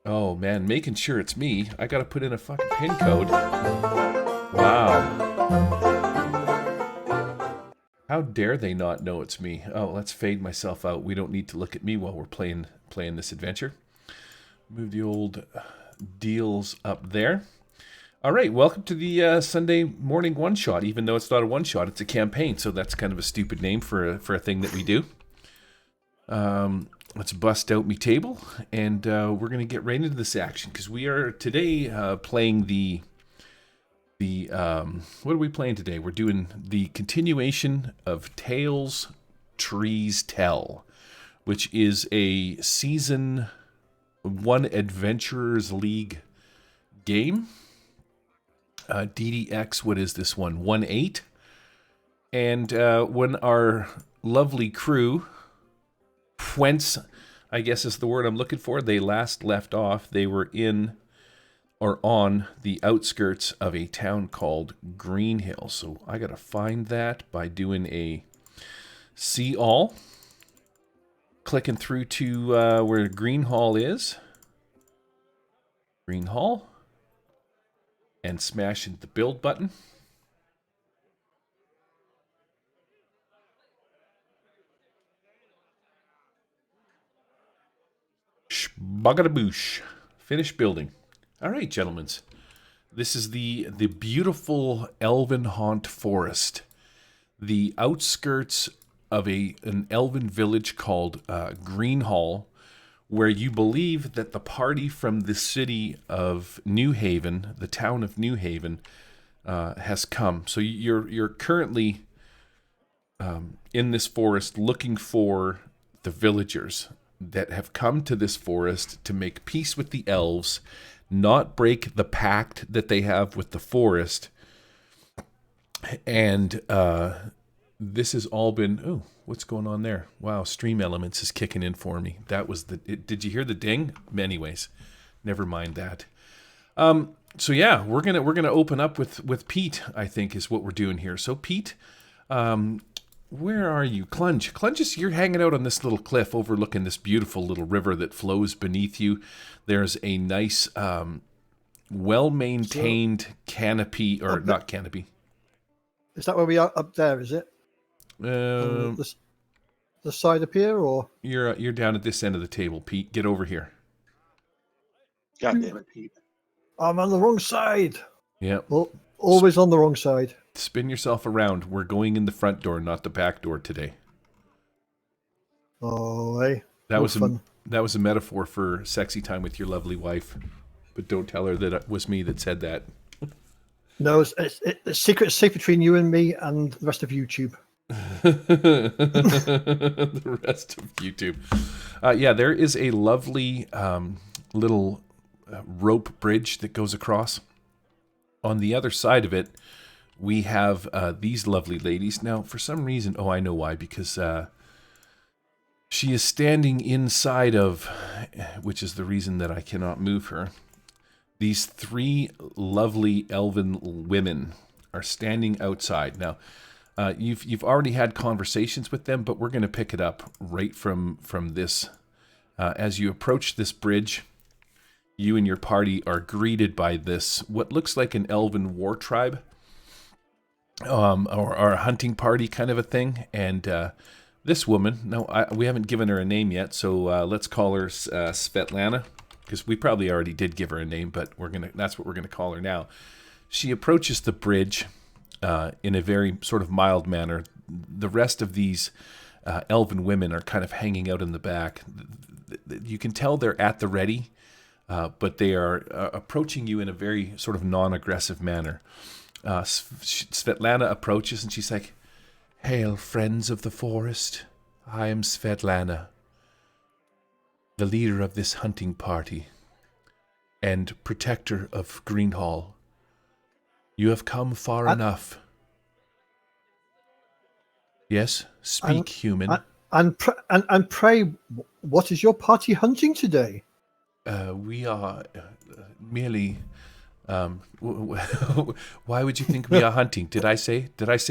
Oh man, making sure it's me. I gotta put in a fucking pin code. Wow. How dare they not know it's me? Oh, let's fade myself out. We don't need to look at me while we're playing this adventure. Move the old deals up there. All right, welcome to the Sunday morning one shot. Even though it's not a one shot, it's a campaign. So that's kind of a stupid name for a thing that we do. Let's bust out me table, and we're gonna get right into this action because we are today playing the what are we playing today? We're doing the continuation of Tales Trees Tell, which is a season 1 Adventurers League game. DDX, what is this one? 1-8. And when our lovely crew, whence, I guess is the word I'm looking for, they last left off, they were in or on the outskirts of a town called Green Hill. So I got to find that by doing a see all. Clicking through to where Green Hall is. Green Hall. And smashing the build button. Shbagadaboosh. Finish building. All right, gentlemen. This is the beautiful elven haunt forest. The outskirts of an elven village called Green Hall, where you believe that the party from the city of New Haven, the town of New Haven, has come. So you're currently in this forest looking for the villagers that have come to this forest to make peace with the elves, not break the pact that they have with the forest. And this has all been... Oh, what's going on there? Wow, Stream Elements is kicking in for me. That was did you hear the ding? Anyways, never mind that. So yeah, we're gonna open up with Pete, I think, is what we're doing here. So Pete, where are you? Clunge, you're hanging out on this little cliff overlooking this beautiful little river that flows beneath you. There's a nice, well-maintained canopy, or not canopy. Is that where we are up there, is it? The side up here, or? You're down at this end of the table, Pete. Get over here. God damn it, Pete. I'm on the wrong side. Yep. Well, always on the wrong side. Spin yourself around. We're going in the front door, not the back door today. Oh, hey. That was a metaphor for sexy time with your lovely wife. But don't tell her that it was me that said that. No, it's secret safe between you and me and the rest of YouTube. The rest of YouTube. Yeah, there is a lovely little rope bridge that goes across. On the other side of it, we have these lovely ladies. Now, for some reason, I know why, because she is standing inside of, which is the reason that I cannot move her. These 3 lovely elven women are standing outside. Now, you've already had conversations with them, but we're going to pick it up right from this. As you approach this bridge, you and your party are greeted by this, what looks like an elven war tribe, or a hunting party kind of a thing. And this woman, we haven't given her a name yet, so let's call her Svetlana. Because we probably already did give her a name, but that's what we're gonna call her now. She approaches the bridge in a very sort of mild manner. The rest of these elven women are kind of hanging out in the back. You can tell they're at the ready, but they are approaching you in a very sort of non-aggressive manner. Svetlana approaches and she's like, "Hail, friends of the forest. I am Svetlana, the leader of this hunting party and protector of Greenhall. You have come far enough." Yes, speak, human. And pray, what is your party hunting today? We are merely... why would you think we are hunting? Did I say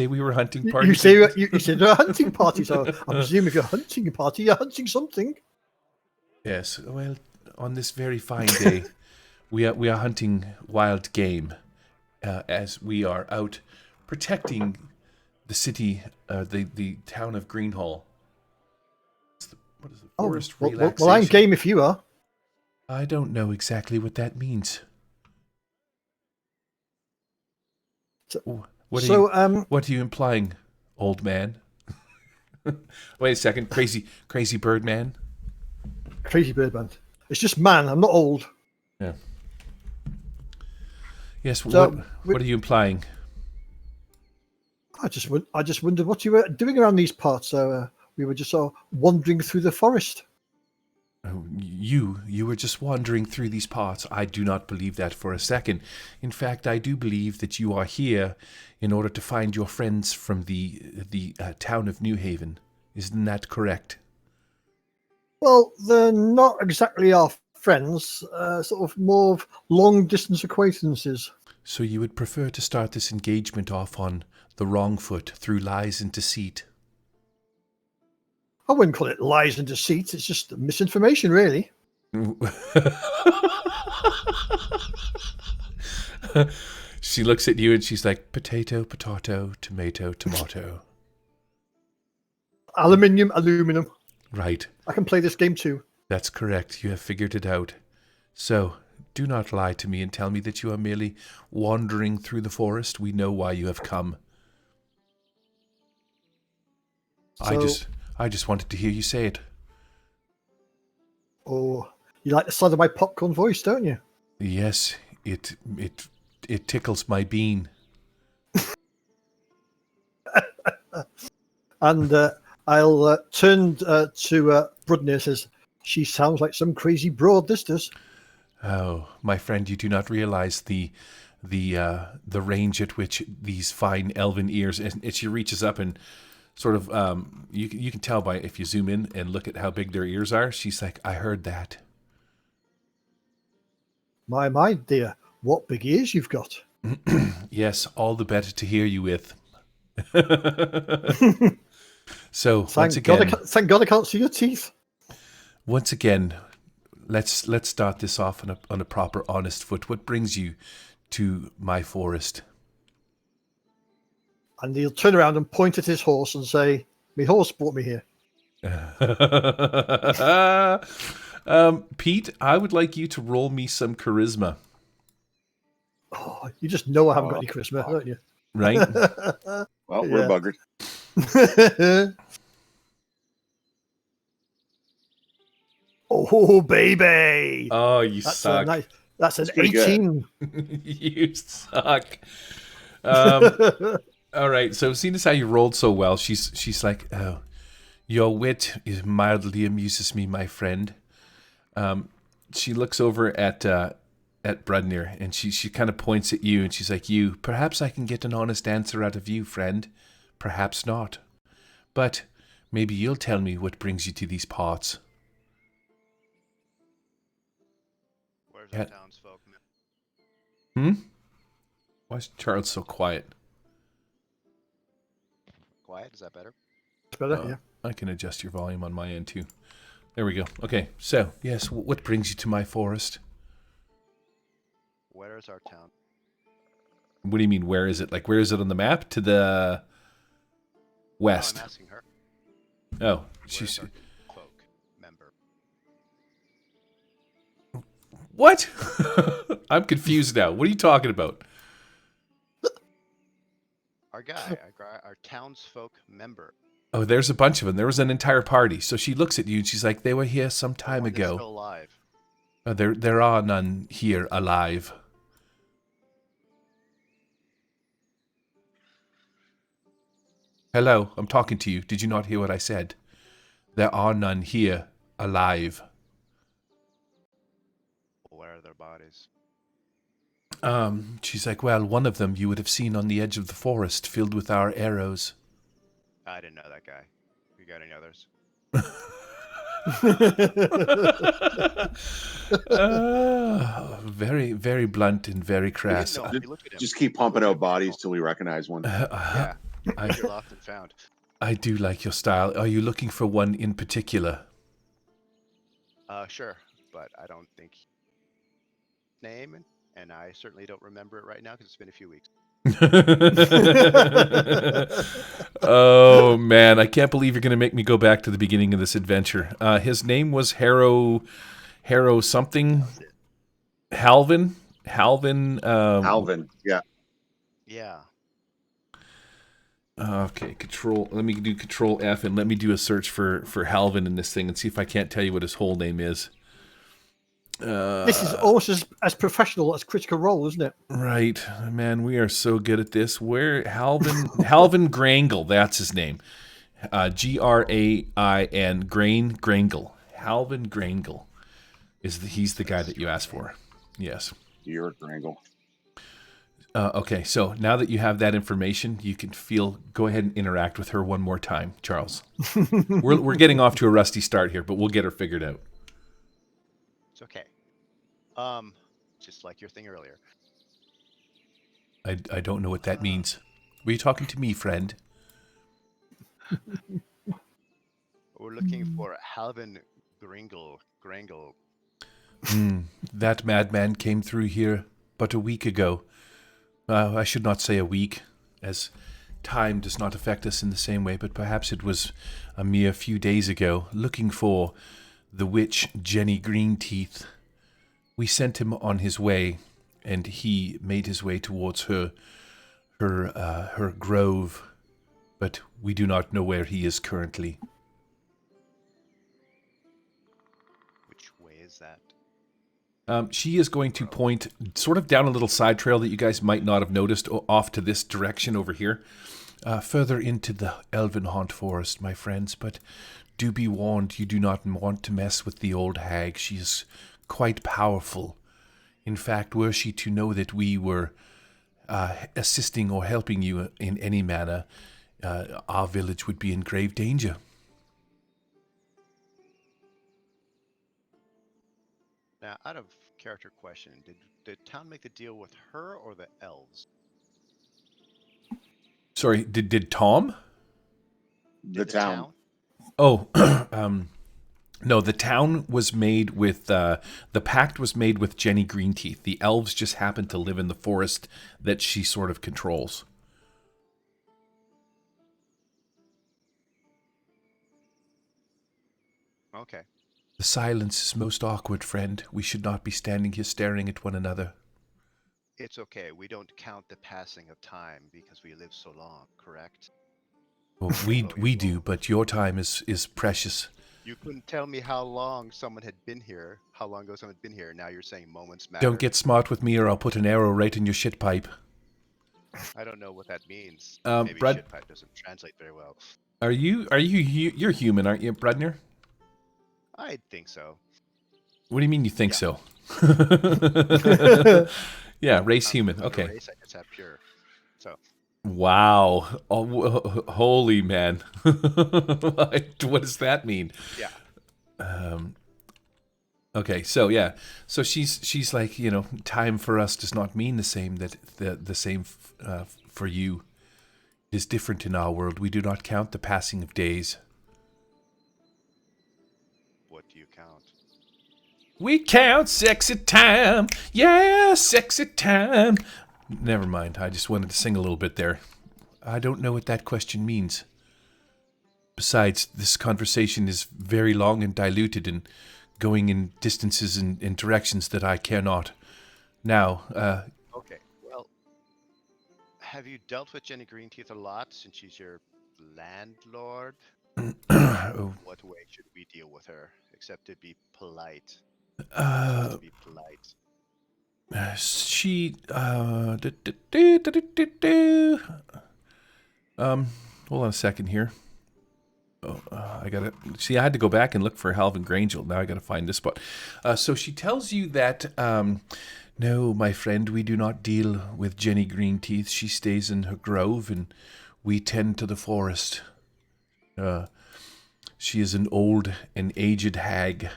we were hunting party? You said you're a hunting party, so I'm assuming if you're a hunting party, you're hunting something. Yes, well, on this very fine day, we are hunting wild game, as we are out protecting the city, the town of Greenhall. What is the forest relaxation? Well, I'm game if you are. I don't know exactly what that means. What are you implying, old man? Wait a second, crazy bird man. Crazy bird man. It's just man. I'm not old. Yeah. Yes. So, what are you implying? I just wondered what you were doing around these parts. So we were just sort of wandering through the forest. Oh, you were just wandering through these parts. I do not believe that for a second. In fact, I do believe that you are here in order to find your friends from the town of New Haven. Isn't that correct? Well, they're not exactly our friends. Sort of more of long-distance acquaintances. So you would prefer to start this engagement off on the wrong foot through lies and deceit? I wouldn't call it lies and deceit. It's just misinformation, really. She looks at you and she's like, potato, potato, tomato, tomato. Aluminium, aluminum. Right. I can play this game too. That's correct. You have figured it out. So, do not lie to me and tell me that you are merely wandering through the forest. We know why you have come. So, I just wanted to hear you say it. Oh, you like the sound of my popcorn voice, don't you? Yes, it tickles my bean. And I'll turn to Brudney and says, she sounds like some crazy broad, this does. Oh, my friend, you do not realize the range at which these fine elven ears, and she reaches up and sort of, you can tell by if you zoom in and look at how big their ears are. She's like, I heard that. My dear, what big ears you've got. Yes, all the better to hear you with. So, thank God I can't see your teeth. Once again, let's start this off on a proper, honest foot. What brings you to my forest? And he'll turn around and point at his horse and say, "My horse brought me here." Pete, I would like you to roll me some charisma. Oh, you just know I haven't got any charisma, don't you? Right? Well, we're buggered. Oh, baby. Oh, you suck. That's an 18. You suck. All right, so seeing as how you rolled so well, she's like, oh, your wit is mildly amuses me, my friend. She looks over at Brudnir, and she kind of points at you, and she's like, you, perhaps I can get an honest answer out of you, friend. Perhaps not. But maybe you'll tell me what brings you to these parts. Where's our townsfolk? Why is Charles so quiet? Quiet? Is that better? It's better, yeah. I can adjust your volume on my end, too. There we go. Okay, so, yes, what brings you to my forest? Where is our town? What do you mean, where is it? Like, where is it on the map? To the west. No, I'm asking her. Oh, she's a folk member. What? I'm confused now. What are you talking about? Our guy, our townsfolk member. Oh, there's a bunch of them. There was an entire party. So she looks at you and she's like, they were here some time ago. Still alive. Oh, there are none here alive. Hello, I'm talking to you. Did you not hear what I said? There are none here alive. Where are their bodies? She's like, well, one of them you would have seen on the edge of the forest filled with our arrows. I didn't know that guy. You got any others? Very, very blunt and very crass. Just keep pumping out bodies till we recognize one. Yeah, you're lost and found. I do like your style. Are you looking for one in particular? Sure. but I don't think name, and I certainly don't remember it right now because it's been a few weeks. Oh man, I can't believe you're going to make me go back to the beginning of this adventure. His name was Harrow something. Halvin. Alvin. Yeah. Yeah. Okay, control. Let me do Control F and let me do a search for Halvin in this thing and see if I can't tell you what his whole name is. This is almost as professional as Critical Role, isn't it? Right, man, we are so good at this. Where Halvin Grangle, that's his name. Grain Grangle. Halvin Grangle he's the guy that you asked for. Yes. You're a Grangle. Okay, so now that you have that information, you can go ahead and interact with her one more time, Charles. We're getting off to a rusty start here, but we'll get her figured out. It's okay. Just like your thing earlier. I don't know what that means. Were you talking to me, friend? We're looking for Halvin Grangle. That madman came through here but a week ago. I should not say a week, as time does not affect us in the same way, but perhaps it was a mere few days ago, looking for the witch Jenny Greenteeth. We sent him on his way, and he made his way towards her grove, but we do not know where he is currently. Which way is that? She is going to point sort of down a little side trail that you guys might not have noticed off to this direction over here. Further into the Elvenhaunt forest, my friends, but do be warned, you do not want to mess with the old hag. She is quite powerful. In fact, were she to know that we were assisting or helping you in any manner, our village would be in grave danger. Now, out of character question, did town make the deal with her or the elves? Sorry, did Tom? The town. Oh, no, the town was made with, the pact was made with Jenny Greenteeth. The elves just happen to live in the forest that she sort of controls. Okay. The silence is most awkward, friend. We should not be standing here staring at one another. It's okay. We don't count the passing of time because we live so long, correct? Well, we do, but your time is precious. You couldn't tell me how long someone had been here, how long ago someone had been here. Now you're saying moments matter. Don't get smart with me or I'll put an arrow right in your shit pipe. I don't know what that means. Maybe Brad, shit pipe doesn't translate very well. You're human, aren't you, Brudner? I think so. What do you mean you think so? Yeah, race human. Okay. Race, I just have pure. So. Wow. Oh, holy man. What does that mean? Yeah. Okay, so yeah. So she's like, time for us does not mean the same that the same for you. It is different in our world. We do not count the passing of days. What do you count? We count sexy time. Yeah, sexy time. Never mind. I just wanted to sing a little bit there. I don't know what that question means. Besides, this conversation is very long and diluted and going in distances and directions that I cannot. Now, Okay, well, have you dealt with Jenny Greenteeth a lot since she's your landlord? What way should we deal with her, except to be polite? To be polite. She, hold on a second here. Oh, I had to go back and look for Halvin Grangel. Now I gotta find this spot. So she tells you that, no, my friend, we do not deal with Jenny Greenteeth. She stays in her grove and we tend to the forest. She is an old and aged hag,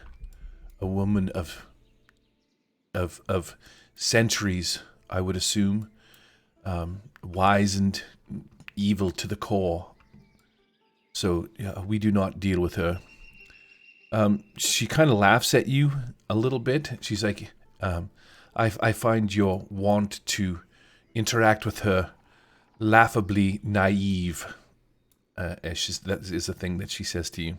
a woman of centuries, I would assume, wise and evil to the core. So we do not deal with her. She kind of laughs at you, a little bit. She's like, I find your want to interact with her laughably naive. That is a thing that she says to you.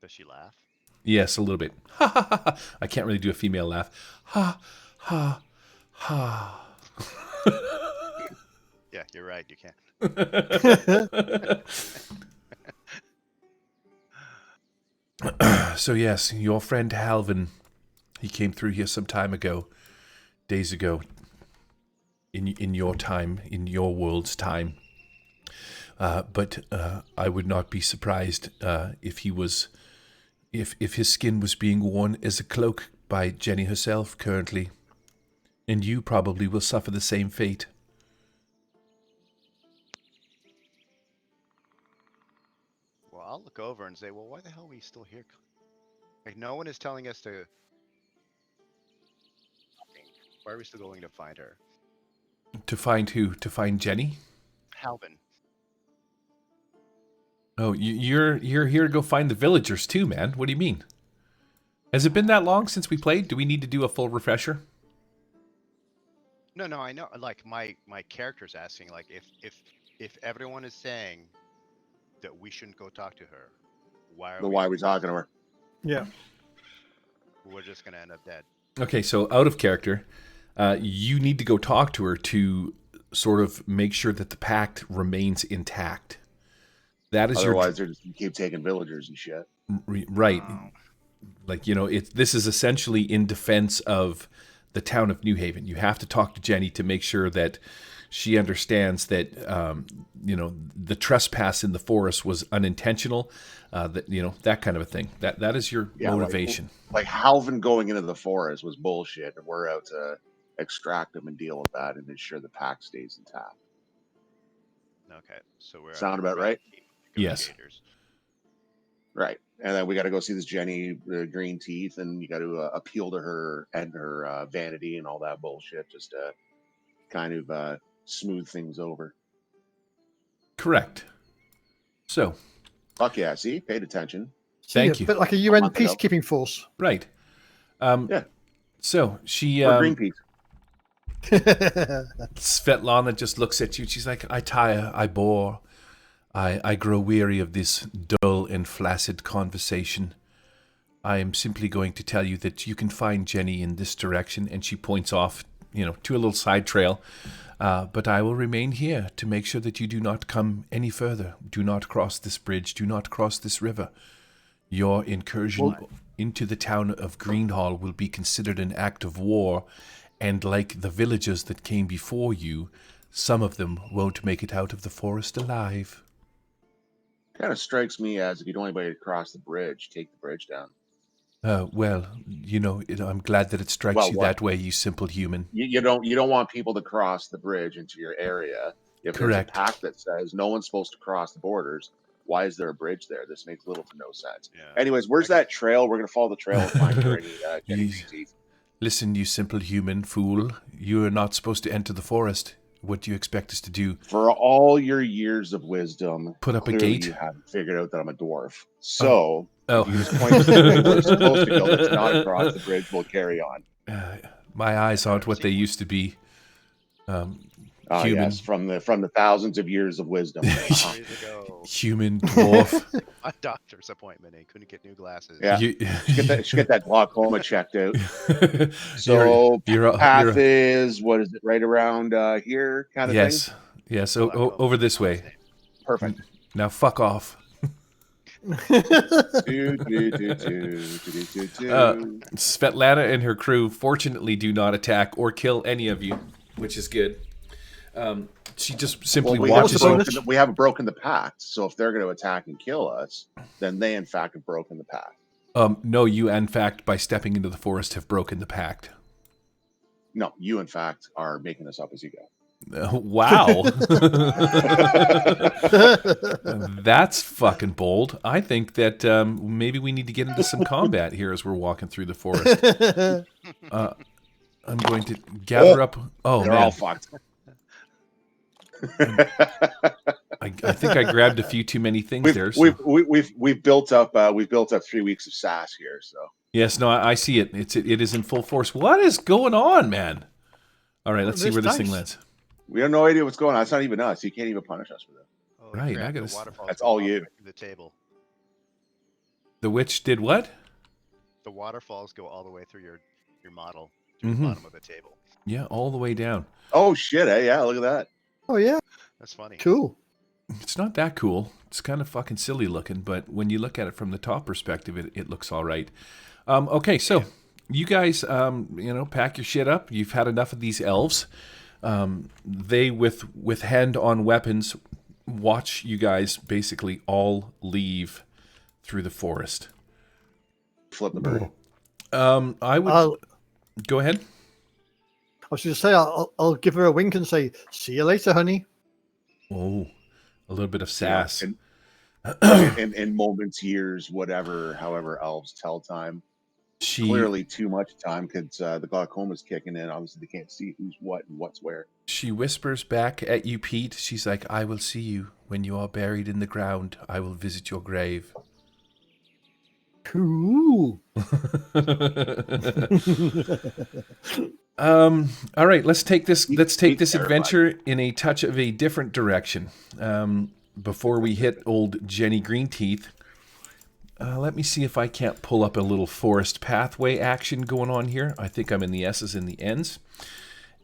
Does she laugh? Yes, a little bit. Ha ha ha ha. I can't really do a female laugh. Ha ha ha. Yeah, you're right. You can't. So yes, your friend Halvin, he came through here some time ago, days ago. In your time, in your world's time. But I would not be surprised if he was, if his skin was being worn as a cloak by Jenny herself currently, and you probably will suffer the same fate. Well, I'll look over and say, well, why the hell are we still here? Like, no one is telling us to. Why are we still going to find her? To find who? To find Jenny? Halvin. Oh, you're here to go find the villagers too, man. What do you mean? Has it been that long since we played? Do we need to do a full refresher? No, I know. Like my character's asking, like, if everyone is saying that we shouldn't go talk to her, why are Why are we talking to her? Yeah. We're just gonna end up dead. Okay, so out of character, you need to go talk to her to sort of make sure that the pact remains intact. That is Otherwise, they're just keep taking villagers and shit. Right. Like, this is essentially in defense of the town of New Haven. You have to talk to Jenny to make sure that she understands that, the trespass in the forest was unintentional, that kind of a thing. That is your motivation. Like Halvin going into the forest was bullshit, and we're out to extract him and deal with that and ensure the pack stays intact. Okay, so we're Sound about right? Yes. Right, and then we got to go see this Jenny Green Teeth, and you got to appeal to her and her vanity and all that bullshit, just to kind of smooth things over. Correct. So. Fuck yeah! See, paid attention. Thank you. A bit like a UN peacekeeping force. Right. Yeah. So she. Or Greenpeace. Svetlana just looks at you. She's like, I tire, I bore. I grow weary of this dull and flaccid conversation. I am simply going to tell you that you can find Jenny in this direction, and she points off, to a little side trail. But I will remain here to make sure that you do not come any further. Do not cross this bridge. Do not cross this river. Your incursion into the town of Greenhall will be considered an act of war, and like the villagers that came before you, some of them won't make it out of the forest alive. Kind of strikes me as if you don't want anybody to cross the bridge, take the bridge down. Well, I'm glad that it strikes you that way, you simple human. You don't want people to cross the bridge into your area. If Correct. There's a pact that says no one's supposed to cross the borders, why is there a bridge there? This makes little to no sense. Yeah. Anyways, where's that trail? We're going to follow the trail and find Jenny Teeth. Listen, you simple human fool. You are not supposed to enter the forest. What do you expect us to do? For all your years of wisdom, put up a gate? You haven't figured out that I'm a dwarf. So, you just point to the we're supposed to go. That's not across the bridge. We'll carry on. My eyes aren't what they used to be. Human. Yes, from the thousands of years of wisdom. Human dwarf. A doctor's appointment. He couldn't get new glasses. Yeah, should get that glaucoma checked out. So path is, what is it? Right around here, kind of thing. Yes. Over this way. Perfect. Now Oh. fuck off. Svetlana and her crew fortunately do not attack or kill any of you, which is good. She just simply watches you. We haven't broken the pact, so if they're going to attack and kill us, then they in fact have broken the pact. No, you in fact, by stepping into the forest, have broken the pact. No, you in fact are making this up as you go. Wow. That's fucking bold. I think that maybe we need to get into some combat here as we're walking through the forest. I'm going to gather up. Oh, they're man. all fucked. I think I grabbed a few too many things there. So. We've built up 3 weeks of sass here. So Yes, no, I see it. It is in full force. What is going on, man? All right, let's see where this thing lands. We have no idea what's going on. It's not even us. You can't even punish us for that. Oh, Right, crap, I gotta the waterfalls That's go all the you. way through the table. The witch did what? The waterfalls go all the way through your model to the bottom of the table. Yeah, all the way down. Oh shit! Hey, yeah, look at that. Oh yeah, That's funny. cool. It's not that cool. It's kind of fucking silly looking, but when you look at it from the top perspective, it looks all right. Okay, so you guys, pack your shit up. You've had enough of these elves. They, with hand on weapons, watch you guys basically all leave through the forest. Flip the bird. I would go ahead. I was going to say I'll give her a wink and say, "See you later, honey." Oh, a little bit of sass. In moments, years, whatever, however elves tell time. Clearly too much time because the glaucoma's kicking in. Obviously, they can't see who's what and what's where. She whispers back at you, Pete. She's like, "I will see you when you are buried in the ground. I will visit your grave." Cool. All right, let's take this Terrified. adventure in a touch of a different direction. Before we hit old Jenny Greenteeth, let me see if I can't pull up a little forest pathway action going on here. I think I'm in the S's and the N's.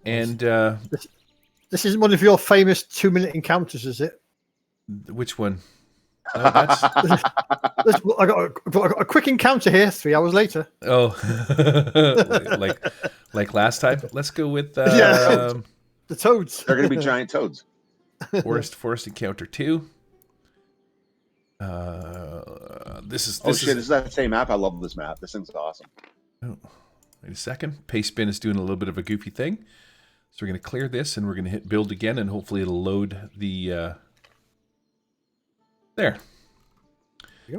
And this isn't one of your famous 2-minute encounters, is it? Which one? That's... I got a quick encounter here 3 hours later. Oh, like last time. Let's go with the toads. They're going to be giant toads. Forest encounter 2. This is that the same map? I love this map. This thing's awesome. Oh, wait a second. Paste spin is doing a little bit of a goofy thing. So we're going to clear this and we're going to hit build again and hopefully it'll load the... There.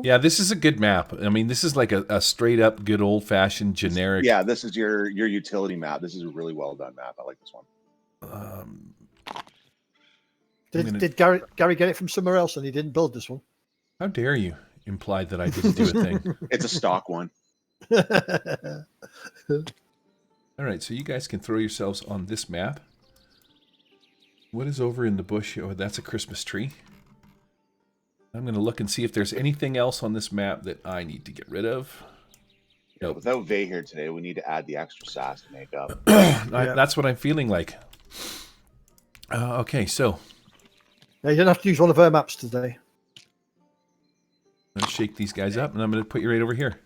Yeah, this is a good map. I mean, this is like a straight up good old fashioned generic. Yeah, this is your utility map. This is a really well done map. I like this one. Did Gary get it from somewhere else and he didn't build this one? How dare you imply that I didn't do a thing? It's a stock one. All right, so you guys can throw yourselves on this map. What is over in the bush? Oh, that's a Christmas tree. I'm going to look and see if there's anything else on this map that I need to get rid of. Nope. Without Vay here today, we need to add the extra sass to make up. That's what I'm feeling like. Okay, so. Yeah, you don't have to use one of her maps today. I'm going to shake these guys up, and I'm going to put you right over here.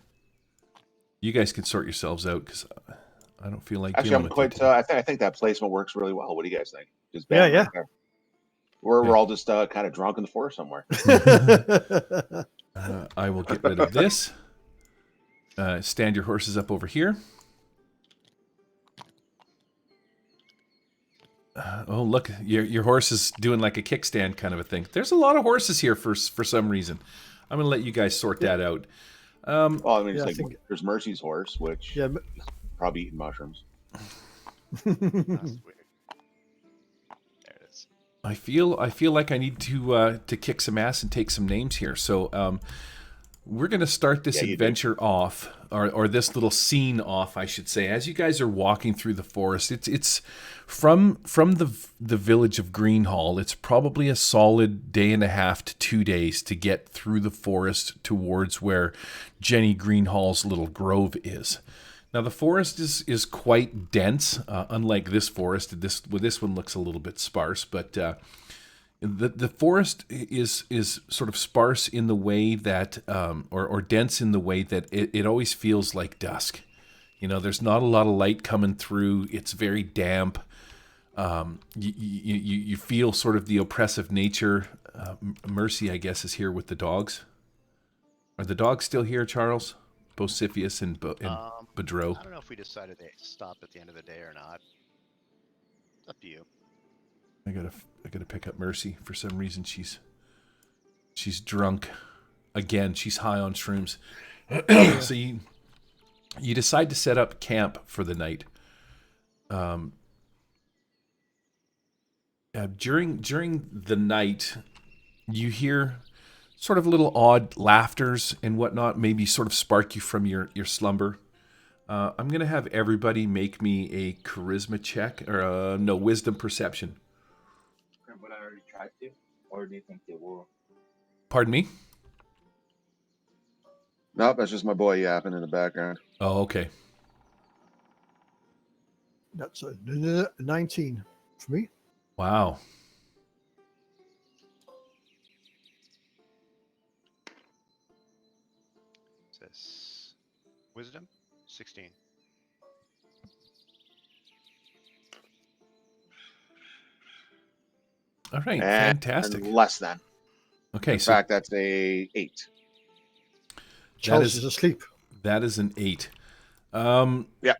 You guys can sort yourselves out, because I don't feel like Actually, I'm quite... I think that placement works really well. What do you guys think? Just yeah. We're all just kind of drunk in the forest somewhere. I will get rid of this. Stand your horses up over here. Oh, look, your horse is doing like a kickstand kind of a thing. There's a lot of horses here for some reason. I'm going to let you guys sort that out. There's Mercy's horse, which is probably eating mushrooms. I feel like I need to kick some ass and take some names here. So we're going to start this adventure off, or this little scene off, I should say. As you guys are walking through the forest, it's from the village of Greenhall. It's probably a solid day and a half to 2 days to get through the forest towards where Jenny Greenhall's little grove is. Now, the forest is quite dense, unlike this forest. This one looks a little bit sparse, but the forest is sort of sparse in the way that, or dense in the way that it always feels like dusk. You know, there's not a lot of light coming through. It's very damp. You feel sort of the oppressive nature. Mercy, I guess, is here with the dogs. Are the dogs still here, Charles? Bocephius and Bedreau. I don't know if we decided to stop at the end of the day or not. It's up to you. I gotta pick up Mercy. For some reason, she's drunk again. She's high on shrooms. So you decide to set up camp for the night. during the night, you hear sort of little odd laughters and whatnot, maybe sort of spark you from your slumber. I'm going to have everybody make me a charisma check, or no, wisdom perception. But I already tried to, or do you think they will? Pardon me? Nope, that's just my boy yapping in the background. Oh, okay. That's a 19 for me. Wow. Says wisdom 16. All right, And fantastic. less than. Okay, In so fact, that's a 8. Charles is- is asleep. that is an 8. Yeah.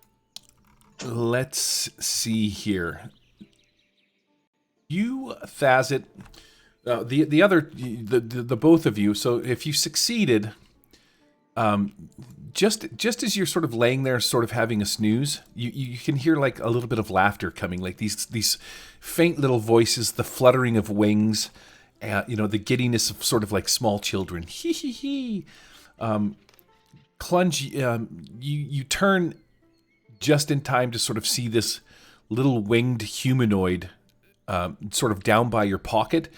Let's see here. You, Thazit, the both of you. So if you succeeded, just as you're sort of laying there, sort of having a snooze, you can hear like a little bit of laughter coming, like these faint little voices, the fluttering of wings, the giddiness of sort of like small children. Hee hee hee. Clunge, you turn just in time to sort of see this little winged humanoid sort of down by your pocket,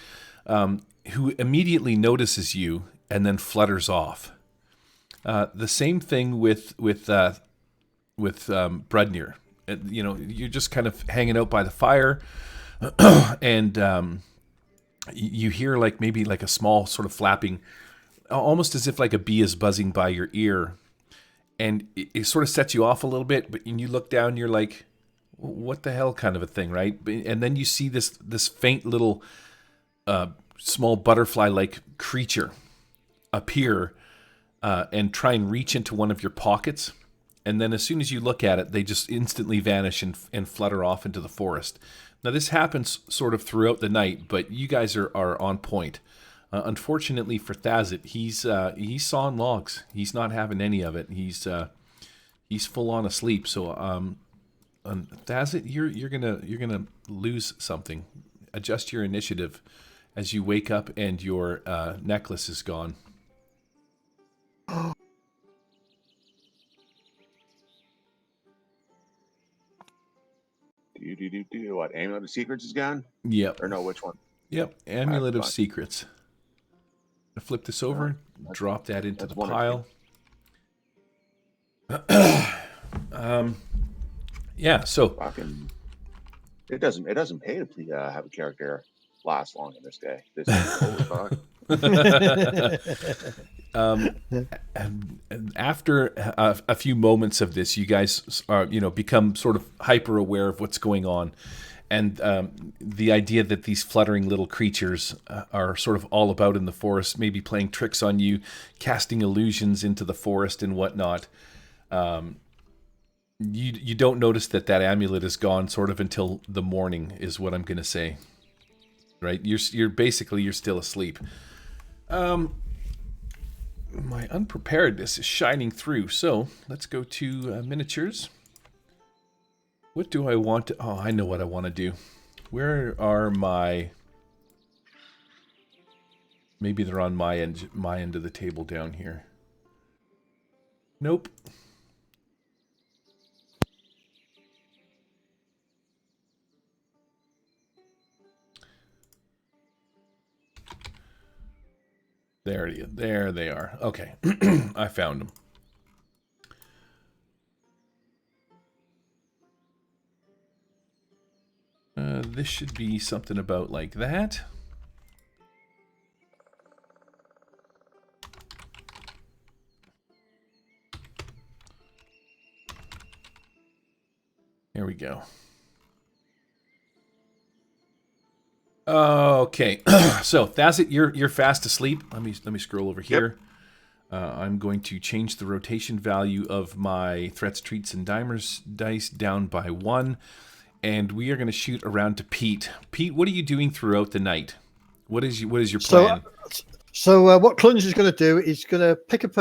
who immediately notices you and then flutters off. The same thing with Brudnir. You're just kind of hanging out by the fire, and you hear like maybe like a small sort of flapping, almost as if like a bee is buzzing by your ear, and it sort of sets you off a little bit. But when you look down, you're like, "What the hell?" kind of a thing, right? And then you see this faint little small butterfly-like creature appear and try and reach into one of your pockets. And then as soon as you look at it, they just instantly vanish and flutter off into the forest. Now, this happens sort of throughout the night, but you guys are on point. Unfortunately for Thazit, he's sawing logs. He's not having any of it. He's full on asleep. So, Thazit, you're gonna lose something. Adjust your initiative as you wake up and your necklace is gone. What? Amulet of Secrets is gone? Yep. Or no, which one? Yep. Amulet of fine. Secrets. I flip this over, drop that into the that's pile. Yeah. So Fucking, it doesn't pay to have a character last long in this day. This is holy fuck. and after a few moments of this, you guys are become sort of hyper aware of what's going on, and the idea that these fluttering little creatures are sort of all about in the forest, maybe playing tricks on you, casting illusions into the forest and whatnot. You don't notice that amulet is gone sort of until the morning, is what I'm going to say. Right? You're basically still asleep. My unpreparedness is shining through, so let's go to miniatures. What do I want to... Oh, I know what I want to do. Where are my... Maybe they're on my end of the table down here. Nope. There they are. Okay. I found them. This should be something about like that. There we go. Okay, so Thazit, you're fast asleep. Let me scroll over here. I'm going to change the rotation value of my threats, treats, and dimers dice down by 1, and we are going to shoot around to Pete. Pete, what are you doing throughout the night? What is your plan? So what Clunge is going to do is going to pick up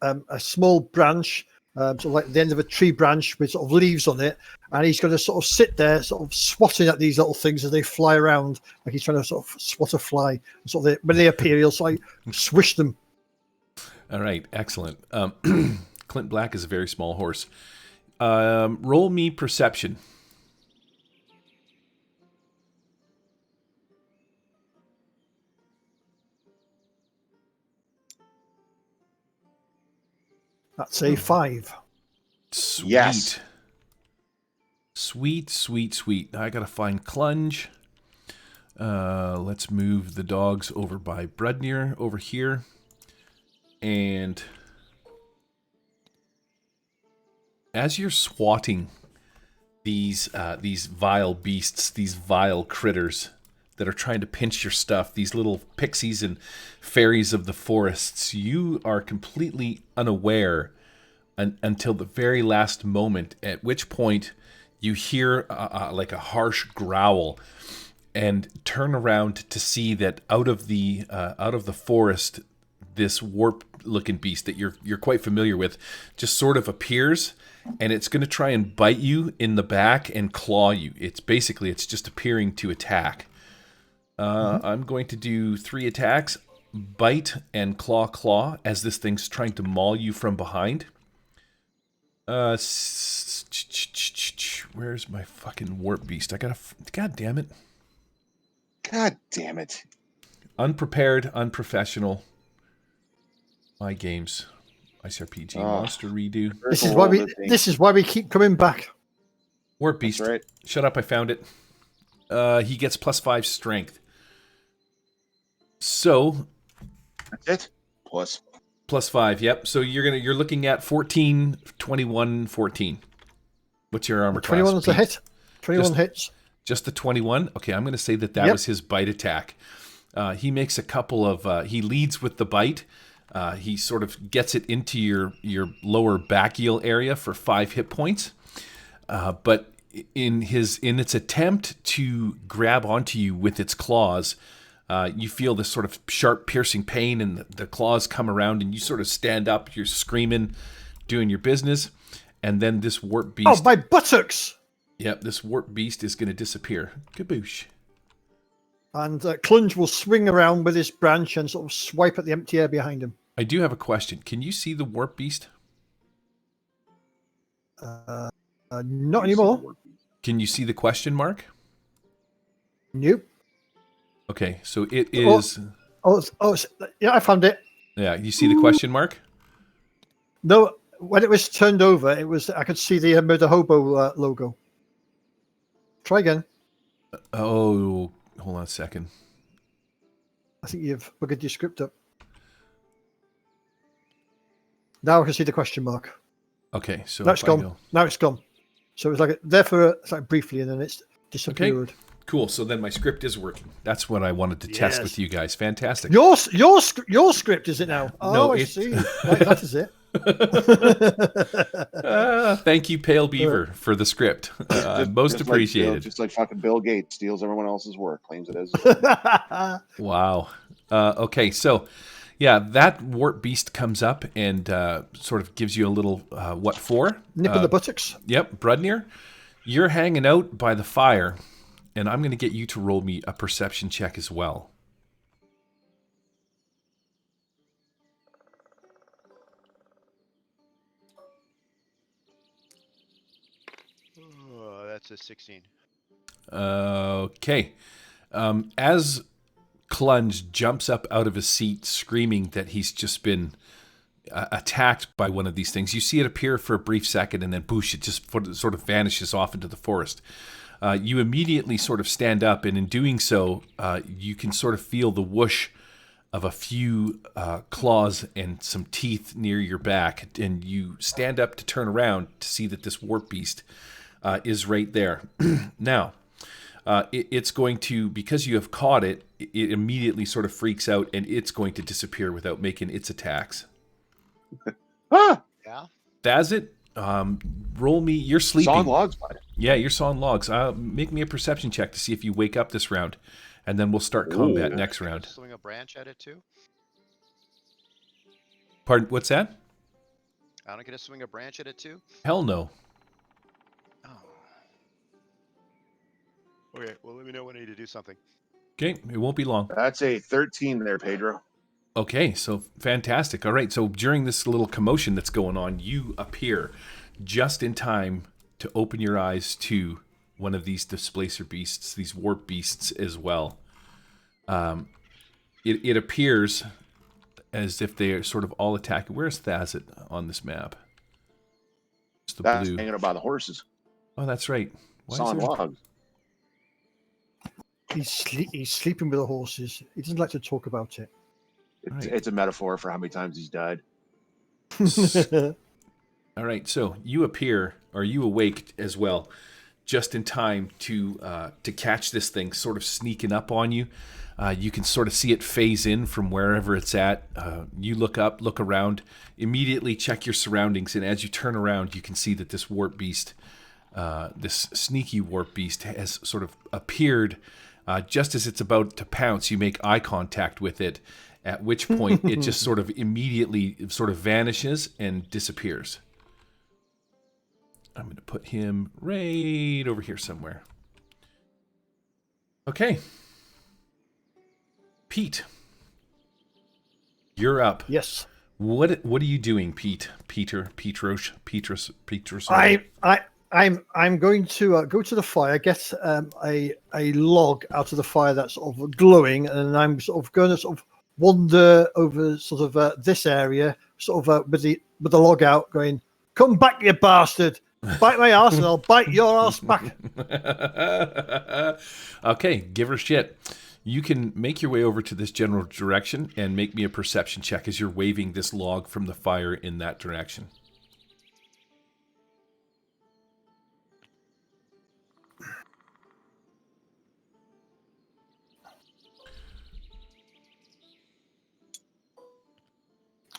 a small branch sort of like the end of a tree branch with sort of leaves on it, and he's going to sort of sit there, sort of swatting at these little things as they fly around, like he's trying to sort of swat a fly. And sort of when they appear, he'll sort of swish them. All right, excellent. Clint Black is a very small horse. Roll me perception. That's a 5. Sweet. Yes. Sweet, sweet, sweet. Now I gotta find Clunge. Let's move the dogs over by Brudnir over here. And as you're swatting these vile beasts, these vile critters that are trying to pinch your stuff, these little pixies and fairies of the forests, you are completely unaware until the very last moment, at which point you hear like a harsh growl and turn around to see that out of the forest, this warp-looking beast that you're quite familiar with just sort of appears, and it's going to try and bite you in the back and claw you. It's just appearing to attack. I'm going to do 3 attacks, bite and claw, as this thing's trying to maul you from behind. Where's my fucking warp beast? God damn it. God damn it. Unprepared, unprofessional. My games. ICRPG monster redo. This is why we keep coming back. Warp beast. That's right. Shut up, I found it. He gets +5 strength. So That's it. Plus. +5, yep. So you're looking at 14, 21, 14. What's your armor class? 21 is a Pete? hit. 21 hits. Just the 21? Okay, I'm going to say that was his bite attack. He makes a couple of... he leads with the bite. He sort of gets it into your lower bachial area for 5 hit points. But in its attempt to grab onto you with its claws, you feel this sort of sharp, piercing pain, and the claws come around, and you sort of stand up. You're screaming, doing your business, and then this warp beast... Oh, my buttocks! Yep, this warp beast is going to disappear. Kaboosh. And Clunge will swing around with his branch and sort of swipe at the empty air behind him. I do have a question. Can you see the warp beast? Not anymore. Can you see the question mark? Nope. Okay, so it is... Yeah, I found it. Yeah, you see the question mark? No, when it was turned over, I could see the Murder Hobo logo. Try again. Oh, hold on a second. I think you've bugged your script up. Now I can see the question mark. Okay, so now it's gone. Now it's gone. So it was like there for briefly, and then it's disappeared. Okay, cool. So then my script is working. That's what I wanted to test with you guys. Fantastic. Your script is it now? Oh, I see. Right, that is it. Thank you, Pale Beaver, for the script. Most appreciated. Just like fucking Bill Gates steals everyone else's work, claims it is. Wow. Okay, so yeah, that warp beast comes up and sort of gives you a little what for? Nip in the buttocks. Yep, Brudnir, you're hanging out by the fire, and I'm going to get you to roll me a perception check as well. That's a 16. Okay. As Clunge jumps up out of his seat, screaming that he's just been attacked by one of these things, you see it appear for a brief second, and then boosh, it just sort of vanishes off into the forest. You immediately sort of stand up, and in doing so, you can sort of feel the whoosh of a few claws and some teeth near your back, and you stand up to turn around to see that this warp beast is right there. Now, it's going to, because you have caught it, it immediately sort of freaks out, and it's going to disappear without making its attacks. Ah! Yeah. That's it. Roll me. You're sleeping. Sawing logs, bud. Yeah, you're sawing logs. Make me a perception check to see if you wake up this round, and then we'll start combat next round. Swing a branch at it too. Pardon? What's that? I don't get to swing a branch at it too? Hell no. Oh. Okay, well, let me know when I need to do something. Okay, it won't be long. That's a 13 there, Pedro. Okay, so fantastic. All right, so during this little commotion that's going on, you appear just in time to open your eyes to one of these displacer beasts, these warp beasts as well. It appears as if they are sort of all attacking. Where's Thazit on this map? It's the That's blue. hanging out by the horses. Oh, that's right. Why Sawn is there... logs. He's sleeping with the horses. He doesn't like to talk about it. Right. It's a metaphor for how many times he's died. All right, so you appear, or you awake as well, just in time to catch this thing sort of sneaking up on you. You can sort of see it phase in from wherever it's at. You look up, look around, immediately check your surroundings, and as you turn around, you can see that this warp beast, this sneaky warp beast, has sort of appeared just as it's about to pounce. You make eye contact with it, at which point it just sort of immediately sort of vanishes and disappears. I'm going to put him right over here somewhere. Okay. Pete. You're up. Yes. What are you doing, Pete? Petrus. I'm going to go to the fire, get a log out of the fire that's sort of glowing, and I'm sort of going to sort of wander over sort of this area, sort of with the log out, going, "Come back, you bastard! Bite my ass, and I'll bite your ass back." Okay, give her shit. You can make your way over to this general direction and make me a perception check as you're waving this log from the fire in that direction.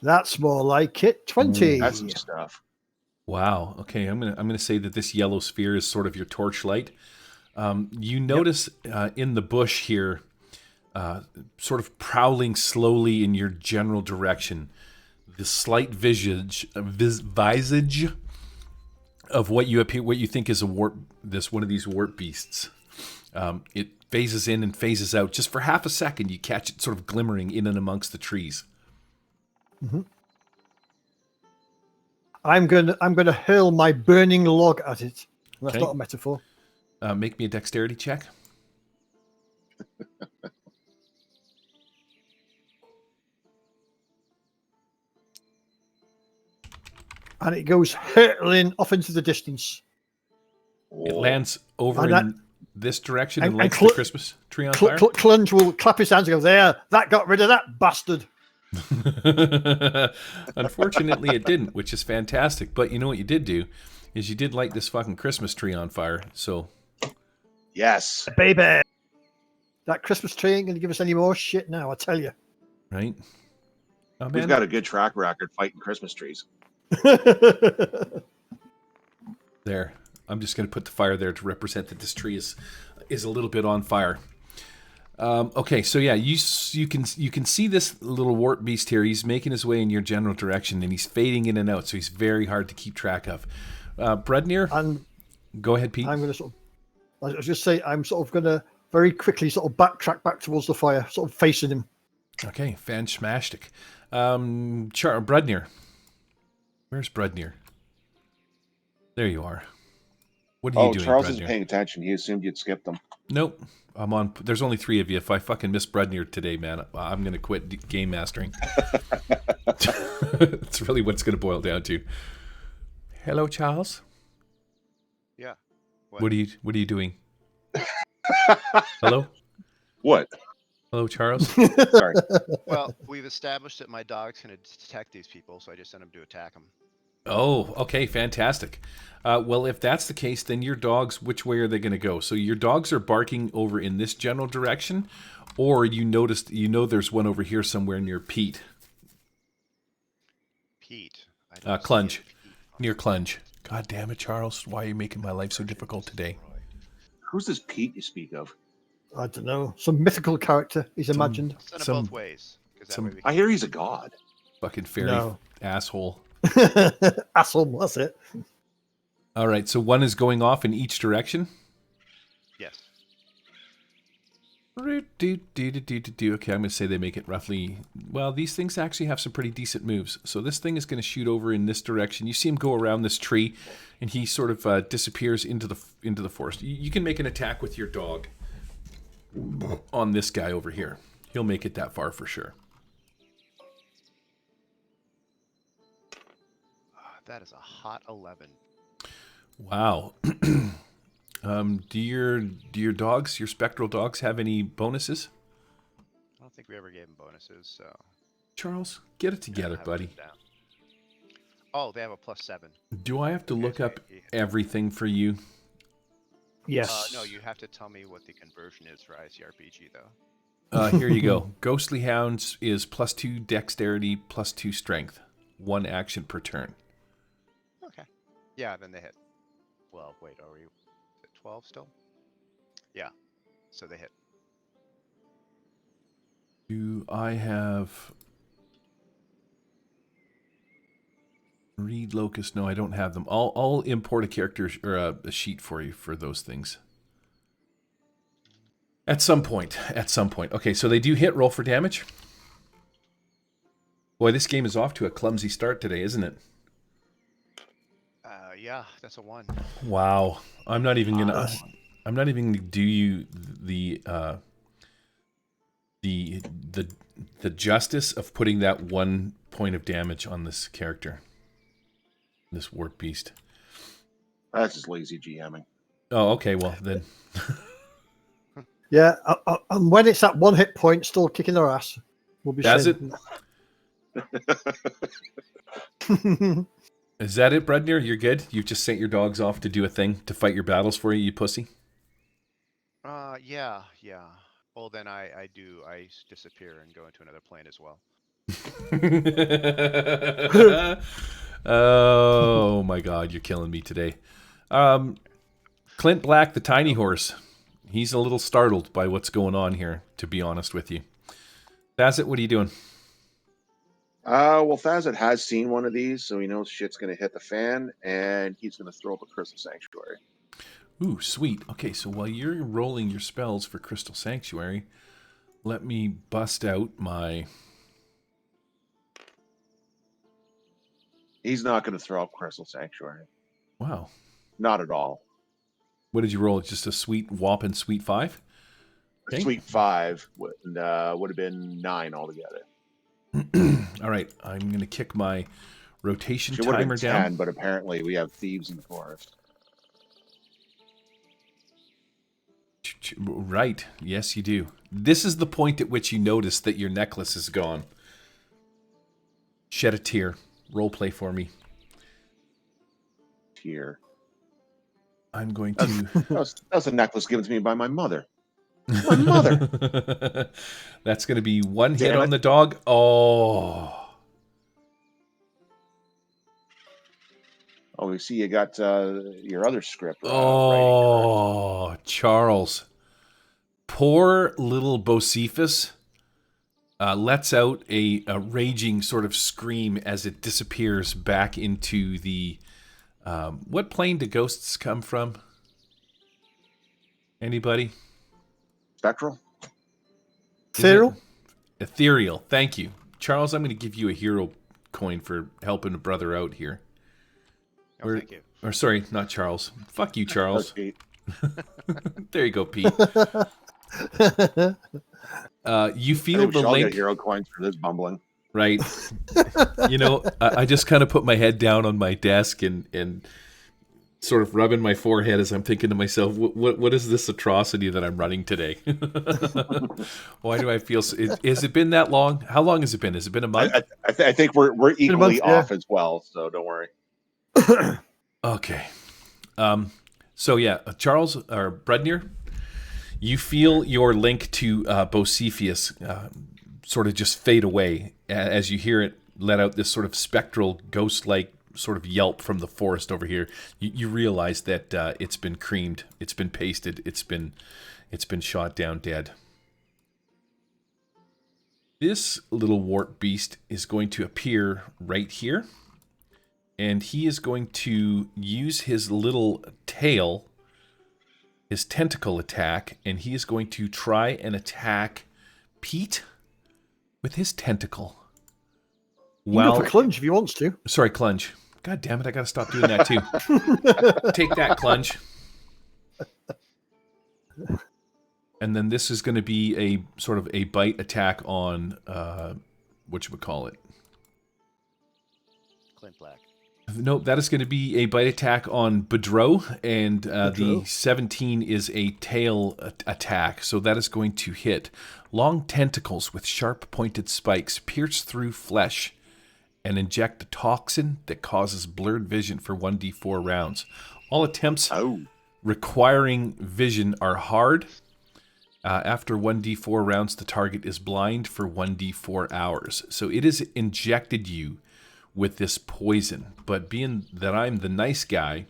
That's more like it. 20. That's some stuff. Wow. Okay, I'm gonna say that this yellow sphere is sort of your torchlight. You notice in the bush here, sort of prowling slowly in your general direction, the slight visage of what you think is one of these warp beasts. It phases in and phases out just for half a second. You catch it sort of glimmering in and amongst the trees. Mm-hmm. I'm gonna hurl my burning log at it. That's Okay. not a metaphor. Make me a dexterity check. And it goes hurtling off into the distance. It lands over And in this direction and and lights the Christmas tree on fire. Clunge will clap his hands and go, "There, that got rid of that bastard." Unfortunately, it didn't, which is fantastic. But you know what you did do is you did light this fucking Christmas tree on fire. So, Yes. Baby, that Christmas tree ain't going to give us any more shit now, I tell you. right? Oh, We've man. got a good track record fighting Christmas trees. There. I'm just going to put the fire there to represent that this tree is a little bit on fire. Okay, so yeah, you can see this little warp beast here. He's making his way in your general direction, and he's fading in and out, so he's very hard to keep track of. Brednir, And go ahead, Pete. I'm going to I was just say, I'm sort of going to very quickly sort of backtrack back towards the fire, sort of facing him. Okay, fantastic. Brednir. Where's Brednir? There you are. What are you doing, Charles Brednir? isn't paying attention. He assumed you'd skip them. Nope. I'm on. There's only 3 of you. If I fucking miss Brednir today, man, I'm going to quit game mastering. It's really what it's going to boil down to. Hello, Charles. Yeah. What are you doing? Hello? What? Hello, Charles? Sorry. Well, we've established that my dog's going to detect these people, so I just sent him to attack them. Oh, okay, fantastic. Well, if that's the case, then your dogs, which way are they going to go? So your dogs are barking over in this general direction, or there's one over here somewhere near Pete. Pete. I don't see Clunge. a Pete on Near the- Clunge. God damn it, Charles. Why are you making my life so difficult today? Who's this Pete you speak of? I don't know. Some mythical character he's imagined. Send them Some- both ways. 'Cause that some- way we I can- hear he's a god. Fucking fairy No. asshole. Asshole, that's it. All right, so one is going off in each direction. Yes. Okay, I'm going to say they make it roughly... Well, these things actually have some pretty decent moves. So this thing is going to shoot over in this direction. You see him go around this tree, and he sort of disappears into the forest. You can make an attack with your dog on this guy over here. He'll make it that far for sure. That is a hot 11. Wow. Do your dogs, your spectral dogs, have any bonuses? I don't think we ever gave them bonuses, so... Charles, get it together, buddy. Oh, they have a +7. Do I have to look up Yeah. everything for you? Yes. No, you have to tell me what the conversion is for ICRPG, though. Here you go. Ghostly Hounds is +2 dexterity, +2 strength. 1 action per turn. Okay. Yeah, then they hit. Well, wait, are we at 12 still? Yeah, so they hit. Do I have... Read Locust? No, I don't have them. I'll import a character or a sheet for you for those things. At some point. Okay, so they do hit. Roll for damage. Boy, this game is off to a clumsy start today, isn't it? Yeah, that's a 1. Wow. I'm not even gonna do you the justice of putting that 1 point of damage on this character. This warp beast. That's just lazy GMing. Oh, okay. Well, then. Yeah, and when it's at 1 hit point, still kicking their ass, we'll be Does saying. Is that it, Brudnir? You're good? You've just sent your dogs off to do a thing, to fight your battles for you, you pussy? Yeah. Well, then I disappear and go into another plane as well. Oh, my God. You're killing me today. Clint Black, the tiny horse. He's a little startled by what's going on here, to be honest with you. Bassett, what are you doing? Well, Fazit has seen one of these, so he knows shit's going to hit the fan, and he's going to throw up a Crystal Sanctuary. Ooh, sweet. Okay, so while you're rolling your spells for Crystal Sanctuary, let me bust out my... He's not going to throw up Crystal Sanctuary. Wow. Not at all. What did you roll? Just a sweet whopping sweet 5? Okay. Sweet 5 would have been 9 altogether. All right, I'm going to kick my rotation She would have timer been 10, down. but apparently we have thieves in the forest. Right. Yes, you do. This is the point at which you notice that your necklace is gone. Shed a tear. Role play for me. Tear. I'm going to... That was a necklace given to me by my mother. My mother. That's going to be 1 hit Damn on it. the dog. Oh. Oh, we see you got your other script. Oh, Charles. Poor little Bocephus lets out a raging sort of scream as it disappears back into the... what plane do ghosts come from? Anybody? Spectral? Ethereal? Ethereal. Thank you. Charles, I'm going to give you a hero coin for helping a brother out here. Oh, thank you. Or sorry, not Charles. Fuck you, Charles. Okay. There you go, Pete. You I feel think we the should all get link, hero coins for this bumbling. right? You know, I just kind of put my head down on my desk and sort of rubbing my forehead as I'm thinking to myself, what is this atrocity that I'm running today? Why do I feel so... Has it been that long? How long has it been? Has it been a month? I think we're equally month, yeah. off as well, so don't worry. Okay. So yeah, Charles or Brudnir, you feel your link to Bocephus sort of just fade away as you hear it let out this sort of spectral, ghost-like sort of yelp from the forest over here. You realize that it's been creamed, it's been pasted, it's been shot down dead. This little warp beast is going to appear right here. and he is going to use his little tail, his tentacle attack, and he is going to try and attack Pete with his tentacle. You can go for Clunge if he wants to. Sorry, Clunge. God damn it, I gotta stop doing that too. Take that, Clunge. And then this is going to be a sort of a bite attack on, whatchamacallit? Clint Black. No, that is going to be a bite attack on Bedreau, and the 17 is a tail attack, so that is going to hit. Long tentacles with sharp pointed spikes pierce through flesh and inject a toxin that causes blurred vision for 1d4 rounds. All attempts requiring vision are hard. After 1d4 rounds, the target is blind for 1d4 hours. So it has injected you with this poison. But being that I'm the nice guy,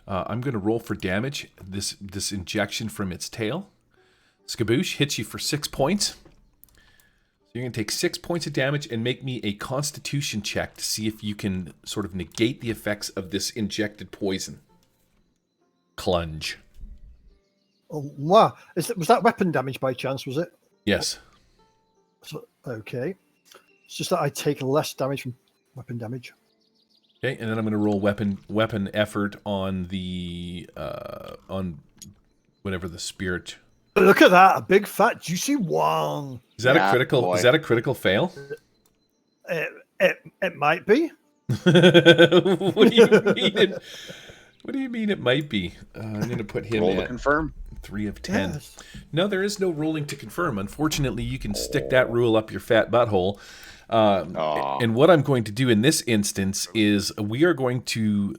I'm going to roll for damage. This injection from its tail. Skaboosh hits you for 6 points. So you're going to take 6 points of damage and make me a constitution check to see if you can sort of negate the effects of this injected poison. Clunge. Oh, wow. Was that weapon damage by chance, was it? Yes. So, okay. It's just that I take less damage from weapon damage. Okay, and then I'm going to roll weapon effort on the on whatever the spirit. Look at that, a big fat juicy one. Is that a critical? Boy. Is that a critical fail? It might be. What do you mean? What do you mean it might be? I'm going to put him Roll to at confirm. 3 of 10. Yes. No, there is no rolling to confirm. Unfortunately, you can stick that rule up your fat butthole. And what I'm going to do in this instance is we are going to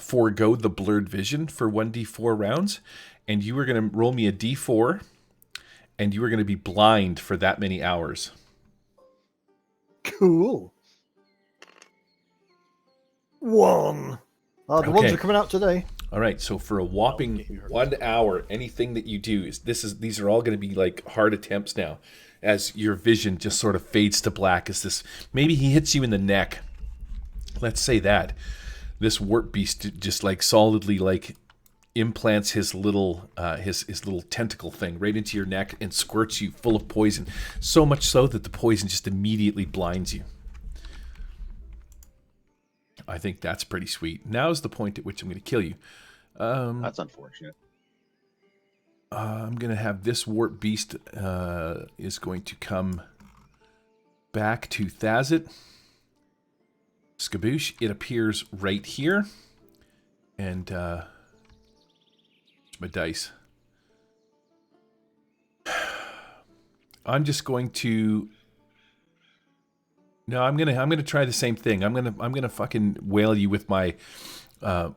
forego the blurred vision for 1d4 rounds, and you are going to roll me a d4, and you are going to be blind for that many hours. Cool. 1. The ones are coming out today. All right, so for a whopping 1 hour, anything that you do these are all going to be like hard attempts now, as your vision just sort of fades to black. As this, maybe he hits you in the neck. Let's say that this warp beast just like solidly like implants his little his little tentacle thing right into your neck and squirts you full of poison, so much so that the poison just immediately blinds you. I think that's pretty sweet. Now's the point at which I'm going to kill you. That's unfortunate. I'm going to have this warp beast is going to come back to Thazit. Skaboosh, it appears right here. And here's my dice. I'm just going to... No, I'm gonna try the same thing. I'm gonna fucking whale you with my my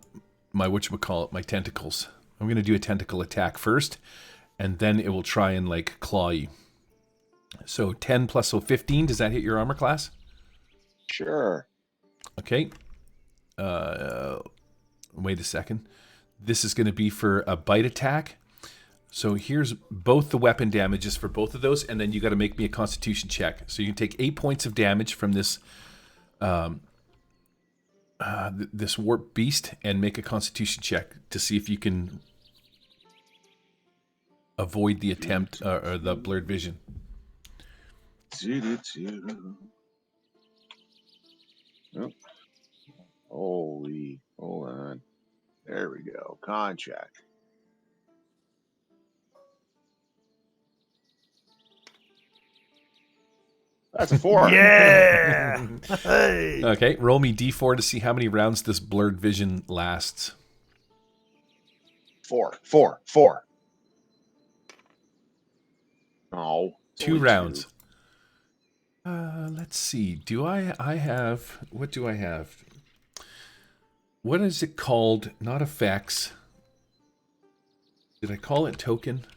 whatchamacallit, my tentacles. I'm gonna do a tentacle attack first, and then it will try and like claw you. So 10 plus 15, does that hit your armor class? Sure. Okay. Wait a second. This is gonna be for a bite attack. So here's both the weapon damages for both of those, and then you got to make me a constitution check. So you can take 8 points of damage from this this warp beast and make a constitution check to see if you can avoid the attempt or the blurred vision. Oh. Holy, hold on. There we go. Con check. That's a 4. Yeah. Hey. Okay, roll me d4 to see how many rounds this blurred vision lasts. 4. Oh, 2 rounds. Let's see. Do I have... What do I have? What is it called? Not effects. Did I call it token?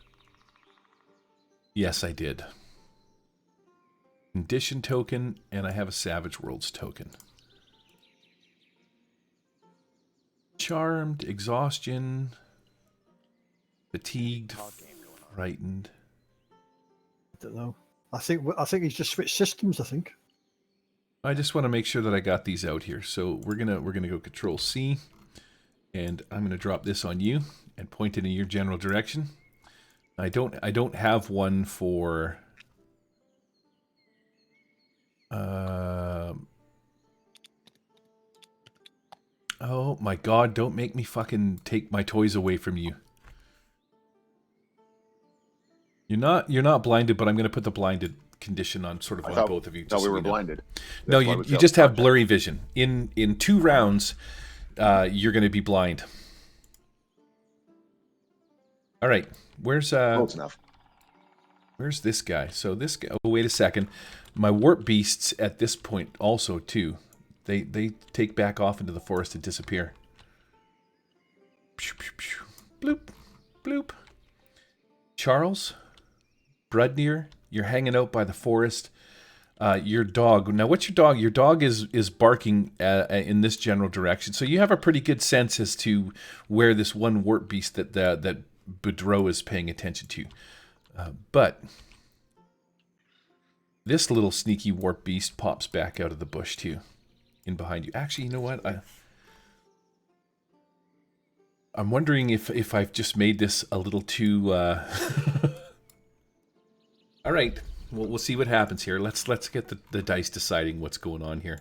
Yes, I did. Condition token, and I have a Savage Worlds token. Charmed, exhaustion, fatigued, frightened. I don't know. I think he's just switched systems, I think. I just want to make sure that I got these out here. So we're gonna go Control C, and I'm gonna drop this on you and point it in your general direction. I don't have one for. Oh my God! Don't make me fucking take my toys away from you. You're not blinded, but I'm gonna put the blinded condition on sort of on both of you. No, we were blinded. No, you just have blurry vision. In 2 rounds, you're going to be blind. All right, where's Close enough. Where's this guy? So this guy. Oh, wait a second. My warp beasts at this point also too. They take back off into the forest and disappear. Pew, pew, pew. Bloop, bloop. Charles, Brudnir, you're hanging out by the forest. Your dog. Now, what's your dog? Your dog is barking in this general direction. So you have a pretty good sense as to where this one warp beast that Boudreaux is paying attention to. But this little sneaky warp beast pops back out of the bush too, in behind you. Actually, you know what? I'm wondering if I've just made this a little too. All right. Well, we'll see what happens here. Let's get the dice deciding what's going on here.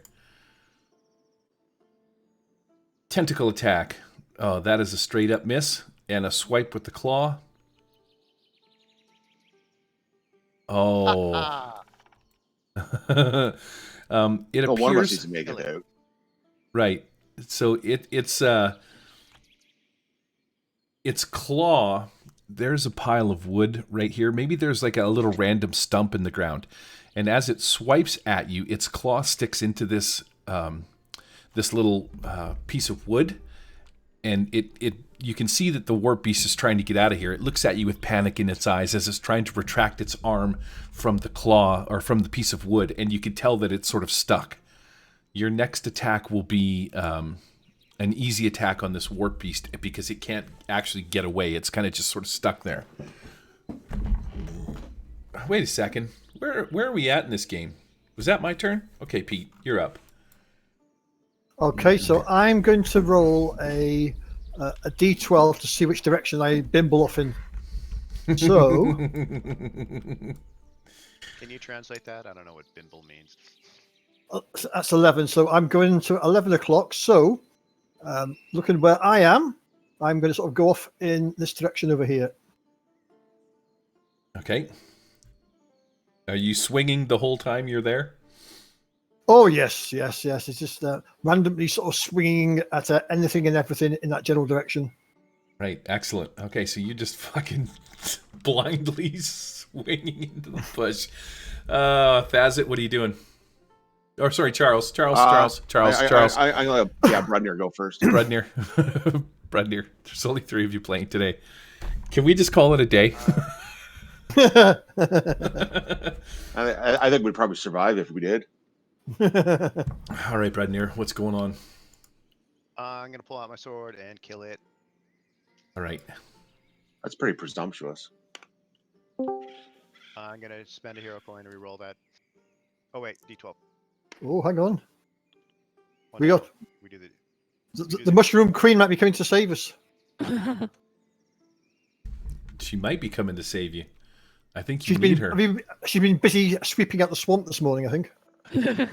Tentacle attack. Oh, that is a straight up miss. And a swipe with the claw. Oh. It appears. One of us needs to make it out. Right. So its claw. There's a pile of wood right here. Maybe there's like a little random stump in the ground. And as it swipes at you, its claw sticks into this this little piece of wood. And you can see that the warp beast is trying to get out of here. It looks at you with panic in its eyes as it's trying to retract its arm from the claw or from the piece of wood. And you can tell that it's sort of stuck. Your next attack will be an easy attack on this warp beast because it can't actually get away. It's kind of just sort of stuck there. Wait a second. Where are we at in this game? Was that my turn? Okay, Pete, you're up. Okay, so I'm going to roll a d12 to see which direction I bimble off in. So, Can you translate that? I don't know what bimble means. that's 11. So I'm going to 11 o'clock. So, looking where I am, I'm going to sort of go off in this direction over here. Okay. Are you swinging the whole time you're there? Oh, yes. It's just randomly sort of swinging at anything and everything in that general direction. Right, excellent. Okay, so you just fucking blindly swinging into the bush. Fazit, what are you doing? Or sorry, Charles. Charles. I'm gonna Brudnir go first. Brudnir. Brudnir. There's only 3 of you playing today. Can we just call it a day? I think we'd probably survive if we did. All right, Brudnir, what's going on? I'm gonna pull out my sword and kill it. All right. That's pretty presumptuous. I'm gonna spend a hero coin to reroll that. Oh wait, D12. Oh, hang on. What We now? got We do the Mushroom Queen might be coming to save us. She might be coming to save you. I think you need her. She's been busy sweeping out the swamp this morning, I think.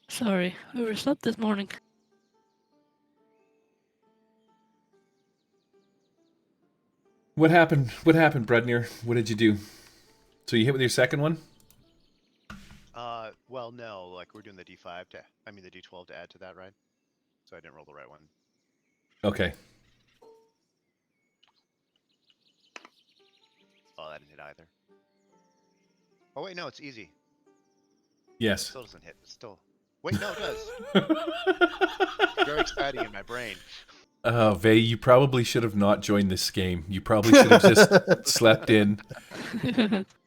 Sorry, we overslept this morning. What happened? What happened, Brudnir? What did you do? So you hit with your second one? Well, no, like we're doing the D5 the D12 to add to that, right? So I didn't roll the right one. Okay. Oh, that didn't hit either. Oh wait, no, it's easy. Yes. Still doesn't hit. Still. Wait, no, it does. Very exciting in my brain. Vey, you probably should have not joined this game. You probably should have just slept in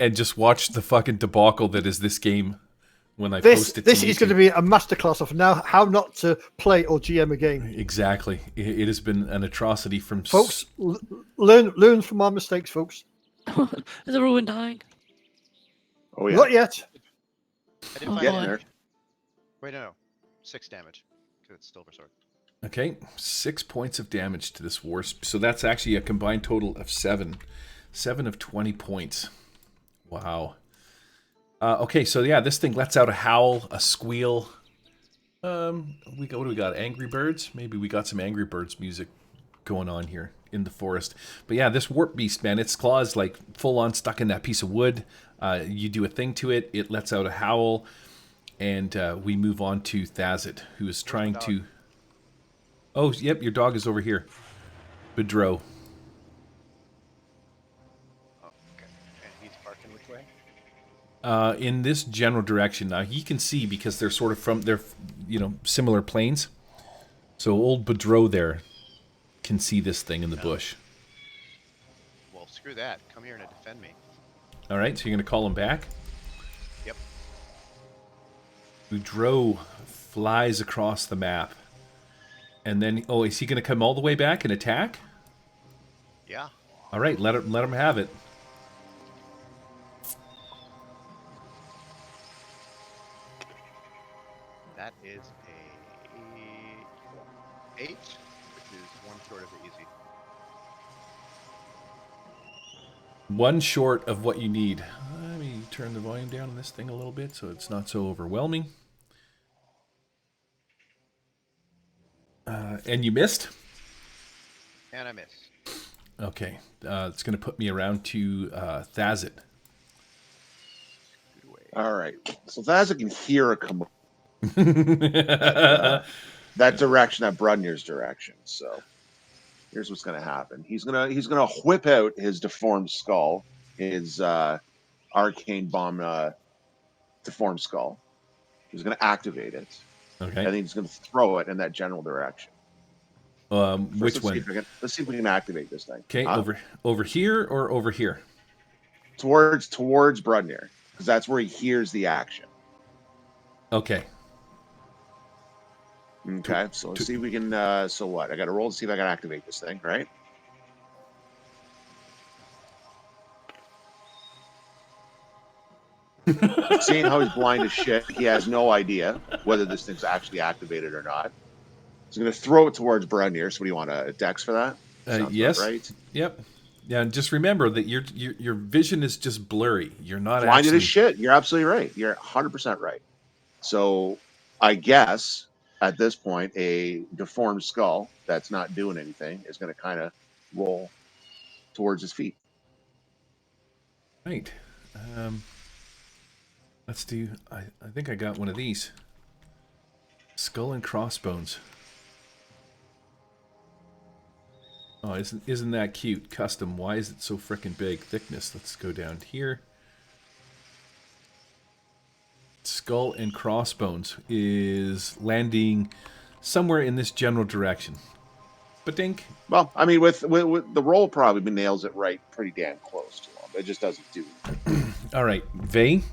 and just watched the fucking debacle that is this game when I post it to This is going to be a masterclass of now how not to play or GM a game. Exactly. It has been an atrocity from... Folks, learn from our mistakes, folks. Is everyone dying? Oh yeah. Not yet. I didn't find Getting much. there. Wait, no. 6 damage. Because it's Silver Sword. Okay, 6 points of damage to this wasp. So that's actually a combined total of 7. 7 of 20 points. Wow. Okay, so yeah, this thing lets out a howl, a squeal. What do we got? Angry Birds? Maybe we got some Angry Birds music going on here in the forest. But yeah, this warp beast, man, its claws like full on stuck in that piece of wood. You do a thing to it, it lets out a howl, and we move on to Thazit, who is trying to... Oh, yep, your dog is over here. Bedro. Oh, okay. And he's barking which way? In this general direction. Now, he can see because they're sort of they're similar planes. So old Bedro there can see this thing in the bush. Well, screw that. Come here and defend me. All right, so you're going to call him back? Yep. Bedro flies across the map. And then, oh, is he going to come all the way back and attack? Yeah. All right, let him have it. That is a 8, which is one short of the easy. One short of what you need. Let me turn the volume down on this thing a little bit so it's not so overwhelming. And you missed? And I miss. Okay. It's going to put me around to Thazit. All right. So Thazit can hear a commotion. that direction, that Brudnir's direction. So here's what's going to happen. He's gonna whip out his deformed skull, his arcane bomb deformed skull. He's going to activate it. Okay. And he's going to throw it in that general direction. Which one? Let's see if we can activate this thing. Okay, over here or over here? Towards Brudnir, because that's where he hears the action. Okay. Okay, so let's see if we can. So what? I got to roll to see if I can activate this thing, right? Seeing how he's blind as shit, he has no idea whether this thing's actually activated or not. He's going to throw it towards Brudnir. So, what do you want? A dex for that? Yes. Right. Yep. Yeah, and just remember that your vision is just blurry. You're not blinded as shit. You're absolutely right. You're 100% right. So, I guess at this point, a deformed skull that's not doing anything is going to kind of roll towards his feet. Right. Let's do... I think I got one of these. Skull and crossbones. Oh, isn't that cute? Custom. Why is it so frickin' big? Thickness. Let's go down here. Skull and crossbones is landing somewhere in this general direction. Ba-dink. Well, I mean, with the roll probably nails it right pretty damn close to him. It just doesn't do it. All right, Vey.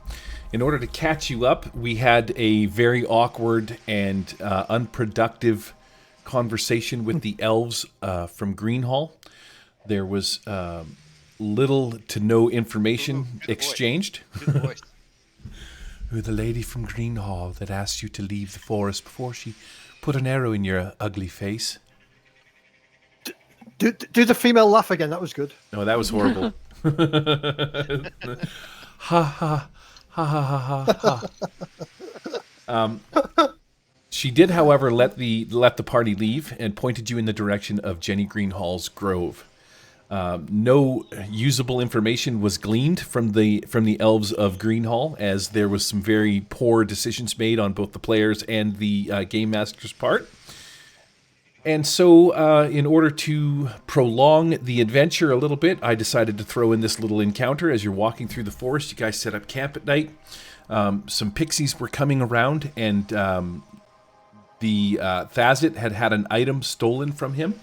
In order to catch you up, we had a very awkward and unproductive conversation with the elves from Greenhall. There was little to no information exchanged. Who the lady from Greenhall that asked you to leave the forest before she put an arrow in your ugly face? Do the female laugh again. That was good. No, that was horrible. Ha ha. Ha ha ha ha ha. She did, however, let the party leave and pointed you in the direction of Jenny Greenhall's grove. No usable information was gleaned from the elves of Greenhall, as there was some very poor decisions made on both the players and the game master's part. And so, in order to prolong the adventure a little bit, I decided to throw in this little encounter. As you're walking through the forest, you guys set up camp at night. Some pixies were coming around, and the Thazit had an item stolen from him.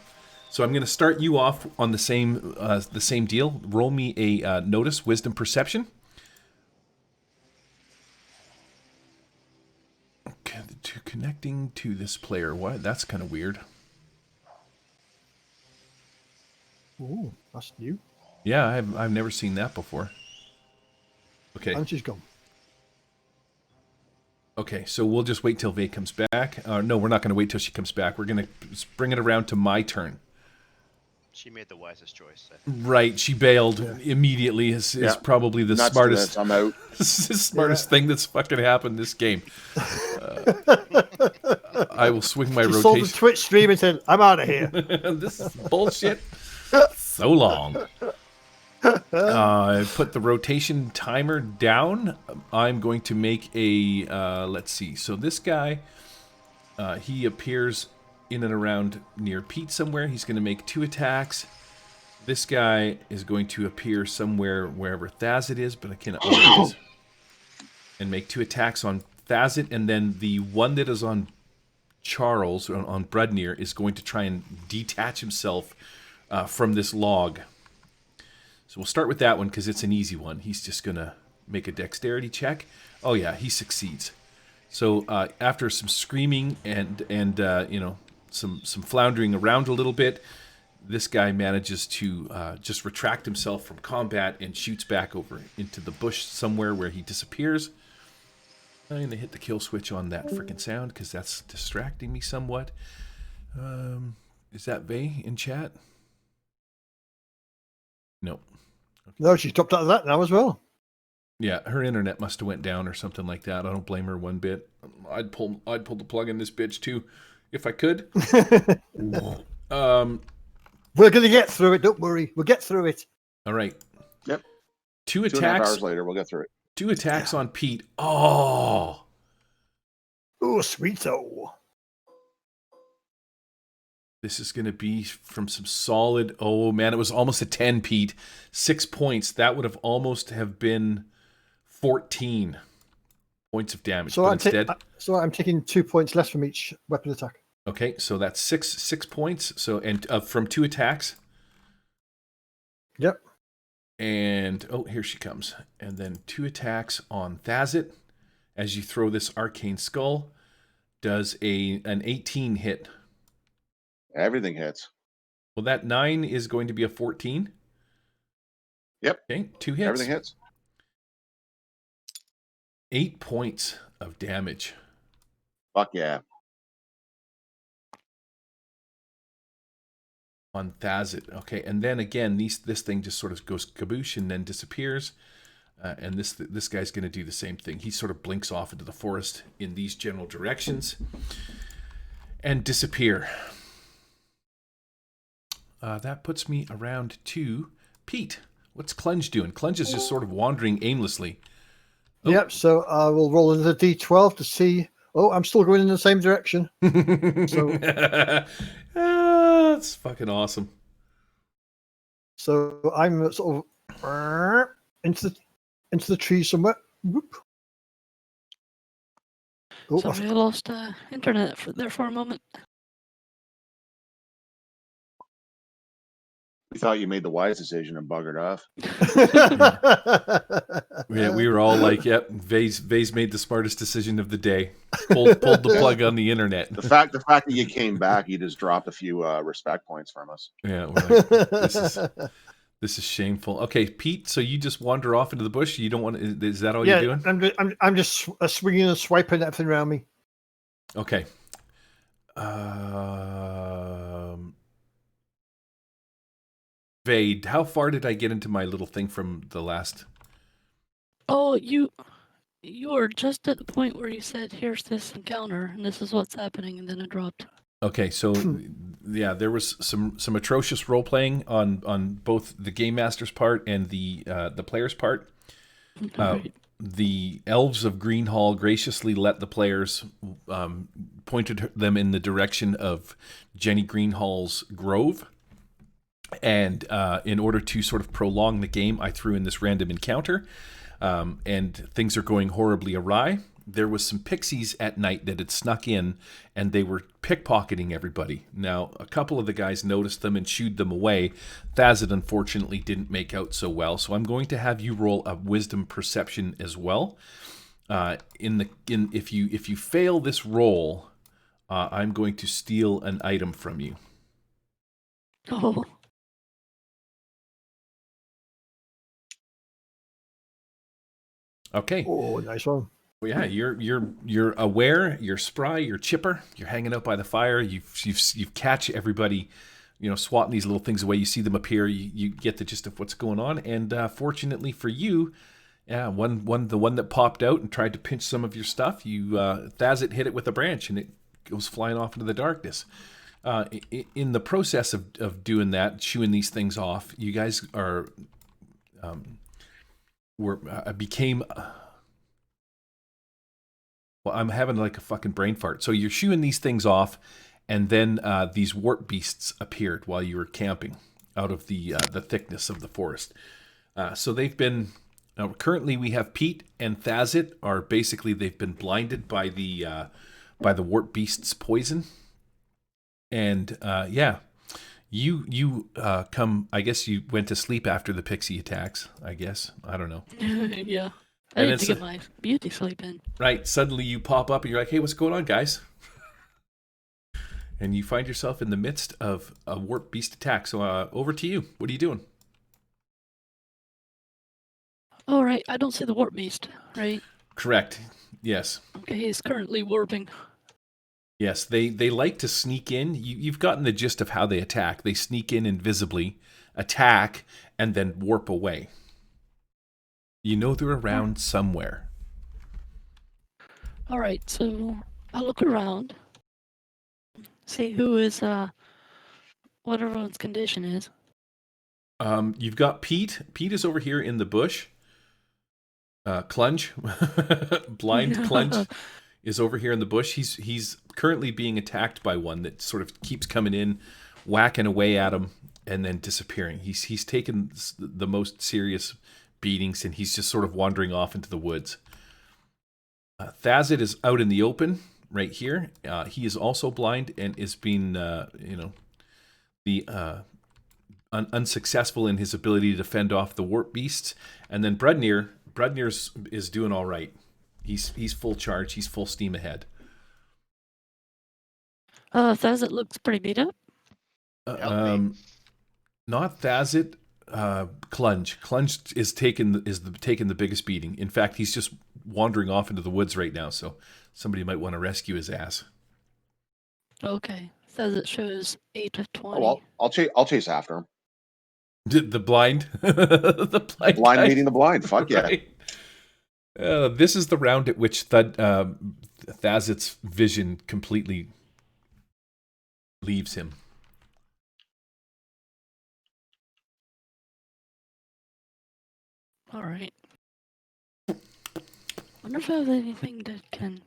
So I'm going to start you off on the same deal. Roll me a notice, wisdom, perception. Okay, connecting to this player. Why? That's kind of weird. Ooh, that's new. Yeah, I've never seen that before. Okay. And she's gone. Okay, so we'll just wait till Vay comes back. No, we're not going to wait till she comes back. We're going to bring it around to my turn. She made the wisest choice, I think. Right, she bailed immediately. Is probably the Nuts to smartest. this, I'm out. The smartest thing that's fucking happened this game. I will swing my She saw the rotation. Twitch stream and said, "I'm out of here." This is bullshit. So long. I put the rotation timer down. I'm going to make a, let's see. So this guy, he appears in and around near Pete somewhere. He's going to make 2 attacks. This guy is going to appear somewhere wherever Thazit is, but I can't. Oh, it is. And make 2 attacks on Thazit, and then the one that is on Charles, on Brudnir, is going to try and detach himself from this log. So we'll start with that one because it's an easy one. He's just going to make a dexterity check. Oh yeah, he succeeds. So after some screaming and you know, some floundering around a little bit, this guy manages to just retract himself from combat and shoots back over into the bush somewhere where he disappears. I'm going to hit the kill switch on that freaking sound because that's distracting me somewhat. Is that Vay in chat? No. No, she's dropped out of that now as well. Yeah, her internet must have went down or something like that. I don't blame her one bit. I'd pull the plug in this bitch too, if I could. We're gonna get through it. Don't worry. We'll get through it. All right. Yep. 2 2.5 attacks. hours later, we'll get through it. 2 attacks on Pete. Oh. Oh, sweeto. This is going to be from some solid. Oh man, it was almost a 10, Pete. 6 points. That would have almost have been 14 points of damage. So I'm taking 2 points less from each weapon attack. Okay, so that's 6 points. So and from 2 attacks. Yep. And oh, here she comes. And then 2 attacks on Thazit as you throw this arcane skull. Does an 18 hit? Everything hits. Well, that 9 is going to be a 14. Yep. Okay, 2 hits. Everything hits. 8 points of damage. Fuck yeah. On Thazit. Okay, and then again, this thing just sort of goes kaboosh and then disappears. And this guy's going to do the same thing. He sort of blinks off into the forest in these general directions and disappear. That puts me around to Pete. What's Clunge doing? Clunge is just sort of wandering aimlessly. Oh. Yep, so I will roll into the D12 to see. Oh, I'm still going in the same direction. So that's fucking awesome. So I'm sort of into the tree somewhere. Whoop. Oh, Sorry, I lost internet there for a moment. We thought you made the wise decision and buggered off. Yeah, we were all like, "Yep, Vay's made the smartest decision of the day. Pulled the plug on the internet." The fact that you came back, you just dropped a few respect points from us. Yeah, we're like, this is shameful. Okay, Pete. So you just wander off into the bush. You don't want to. Is that all you're doing? I'm just swinging and swiping everything around me. Okay. Vade, how far did I get into my little thing from the last? Oh, you were just at the point where you said, "Here's this encounter, and this is what's happening," and then it dropped. Okay, so yeah, there was some atrocious role playing on both the game master's part and the player's part. Right. The elves of Greenhall graciously let the players pointed them in the direction of Jenny Greenhall's grove. And in order to sort of prolong the game, I threw in this random encounter, and things are going horribly awry. There was some pixies at night that had snuck in, and they were pickpocketing everybody. Now, a couple of the guys noticed them and shooed them away. Thazit, unfortunately, didn't make out so well, so I'm going to have you roll a wisdom perception as well. If you fail this roll, I'm going to steal an item from you. Oh. Okay. Oh, nice one. Well, yeah, you're aware, you're spry, you're chipper, you're hanging out by the fire. You've catch everybody, swatting these little things away. You see them appear. You get the gist of what's going on. And fortunately for you, yeah, the one that popped out and tried to pinch some of your stuff, Thazit hit it with a branch and it goes flying off into the darkness. In the process of doing that, chewing these things off, you guys became. Well, I'm having like a fucking brain fart. So you're shooing these things off, and then these warp beasts appeared while you were camping out of the thickness of the forest. So they've been. Currently, we have Pete and Thazit are basically they've been blinded by the warp beast's poison, and you come. I guess you went to sleep after the pixie attacks. I guess I don't know. Yeah. I need to get my beauty sleep in. Right. Suddenly you pop up and you're like, hey, what's going on, guys? And you find yourself in the midst of a warp beast attack. So over to you. What are you doing? Oh, right. I don't see the warp beast, right? Correct. Yes. Okay, he's currently warping. Yes, they like to sneak in. You've gotten the gist of how they attack. They sneak in invisibly, attack, and then warp away. You know they're around somewhere. All right, so I'll look around, see who is, what everyone's condition is. You've got Pete. Pete is over here in the bush. Clunge, blind Clunge, is over here in the bush. He's currently being attacked by one that sort of keeps coming in, whacking away at him, and then disappearing. He's taken the most serious beatings, and he's just sort of wandering off into the woods. Thazit is out in the open right here. He is also blind and is being, unsuccessful in his ability to fend off the warp beasts. And then Brudnir is doing all right. He's full charge. He's full steam ahead. Thazit looks pretty beat up. Not Thazit. Clunge. Clunge is taking the biggest beating. In fact, he's just wandering off into the woods right now. So somebody might want to rescue his ass. Okay, Thazit shows 8 to 20. Oh, well, I'll chase after him. The blind, the blind meeting the blind. Fuck yeah. Right. This is the round at which Thazit's vision completely leaves him. All right. Wonder if I have anything that can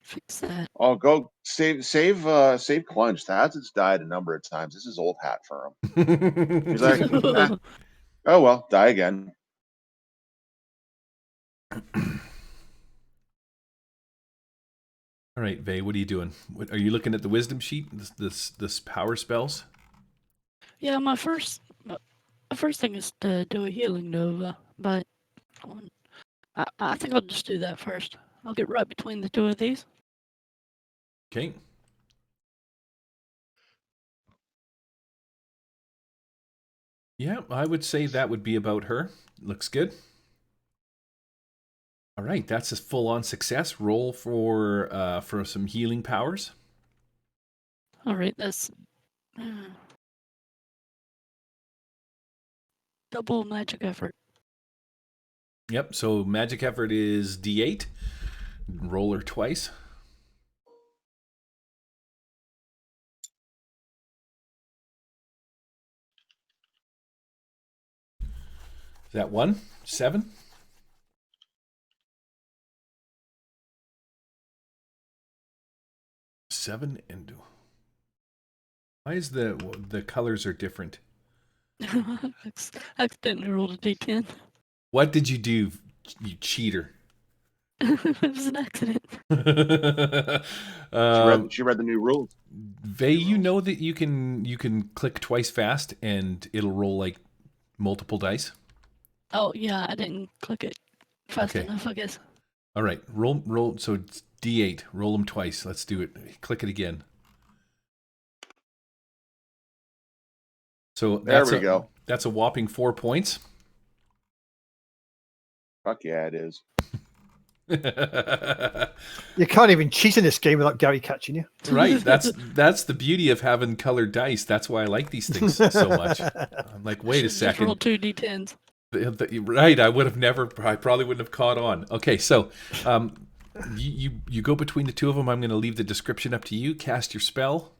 fix that. Oh, go save Clunge. Thazit's died a number of times. This is old hat for him. He's like, oh well, die again. All right, Vay, what are you doing? Are you looking at the wisdom sheet? This power spells? Yeah, my first thing is to do a healing nova, but I think I'll just do that first. I'll get right between the two of these. Okay. Yeah, I would say that would be about her. Looks good. All right, that's a full-on success. Roll for some healing powers. All right, that's double magic effort. Yep, so magic effort is D8. Roll her twice. Is that 1? 7? And why is the colors are different? Accidentally rolled a D10. What did you do, you cheater? It was an accident. She read the new rules. Vay, you know that you can click twice fast and it'll roll like multiple dice. Oh yeah, I didn't click it fast enough, I guess. All right, roll. So it's D8. Roll them twice. Let's do it. Click it again. So there we go. That's a whopping 4 points. Fuck yeah, it is. You can't even cheat in this game without Gary catching you. Right. That's the beauty of having colored dice. That's why I like these things so much. I'm like, wait a Just roll second. 2d10s. Right. I probably wouldn't have caught on. Okay, so you go between the two of them. I'm going to leave the description up to you. Cast your spell.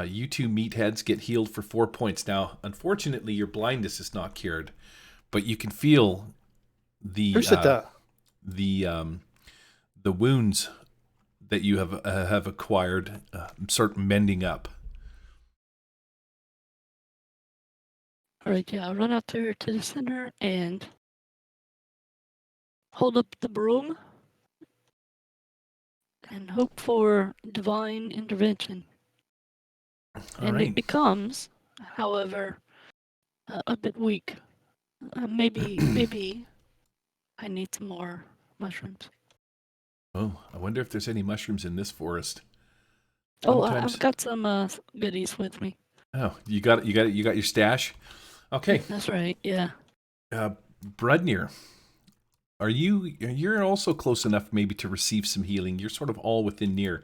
You two meatheads get healed for 4 points. Now, unfortunately, your blindness is not cured, but you can feel Who said that? the wounds that you have acquired start mending up. All right, yeah, I'll run out there to the center and hold up the broom and hope for divine intervention. All And right. it becomes, however, a bit weak. Maybe I need some more mushrooms. Oh, I wonder if there's any mushrooms in this forest. Oh, Sometimes- I've got some goodies with me. Oh, you got your stash. Okay, That's right, yeah. Brudnir, you're also close enough maybe to receive some healing. You're sort of all within near,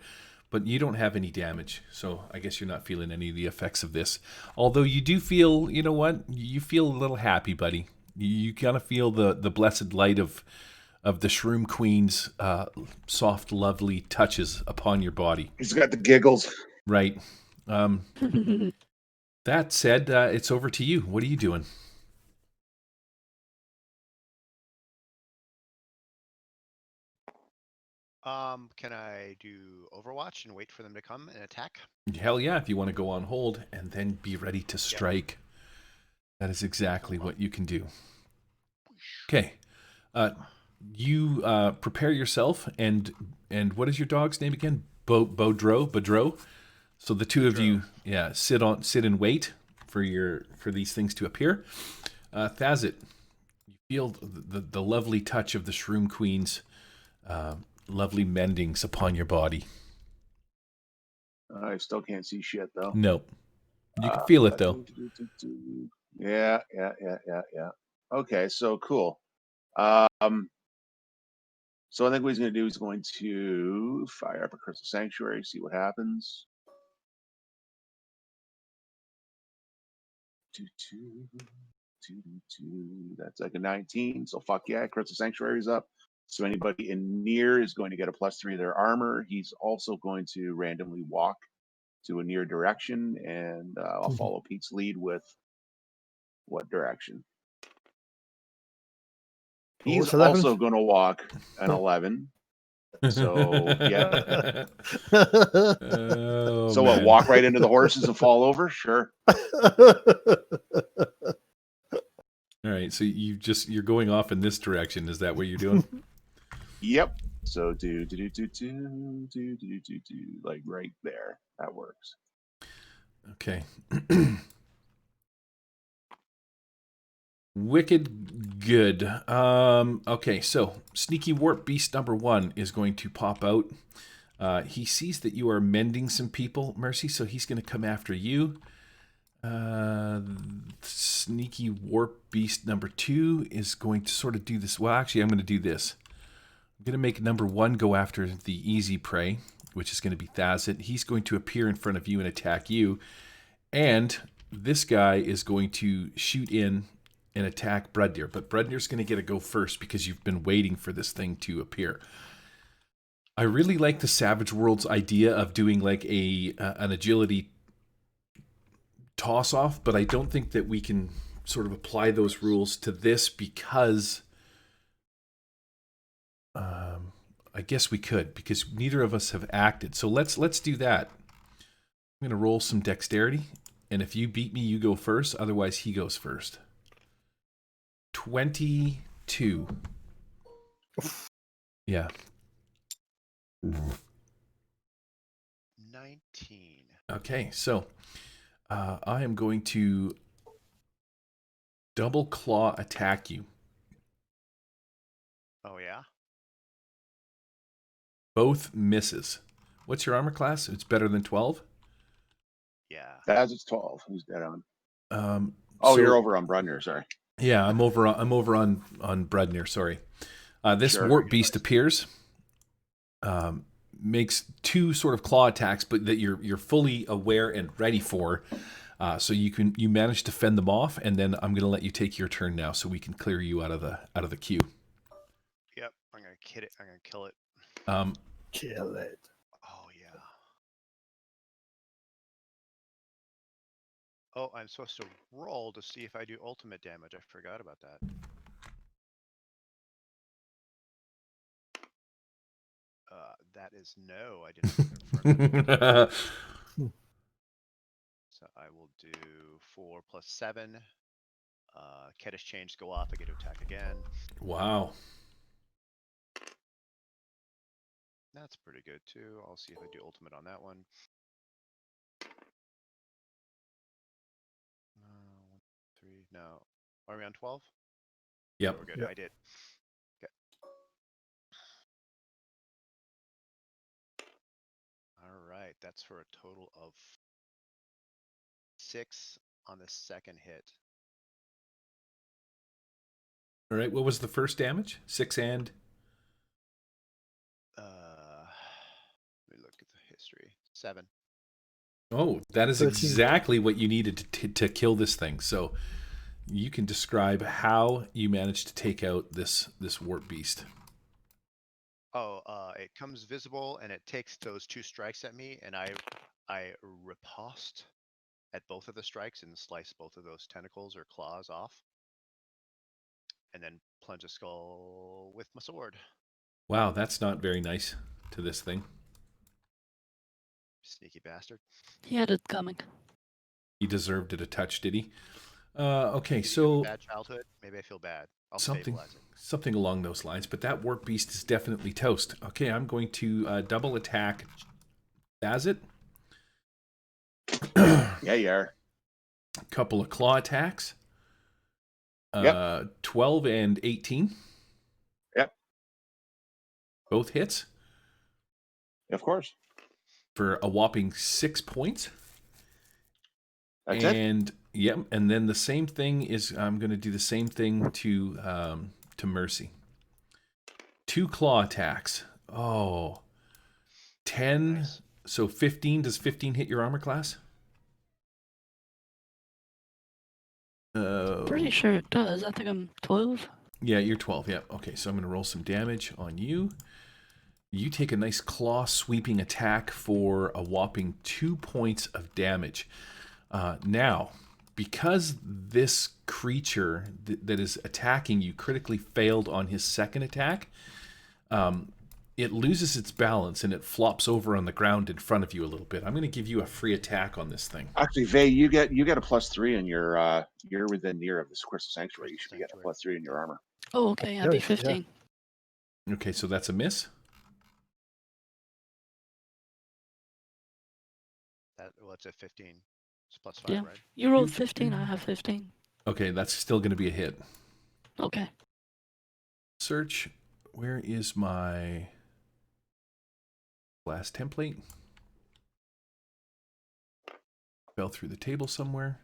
but you don't have any damage, so I guess you're not feeling any of the effects of this. Although you do feel, you know what? You feel a little happy, buddy. You kind of feel the blessed light of the Shroom Queen's soft, lovely touches upon your body. He's got the giggles. Right. That said, it's over to you. What are you doing? Can I do Overwatch and wait for them to come and attack? Hell yeah, if you want to go on hold and then be ready to strike. That is exactly what you can do. Okay. You prepare yourself, and what is your dog's name again? Bodro. So the two of you, sit and wait for these things to appear. Thazit, you feel the lovely touch of the Shroom Queen's lovely mendings upon your body. I still can't see shit though. Nope. You can feel it though. Yeah. Okay, so cool. So I think what he's going to do is going to fire up a Crystal Sanctuary, see what happens. That's like a 19. So fuck yeah, Crystal Sanctuary's up. So anybody in near is going to get a +3 of their armor. He's also going to randomly walk to a near direction, and I'll follow Pete's lead with what direction. He's also going to walk an 11. So yeah. Oh, so what? Walk right into the horses and fall over? Sure. All right. So you're going off in this direction. Is that what you're doing? Yep. So do like right there. That works. Okay. Wicked good. Okay, so Sneaky Warp Beast number 1 is going to pop out. He sees that you are mending some people, Mercy, so he's going to come after you. Sneaky Warp Beast number 2 is going to sort of do this. Well, actually, I'm going to do this. I'm going to make number 1 go after the easy prey, which is going to be Thazit. He's going to appear in front of you and attack you. And this guy is going to shoot in and attack Brudnir. But Brudnir's going to get a go first because you've been waiting for this thing to appear. I really like the Savage Worlds idea of doing like an agility toss-off, but I don't think that we can sort of apply those rules to this because I guess we could, because neither of us have acted. So let's do that. I'm going to roll some dexterity, and if you beat me, you go first. Otherwise, he goes first. 22. Yeah. 19. Okay, so I am going to double claw attack you. Oh, yeah? Both misses. What's your armor class? It's better than 12? Yeah. That's it's 12. Who's dead on? So- you're over on Brunner, sorry. Yeah, I'm over on Brudnir, sorry. This Sure. warp beast appears, makes 2 sort of claw attacks, but that you're fully aware and ready for. So you manage to fend them off, and then I'm going to let you take your turn now, so we can clear you out of the queue. Yep, I'm gonna kill it. I'm gonna kill it. Kill it. Oh yeah. Oh, I'm supposed to roll to see if I do ultimate damage. I forgot about that. That is no. I didn't confirm. So I will do 4 plus 7. Kedish change go off. I get to attack again. Wow. That's pretty good too. I'll see if I do ultimate on that one. 3. No. Are we on 12? Yep. We're good. Yep. I did. Okay. All right. That's for a total of 6 on the second hit. All right. What was the first damage? 6 and... Let me look at the history. 7. Oh, that is 13. exactly what you needed to kill this thing. So you can describe how you managed to take out this warp beast. Oh, it comes visible and it takes those 2 strikes at me, and I riposte at both of the strikes and slice both of those tentacles or claws off, and then plunge a skull with my sword. Wow, that's not very nice to this thing. Sneaky bastard. He had it coming. He deserved it a touch, did he? Okay, Maybe you have a so bad childhood. Maybe I feel bad. I'll something stabilize it. something along those lines. But that warp beast is definitely toast. Okay, I'm going to double attack Bazit. Yeah, you are. A couple of claw attacks. Yep. 12 and 18. Yep. Both hits Of course. for a whopping 6 points. That's it. And yep, and then the same thing is I'm going to do the same thing to Mercy. 2 claw attacks. Oh. 10. Nice. So 15. Does 15 hit your armor class? Pretty sure it does. I think I'm 12. Yeah, you're 12. Yeah. Okay, so I'm going to roll some damage on you. You take a nice claw sweeping attack for a whopping 2 points of damage. Now, because this creature that is attacking you critically failed on his second attack, it loses its balance and it flops over on the ground in front of you a little bit. I'm going to give you a free attack on this thing. Actually, Vay, you get a +3 in your you're within near of this crystal sanctuary. You should be getting a +3 in your armor. Oh, okay. I'd be Nice, yeah. 15. Okay, so that's a miss. What's at 15? It's +5, Yeah. right? You rolled 15. I have 15. Okay, that's still going to be a hit. Okay. Search. Where is my last template? Fell through the table somewhere.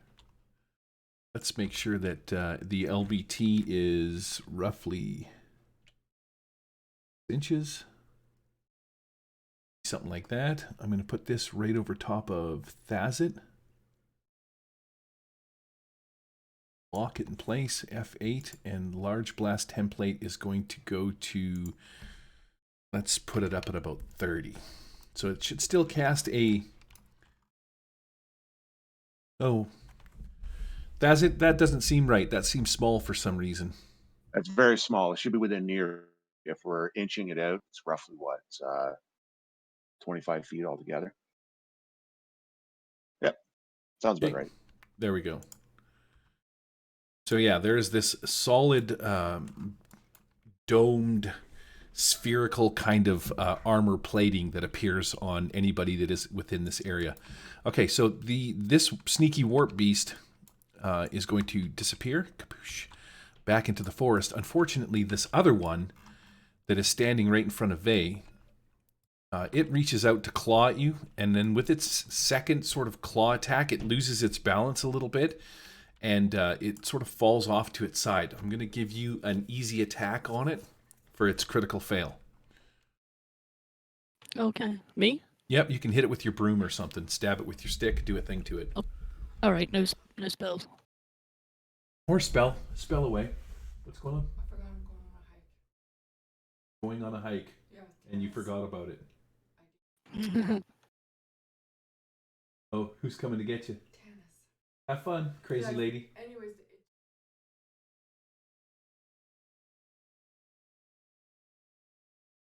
Let's make sure that the LBT is roughly inches. Something like that. I'm going to put this right over top of Thazit. Lock it in place, F8, and large blast template is going to go to, let's put it up at about 30. So it should still cast a, oh, Thazit, that doesn't seem right. That seems small for some reason. That's very small. It should be within near. If we're inching it out, it's roughly what? 25 feet altogether. Yep. Sounds about Okay. right. There we go. So yeah, there's this solid domed spherical kind of armor plating that appears on anybody that is within this area. Okay, so this sneaky warp beast is going to disappear, kapoosh, back into the forest. Unfortunately, this other one that is standing right in front of Vay, it reaches out to claw at you, and then with its second sort of claw attack, it loses its balance a little bit, and it sort of falls off to its side. I'm going to give you an easy attack on it for its critical fail. Okay. Me? Yep, you can hit it with your broom or something. Stab it with your stick. Do a thing to it. All right. No spells. Or spell. Spell away. What's going on? I forgot I'm going on a hike. Going on a hike. Yeah. And you forgot about it. All Oh, who's coming to get you? Tennis. Have fun, crazy Yeah, lady. Anyways,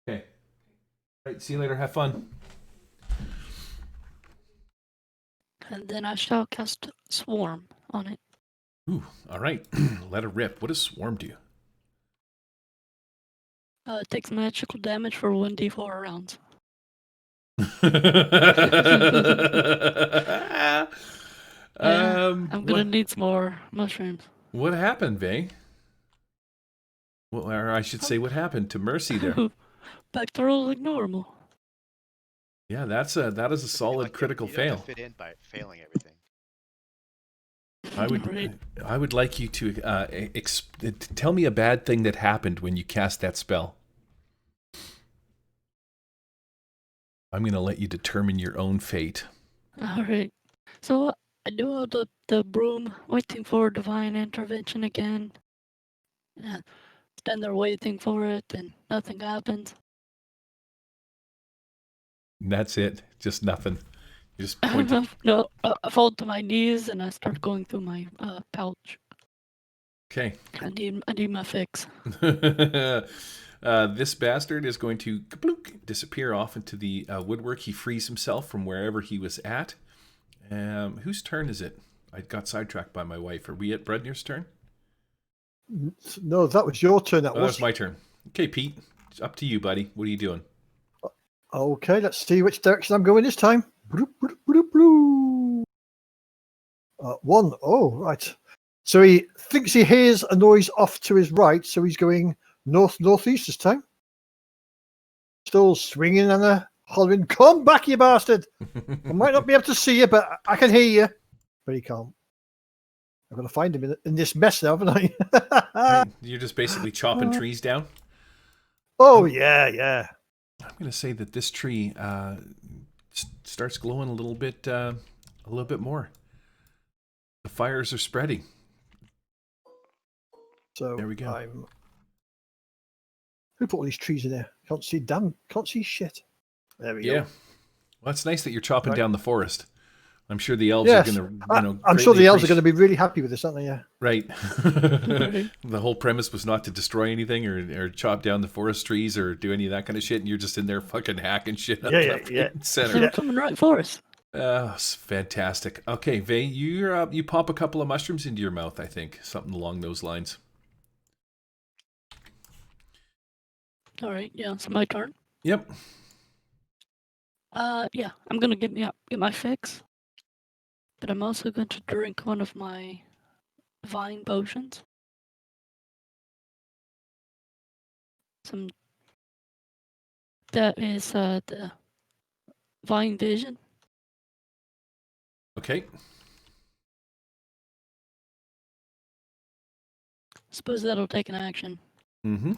Okay. Right, see you later. Have fun. And then I shall cast Swarm on it. Ooh, all right. Let her rip. What does swarm do? It takes magical damage for 1d4 rounds. I'm gonna need some more mushrooms. What happened, Vay? Well, or I should say, what happened to Mercy there? Back to rolling normal. Yeah, that is a I feel solid like critical you'd have fail. to fit in by failing everything. Right. I would like you to tell me a bad thing that happened when you cast that spell. I'm going to let you determine your own fate. All right. So I do all the broom, waiting for divine intervention again. Yeah. Stand there waiting for it, and nothing happens. And that's it. Just nothing. You just point. No, I fall to my knees and I start going through my pouch. Okay. I need my fix. This bastard is going to kaplunk, disappear off into the woodwork. He frees himself from wherever he was at. Whose turn is it? I got sidetracked by my wife. Are we at Brednir's turn? No, that was your turn. That Oh, was that's my turn. Okay, Pete. It's up to you, buddy. What are you doing? okay. Let's see which direction I'm going this time. Bloop, bloop, bloop, bloop. One. Oh, right. So he thinks he hears a noise off to his right, so he's going northeast this time. Still swinging and hollering, "Come back, you bastard! I might not be able to see you, but I can hear you." But he can't. I've got to find him in this mess now, haven't I? Right, you're just basically chopping trees down. Oh yeah. I'm going to say that this tree starts glowing a little bit more. The fires are spreading. So There we go. Who put all these trees in there? Can't see shit. There we Yeah. go. Well, it's nice that you're chopping Right. down the forest. I'm sure the elves Yes, are going to, I'm sure the elves are going to be really happy with this, aren't they? Yeah. Right. The whole premise was not to destroy anything or chop down the forest trees or do any of that kind of shit, and you're just in there fucking hacking shit up left, right, and They center. were coming right for us. It's fantastic. Okay, Vay, you pop a couple of mushrooms into your mouth, I think. Something along those lines. All right, yeah, it's my turn. Yep. Yeah, I'm gonna get my fix, but I'm also going to drink one of my vine potions. That is the vine vision. Okay. Suppose that'll take an action. Mm-hmm.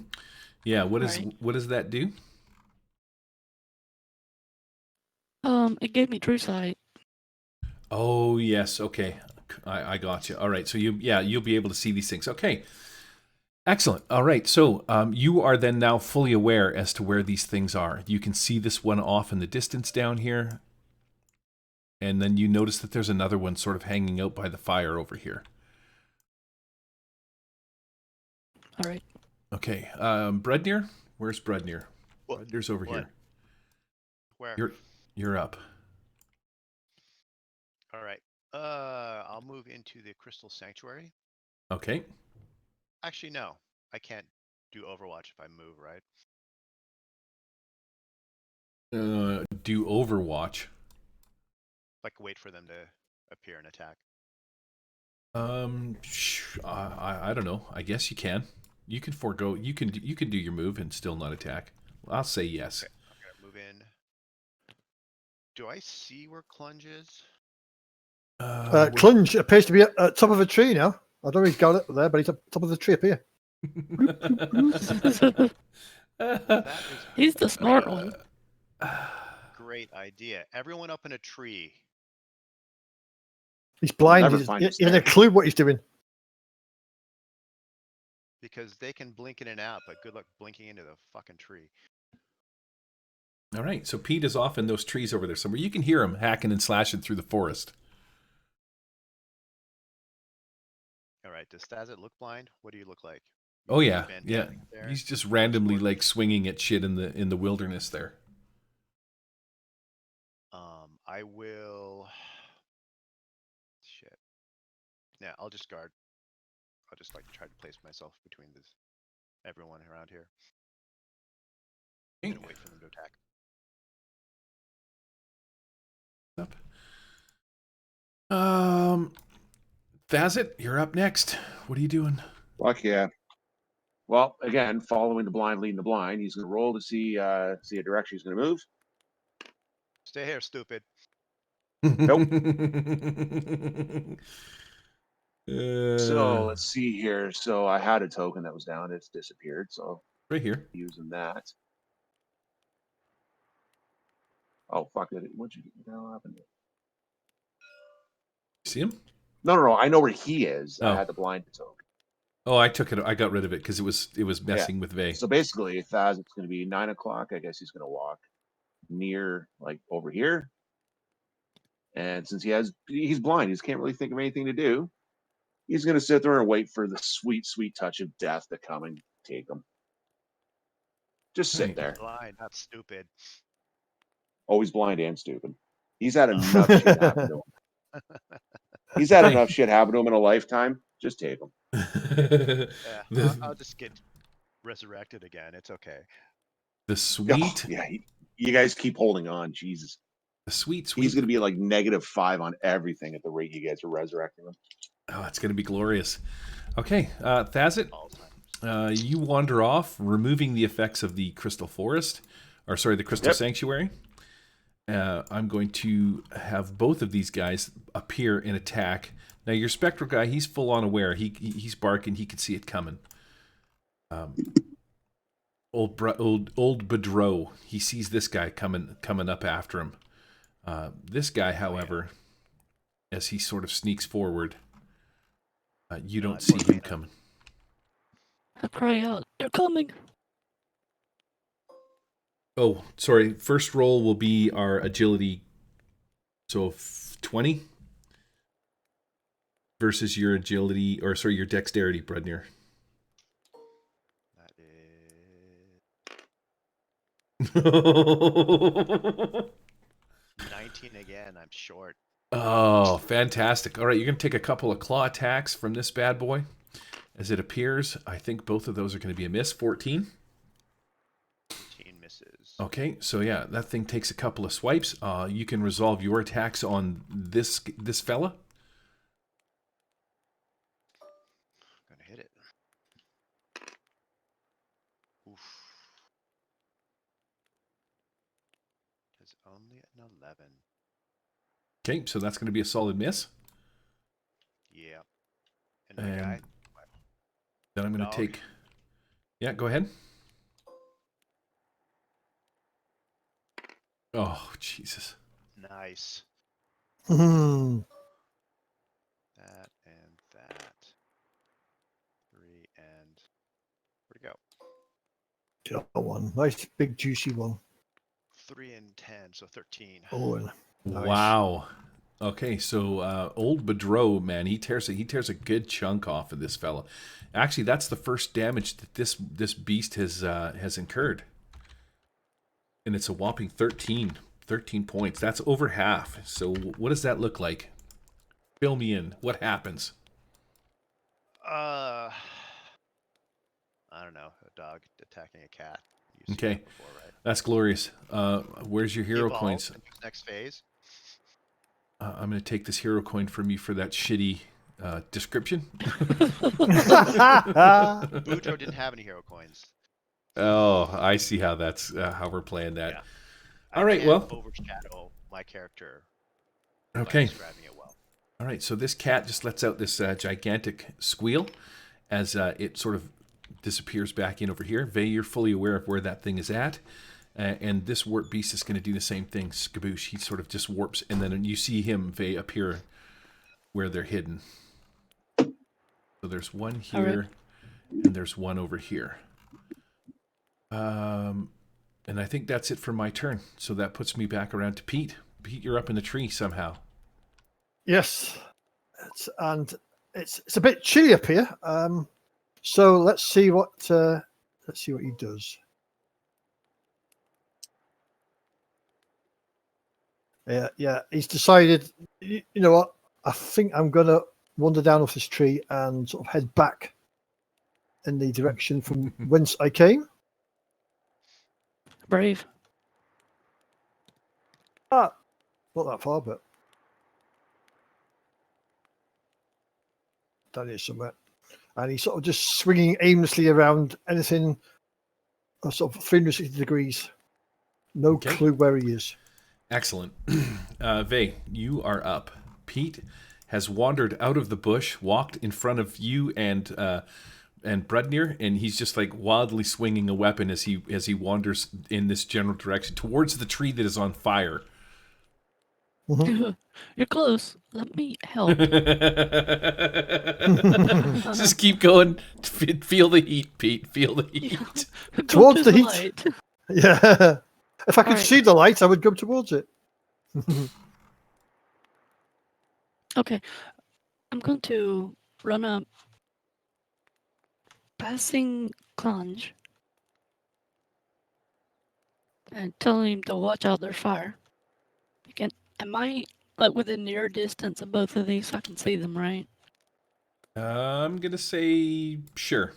Yeah, what Right. does that do? It gave me true sight. Oh, yes. Okay. I got you. All right. So you'll be able to see these things. Okay. Excellent. All right. So you are then now fully aware as to where these things are. You can see this one off in the distance down here. And then you notice that there's another one sort of hanging out by the fire over here. All right. Okay. Brednir? Where's Brednir? What? Brednir's over What? here. Where? You're up. All right. I'll move into the Crystal Sanctuary. Okay. Actually, no. I can't do Overwatch if I move, right? Do Overwatch. Like wait for them to appear and attack. I don't know. I guess you can. You can forego. You can do your move and still not attack. I'll say yes. Okay, I'm gonna move in. Do I see where Clunge is? Clunge appears to be at top of a tree now. I don't know if he's got it there, but he's at top of the tree up here. That is He's the smart one. a great idea. Everyone up in a tree. He's blind. Never He find he us doesn't have a there. clue what he's doing. Because they can blink in and out, but good luck blinking into the fucking tree. All right, so Pete is off in those trees over there somewhere. You can hear him hacking and slashing through the forest. All right, does Stazit look blind? What do you look like? Oh yeah, Van yeah. Damme there? He's just randomly Sword. like swinging at shit in the wilderness there. I will. Shit. Yeah, I'll just guard. I'll just like try to place myself between this everyone around here and wait for them to attack. Thazit, you're up next. What are you doing? Fuck yeah. Well, again, following the blind, leading the blind. He's going to roll to see a direction he's going to move. Stay here, stupid. Nope. Uh, So let's see here. So I had a token that was down. It's disappeared. So right here. using that. Oh, fuck it. What the hell happened? See him? No. I know where he is. Oh. I had the blind token. Oh, I took it. I got rid of it because it was messing with Vey. So basically, if it's going to be 9 o'clock, I guess he's going to walk near, like, over here. And since he's blind, he can't really think of anything to do. He's going to sit there and wait for the sweet, sweet touch of death to come and take him. Just sit Right. there. Blind, not stupid. Always blind and stupid. He's had enough shit happen to him. He's had enough shit happen to him in a lifetime. Just take him. Yeah, I'll just get resurrected again. It's okay. The sweet. Oh, yeah, you guys keep holding on. Jesus. The sweet. He's going to be like -5 on everything at the rate you guys are resurrecting him. Oh, it's going to be glorious. Okay, Thazit, you wander off, removing the effects of the Crystal Forest, or sorry, the Crystal Sanctuary. I'm going to have both of these guys appear and attack. Now, your Spectral guy, he's full on aware. He's barking. He can see it coming. Old Bedreau, he sees this guy coming up after him. This guy, however, as he sort of sneaks forward, you don't see him coming. I cry out, they're coming. Oh, sorry. First roll will be our agility. So 20 versus your agility, or sorry, your dexterity, Brudnir. That is 19 again. I'm short. Oh, fantastic. All right, you're going to take a couple of claw attacks from this bad boy. As it appears, I think both of those are going to be a miss. 14. 14 misses. Okay, so yeah, that thing takes a couple of swipes. You can resolve your attacks on this fella. Gonna hit it. Oof. It's only an 11. Okay, so that's going to be a solid miss. Yeah. And my guy. Then I'm going to take... Yeah, go ahead. Oh, Jesus. Nice. Hmm. That and that. 3 and... Where'd it go? Got one. Nice, big, juicy one. 3 and 10, so 13. Oh, nice. Wow. Okay, so old Bedreau, man, he tears a good chunk off of this fella. Actually, that's the first damage that this beast has incurred, and it's a whopping 13 points. That's over half. So what does that look like? Fill me in. What happens? I don't know. A dog attacking a cat. You've Okay, seen that before, right? that's glorious. Where's your hero Evolve coins? into the next phase. I'm going to take this hero coin from you for that shitty description. Boudreaux didn't have any hero coins. Oh, I see how that's how we're playing that. Yeah. All right, well. Overshadow my character. Okay. By describing it well. All right, so this cat just lets out this gigantic squeal as it sort of disappears back in over here. Vey, you're fully aware of where that thing is at. And this warp beast is going to do the same thing. Skaboosh, he sort of just warps, and then you see him, Vey, appear where they're hidden. So there's one here, and there's one over here. And I think that's it for my turn. So that puts me back around to Pete. Pete, you're up in the tree somehow. Yes, it's a bit chilly up here. So let's see what he does. Yeah. He's decided. You know what? I think I'm gonna wander down off this tree and sort of head back in the direction from whence I came. Brave. Not that far, but down here somewhere. And he's sort of just swinging aimlessly around anything sort of 360 degrees. No clue where he is. Excellent. Vey, you are up. Pete has wandered out of the bush, walked in front of you and Brudnir, and he's just like wildly swinging a weapon as he wanders in this general direction towards the tree that is on fire. You're close. Let me help. Just keep going. Feel the heat, Pete. Feel the heat. Towards the heat. Light. Yeah. If I could see the light, I would go towards it. Okay. I'm going to run a passing plunge and tell him to watch out their fire. Am I like within near distance of both of these? I can see them, right? I'm gonna say sure.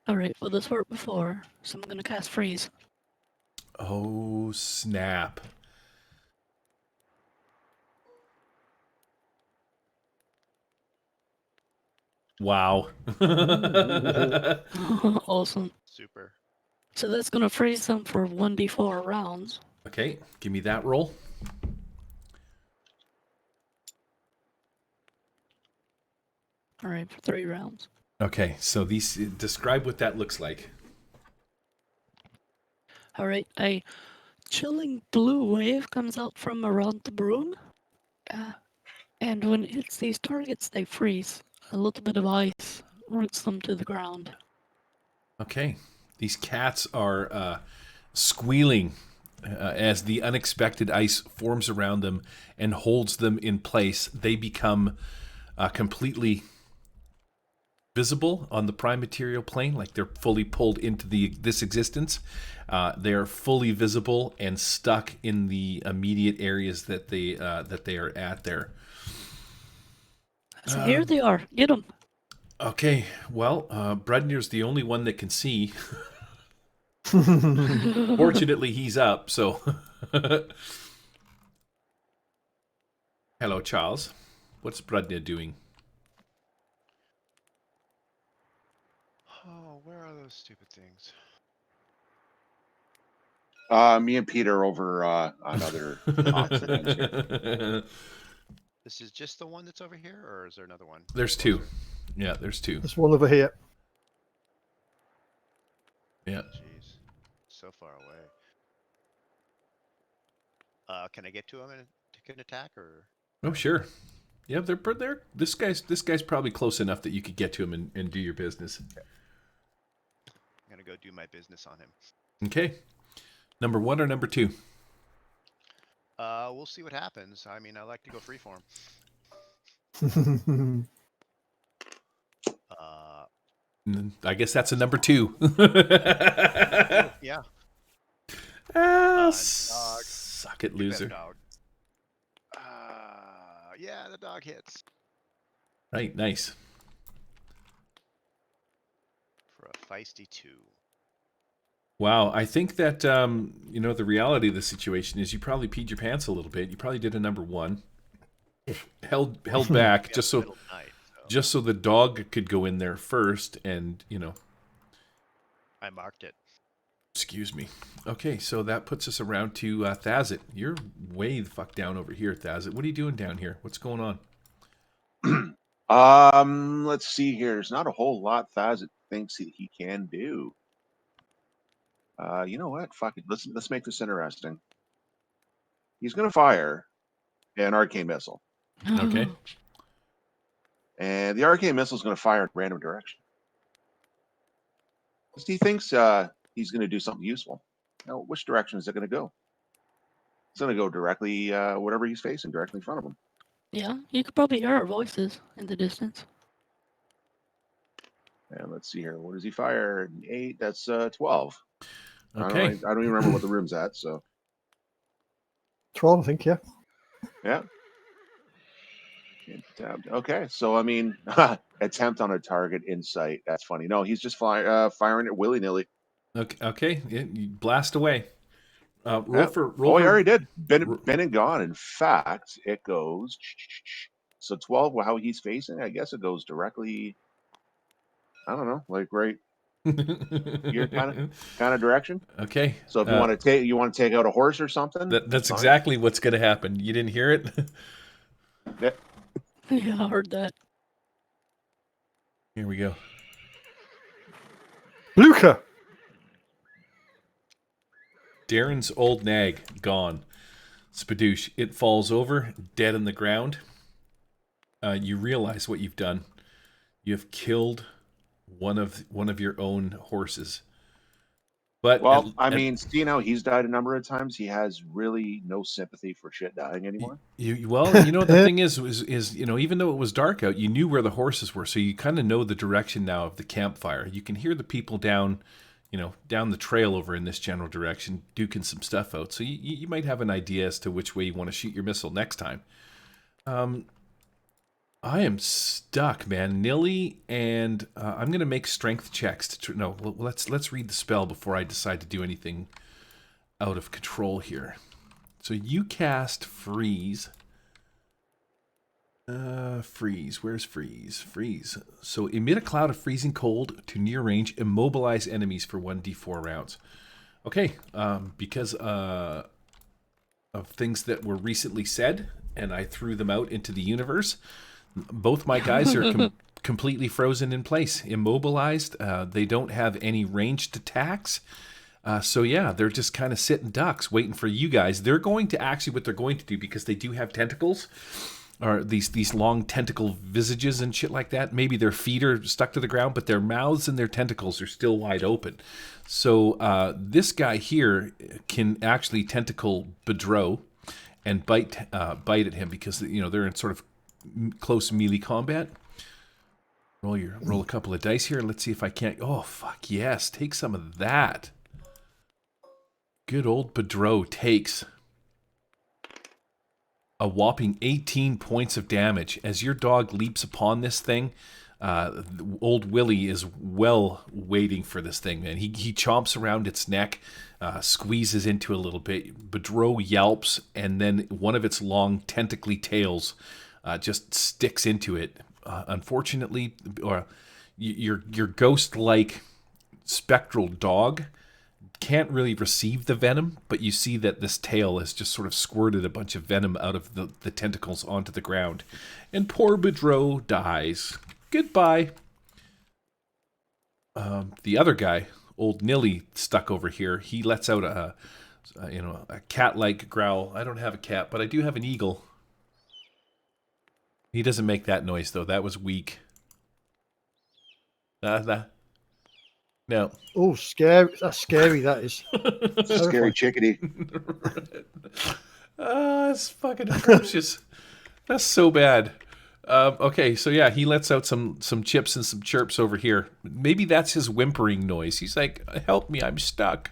All right. Well, this worked before, so I'm gonna cast freeze. Oh snap! Wow. Awesome. Super. So that's gonna freeze them for 1d4 rounds. Okay, give me that roll. All right, for 3 rounds. Okay, so describe what that looks like. All right, a chilling blue wave comes out from around the broom, and when it hits these targets, they freeze. A little bit of ice roots them to the ground. Okay, these cats are squealing as the unexpected ice forms around them and holds them in place. They become completely visible on the prime material plane, like they're fully pulled into this existence. They are fully visible and stuck in the immediate areas that they are at there. So here they are. Get them. Okay, well, Brudnir's the only one that can see. Fortunately, he's up, so... Hello, Charles. What's Brudnir doing? Oh, where are those stupid things? Me and Peter over another continent here. This is just the one that's over here, or is there another one? There's two. Yeah, there's two. There's one over here. Yeah. Jeez, so far away. Can I get to him and take an attack, or? Oh, sure. Yeah, they're this guy's probably close enough that you could get to him and do your business. I'm gonna go do my business on him. Okay. Number 1 or number 2? We'll see what happens. I mean, I like to go freeform. I guess that's a number 2. Yeah. Suck it, loser. Dog. Yeah, the dog hits. Right, nice. For a feisty 2. Wow, I think that the reality of the situation is you probably peed your pants a little bit. You probably did a number 1, held back just so the dog could go in there first, and I marked it. Excuse me. Okay, so that puts us around to Thazit. You're way the fuck down over here, Thazit. What are you doing down here? What's going on? Let's see here. There's not a whole lot Thazit thinks he can do. You know what? Fuck it. Let's make this interesting. He's gonna fire an arcane missile, Okay. and the arcane missile is gonna fire in random direction. He thinks he's gonna do something useful. Now, which direction is it gonna go? It's gonna go directly whatever he's facing, directly in front of him. Yeah, you could probably hear our voices in the distance. And let's see here. What does he fire? An 8. That's 12. Okay. I don't even remember what the room's at. So 12, I think, yeah. yeah. Okay, so I mean, attempt on a target insight. That's funny. No, he's just firing it willy nilly. Okay. You blast away. Roll Yeah. for. He already did. Been and gone. In fact, it goes. So 12. How he's facing? I guess it goes directly. I don't know, like right your kind of direction. Okay. So if you want to take out a horse or something, That's exactly what's going to happen. You didn't hear it? Yeah. Yeah, I heard that. Here we go. Luca! Darren's old nag gone. Spadoosh. It falls over, dead on the ground. You realize what you've done. You have killed one of your own horses. But well, I mean, seeing how he's died a number of times, he has really no sympathy for shit dying anymore. The thing is even though it was dark out, you knew where the horses were, so you kind of know the direction now of the campfire. You can hear the people down the trail over in this general direction, duking some stuff out. So you might have an idea as to which way you want to shoot your missile next time. I am stuck, man. Nilly, and I'm going to make strength checks. Let's read the spell before I decide to do anything out of control here. So you cast freeze. Freeze. Where's freeze? Freeze. So emit a cloud of freezing cold to near range. Immobilize enemies for 1d4 rounds. Okay. Because of things that were recently said, and I threw them out into the universe, both my guys are completely frozen in place, immobilized. They don't have any ranged attacks. So yeah, they're just kind of sitting ducks, waiting for you guys. They're going to what they're going to do, because they do have tentacles, or these long tentacle visages and shit like that. Maybe their feet are stuck to the ground, but their mouths and their tentacles are still wide open. So this guy here can actually tentacle Bedreau and bite at him, because they're in sort of close melee combat. Roll a couple of dice here. Let's see if I can't. Oh fuck yes! Take some of that. Good old Bedreau takes a whopping 18 points of damage as your dog leaps upon this thing. Old Willie is well waiting for this thing, man. He chomps around its neck, squeezes into a little bit. Bedreau yelps, and then one of its long tentacly tails just sticks into it. Unfortunately, or your ghost-like spectral dog can't really receive the venom, but you see that this tail has just sort of squirted a bunch of venom out of the tentacles onto the ground. And poor Bedreau dies. Goodbye. The other guy, old Nilly, stuck over here. He lets out a cat-like growl. I don't have a cat, but I do have an eagle. He doesn't make that noise, though. That was weak. No. Oh, scary. That's scary, that is. Scary chickadee. It's fucking atrocious. That's so bad. Okay, so yeah, he lets out some chips and some chirps over here. Maybe that's his whimpering noise. He's like, help me, I'm stuck.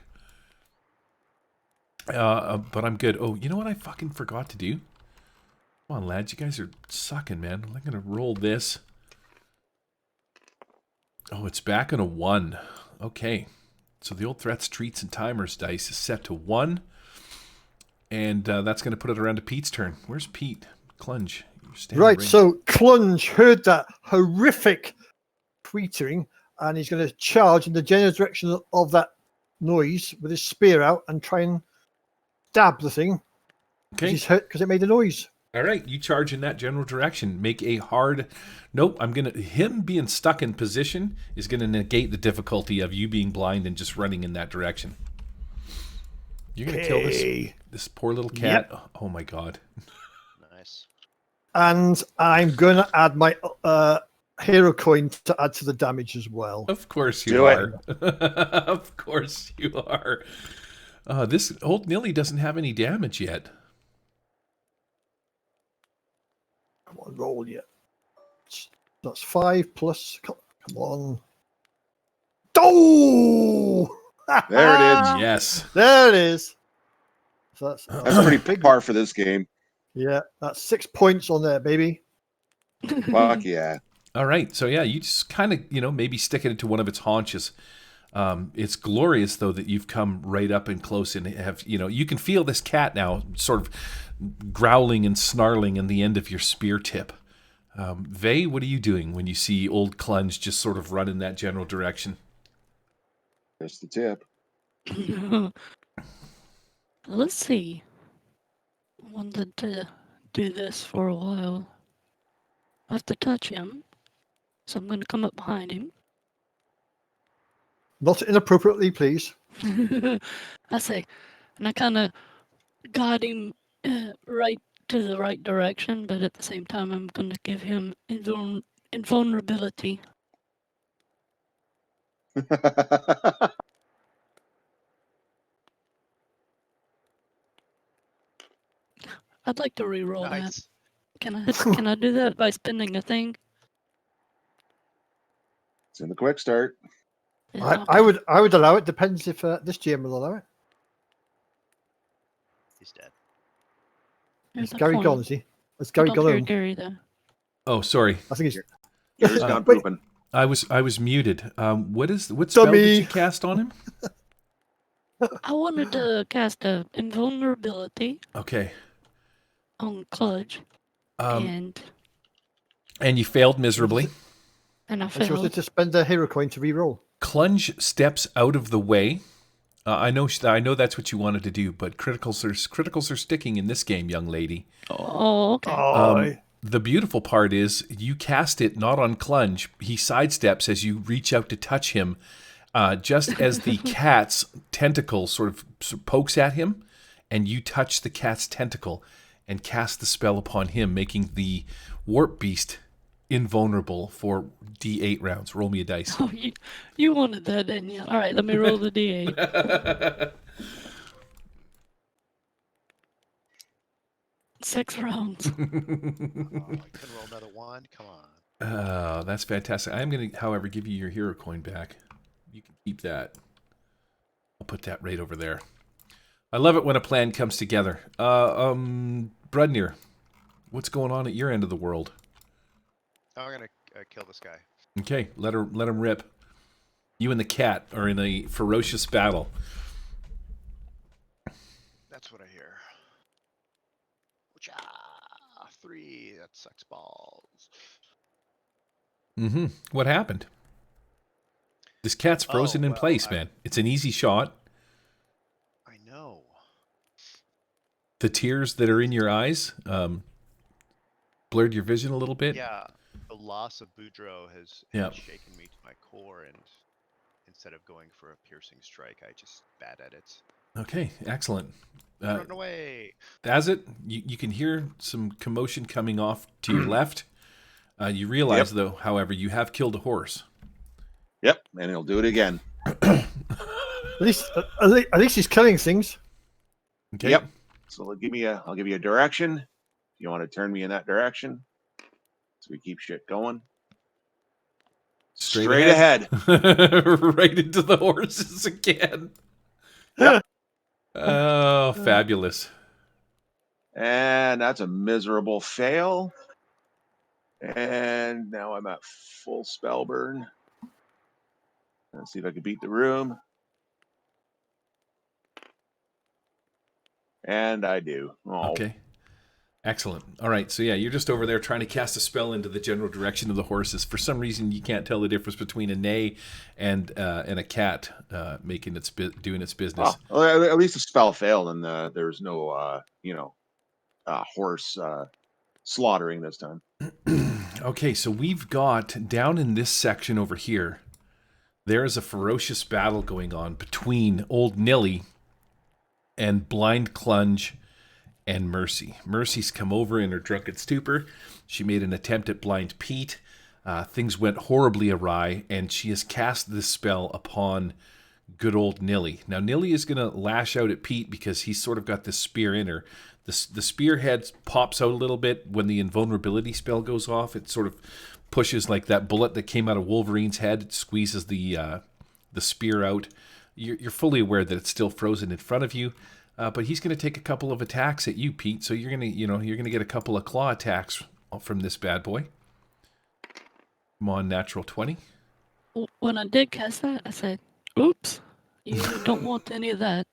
But I'm good. Oh, you know what I fucking forgot to do? Come on, lads, you guys are sucking, man. I'm gonna roll this. Oh, it's back on a 1. Okay. So the old threats, treats, and timers dice is set to 1. And that's going to put it around to Pete's turn. Where's Pete? Clunge. Right, so Clunge heard that horrific tweetering, and he's going to charge in the general direction of that noise with his spear out and try and stab the thing. Okay. He's hurt because it made a noise. All right, you charge in that general direction. Make a hard. Nope, him being stuck in position is gonna negate the difficulty of you being blind and just running in that direction. You're gonna kill this poor little cat. Yep. Oh my god. Nice. And I'm going to add my hero coin to add to the damage as well. Of course you Do it. are. Of course you are. This old Nilly doesn't have any damage yet. Come on, roll yet. That's 5 plus. Come on. Oh! There it is. Yes. There it is. So That's pretty par for this game. yeah, that's 6 points on there, baby. Fuck yeah. All right. So yeah, you just kind of, maybe stick it into one of its haunches. It's glorious though that you've come right up and close and have, you can feel this cat now sort of growling and snarling in the end of your spear tip. Vey, what are you doing when you see old Clunge just sort of run in that general direction? There's the tip. Let's see. Wanted to do this for a while. I have to touch him, so I'm going to come up behind him. Not inappropriately, please. I say, and I kind of guide him right to the right direction, but at the same time, I'm going to give him invulnerability. I'd like to re-roll that. Nice. Can I do that by spending a thing? It's in the quick start. Yeah, I would allow it. Depends if this GM will allow it. He's dead. There's Is a Gary coin. gone? Is he? Has I Gary don't gone hear home? Gary there. Oh, sorry. I think he's. Gary's gone Wait. pooping. I was muted. What spell Dummy. did you cast on him? I wanted to cast a invulnerability Okay. on Cludge, And and you failed miserably. I And she was failed. to spend a hero coin to re-roll. Clunge steps out of the way. I know that's what you wanted to do, but criticals are sticking in this game, young lady. Oh, okay. Oh, The beautiful part is you cast it not on Clunge. He sidesteps as you reach out to touch him. Just as the cat's tentacle sort of pokes at him, and you touch the cat's tentacle and cast the spell upon him, making the warp beast invulnerable for D8 rounds. Roll me a dice. Oh, you wanted that, didn't you? All right, let me roll the D8. 6 rounds. Oh, I couldn't roll another one. Come on. That's fantastic. I'm going to, however, give you your hero coin back. You can keep that. I'll put that right over there. I love it when a plan comes together. Brudnir, what's going on at your end of the world? I'm gonna kill this guy. Okay, let him rip. You and the cat are in a ferocious battle. That's what I hear. Wcha! 3. That sucks balls. Mm-hmm. What happened? This cat's frozen in well, place, man. It's an easy shot. I know. The tears that are in your eyes blurred your vision a little bit. Yeah, the loss of Boudreaux has Yep. shaken me to my core, and instead of going for a piercing strike, I just bad at it. Okay, excellent. Run away! As you can hear some commotion coming off to your left. You realize, though, however, you have killed a horse. Yep, and he'll do it again. at least he's killing things. Okay. Yep. So I'll give you a direction. If you want to turn me in that direction, so we keep shit going. Straight ahead. Right into the horses again. Yep. Oh, fabulous. And that's a miserable fail. And now I'm at full spell burn. Let's see if I can beat the room. And I do. Oh. Okay. Excellent. All right. So yeah, you're just over there trying to cast a spell into the general direction of the horses. For some reason, you can't tell the difference between a neigh and a cat making doing its business. Well, at least the spell failed, and there was no horse slaughtering this time. Okay, so we've got down in this section over here, there is a ferocious battle going on between old Nilly and Blind Clunge and Mercy. Mercy's come over in her drunken stupor. She made an attempt at Blind Pete. Things went horribly awry, and she has cast this spell upon good old Nilly. Now, Nilly is going to lash out at Pete because he's sort of got this spear in her. The spearhead pops out a little bit when the invulnerability spell goes off. It sort of pushes like that bullet that came out of Wolverine's head. It squeezes the spear out. You're fully aware that it's still frozen in front of you, but he's going to take a couple of attacks at you, Pete. So you're gonna get a couple of claw attacks from this bad boy. Come on, natural 20. When I did cast that, I said, "Oops, you don't want any of that."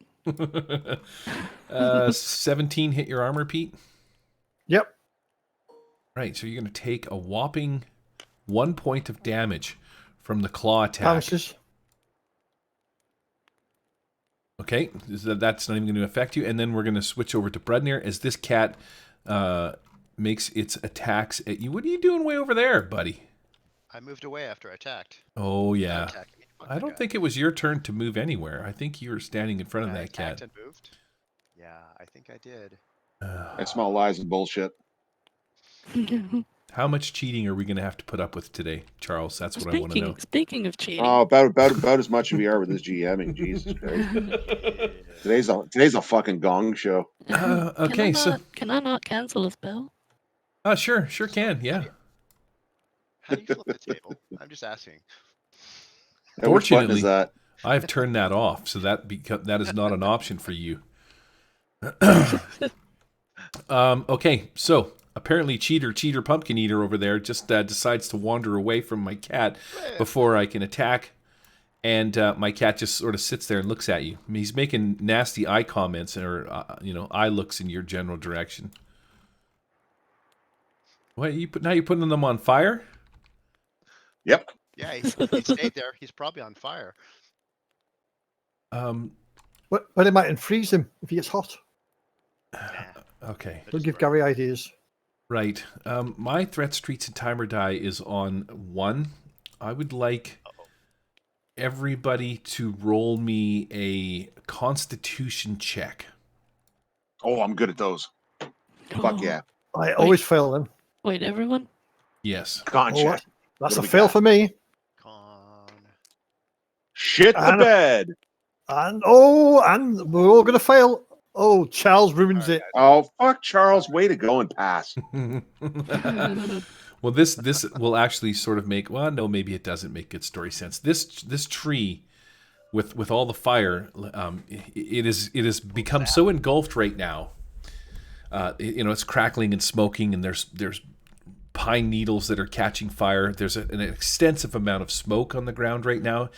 17 hit your armor, Pete. Yep. Right, so you're going to take a whopping 1 point of damage from the claw attack. Bounces. Okay, that's not even going to affect you. And then we're going to switch over to Brudnir as this cat makes its attacks at you. What are you doing way over there, buddy? I moved away after I attacked. Oh, yeah. Attacked me. Fuck I that don't guy. think it was your turn to move anywhere. I think you were standing in front of I that attacked cat. and moved. Yeah, I think I did. I smell lies and bullshit. How much cheating are we going to have to put up with today, Charles? That's what I want to know. Speaking of cheating, Oh, about as much as we are with this GMing. Jesus Christ. Today's a fucking gong show. Okay, can I not cancel a spell? sure can, yeah. How do you flip the table? I'm just asking. And which button Fortunately, is that? I've turned that off, so that is not an option for you. Okay, so apparently Cheater Pumpkin Eater over there just decides to wander away from my cat before I can attack. And my cat just sort of sits there and looks at you. I mean, he's making nasty eye comments or eye looks in your general direction. What now? You putting them on fire? Yep. Yeah, he stayed there. He's probably on fire. Well, it might freeze him if he gets hot. Okay. Don't give Gary ideas. Right. My threat streets and timer die is on 1. I would like everybody to roll me a Constitution check. Oh, I'm good at those. Fuck yeah. I always fail them. Wait, everyone? Yes. Con Oh, check. that's What a do we fail got? for me. Con. Shit the And- bed. And we're all gonna fail. Oh, Charles ruins it. Oh, fuck Charles. Way to go and pass. Well, this will actually sort of make. Well, no, maybe it doesn't make good story sense. This tree, with all the fire, it is become so engulfed right now. It's crackling and smoking, and there's pine needles that are catching fire. There's an extensive amount of smoke on the ground right now.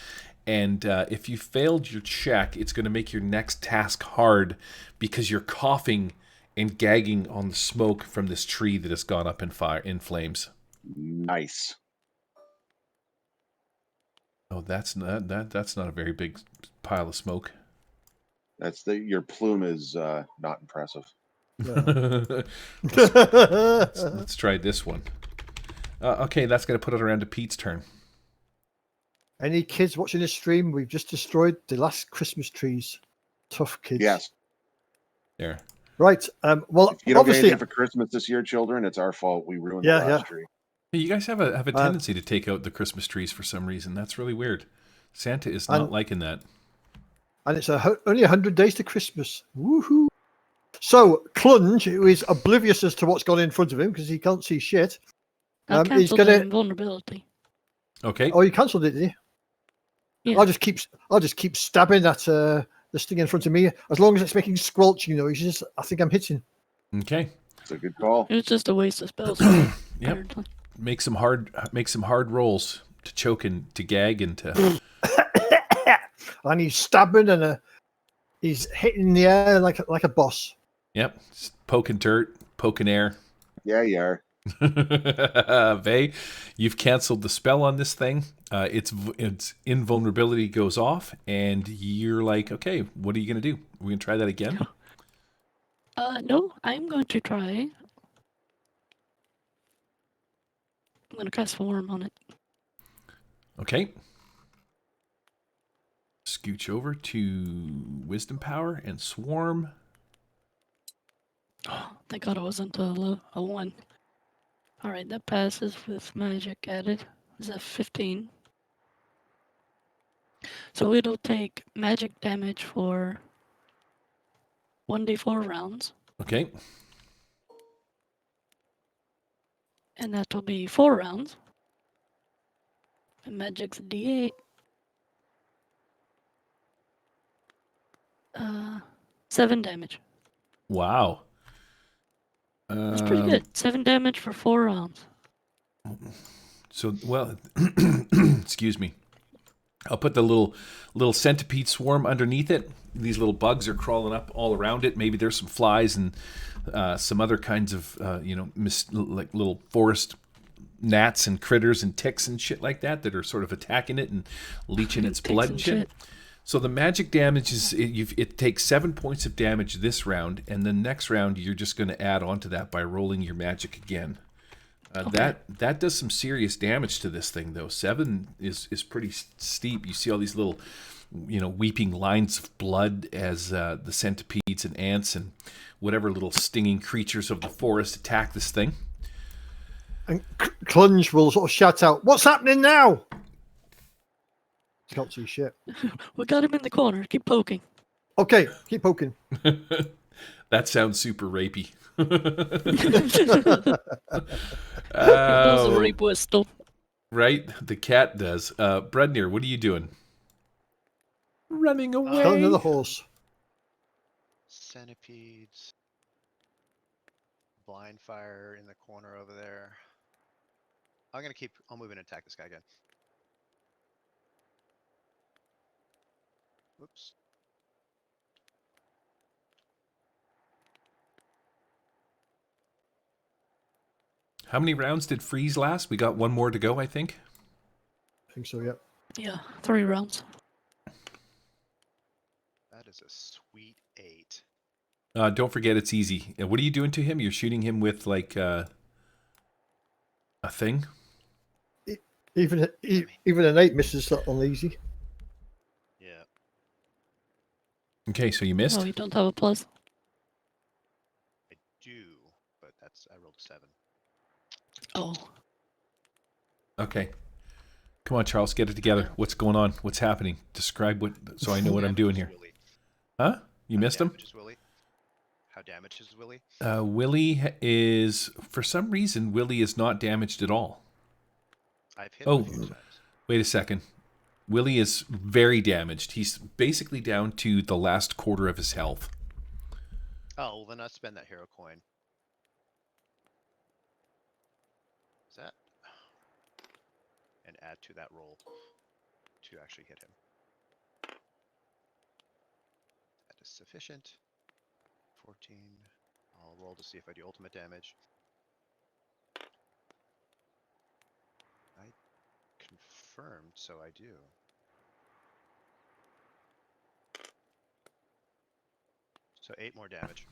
And if you failed your check, it's going to make your next task hard because you're coughing and gagging on the smoke from this tree that has gone up in flames. Nice. Oh, that's not a very big pile of smoke. Your plume is not impressive. Let's try this one. Okay, that's going to put it around to Pete's turn. Any kids watching this stream? We've just destroyed the last Christmas trees. Tough kids. Yes. There. Right. Well, If you don't get obviously, anything for Christmas this year, children, it's our fault. We ruined Yeah, the last tree. Hey, you guys have a tendency to take out the Christmas trees for some reason. That's really weird. Santa is not liking that. and it's only 100 days to Christmas. Woohoo! So Clunge, who is oblivious as to what's gone in front of him because he can't see shit, I he's cancelled gonna. the invulnerability. Okay. Oh, you cancelled it, did you? Yeah. I'll just keep stabbing at this thing in front of me as long as it's making squelching noises. I think I'm hitting. Okay. It's a good call. It was just a waste of spells. Yep. apparently. Make some hard rolls to choke and to gag and to. And he's stabbing and he's hitting the air like a boss. Yep. Just poking dirt, poking air. Yeah, you are. Vey, you've canceled the spell on this thing. Its invulnerability goes off, and you're like, okay, what are you gonna do? We're gonna try that again. No, I'm going to try going to cast Swarm on it. Okay. Scooch over to Wisdom Power and Swarm. Oh, thank God it wasn't a 1. Alright, that passes with magic added. Is that 15? So it'll take magic damage for 1d4 rounds. Okay. And that will be 4 rounds. And magic's d8. 7 damage. Wow. That's pretty good. 7 damage for 4 rounds. So, well, excuse me. I'll put the little centipede swarm underneath it. These little bugs are crawling up all around it. Maybe there's some flies and some other kinds of, like little forest gnats and critters and ticks and shit like that are sort of attacking it and leeching its blood and shit. So the magic damage is, it takes 7 points of damage this round, and the next round you're just going to add on to that by rolling your magic again. Okay. That does some serious damage to this thing, though. 7 is pretty steep. You see all these little, weeping lines of blood as the centipedes and ants and whatever little stinging creatures of the forest attack this thing. And Clunge will sort of shout out, "What's happening now?" Can't see shit. We got him in the corner. Keep poking. Okay, keep poking. That sounds super rapey. Does a rape whistle. Right? The cat does. Brednir, what are you doing? Running away. Tell another horse. Centipedes. Blind fire in the corner over there. I'll move in and attack this guy again. Whoops. How many rounds did Freeze last? We got one more to go, I think. I think so, yeah. Yeah, 3 rounds. That is a sweet 8. Don't forget it's easy. What are you doing to him? You're shooting him with like a thing? Even an 8 misses that on easy. Yeah. Okay, so you missed. Oh, you don't have a plus? I do, but I rolled a 7. Oh. Okay. Come on, Charles, get it together. What's going on? What's happening? Describe so I know what I'm doing here. Willie. Huh? You missed him? How damaged is Willie? Willie is, for some reason, Willie is not damaged at all. I've hit him a few times. Wait a second. Willie is very damaged. He's basically down to the last quarter of his health. Oh, well then I'll spend that hero coin. Is that? And add to that roll to actually hit him. That is sufficient. 14. I'll roll to see if I do ultimate damage. I confirmed, so I do. So 8 more damage.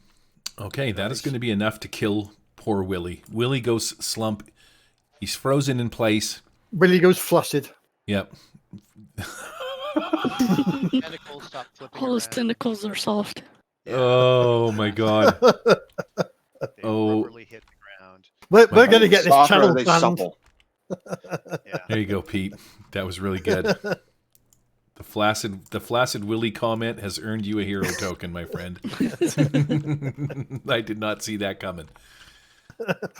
Okay, that is going to be enough to kill poor Willie. Willie goes slump. He's frozen in place. Willie goes flaccid. Yep. Tentacles stop flipping All his around. tentacles are soft. Yeah, Oh my god. they Oh. rubberly hit the ground. We're My going to get this Soft or channel are they banned. supple? Yeah. There you go, Pete. That was really good. The flaccid Willie comment has earned you a hero token, my friend. I did not see that coming.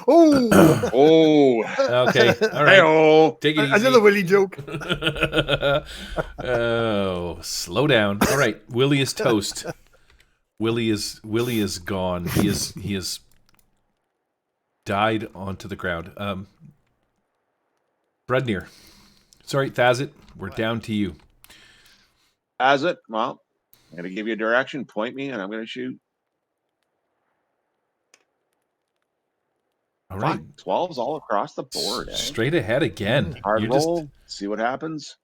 Oh, Oh, Okay, all right. hey-oh. Take it easy. another Willie joke. Oh, slow down. All right, Willie is toast. Willie is gone. He is died onto the ground. Brednir. Sorry, Thazit, we're down to you. Has it? Well, I'm going to give you a direction. Point me, and I'm going to shoot. All right. 12s all across the board. Eh? Straight ahead again. Hard You're roll. See what happens.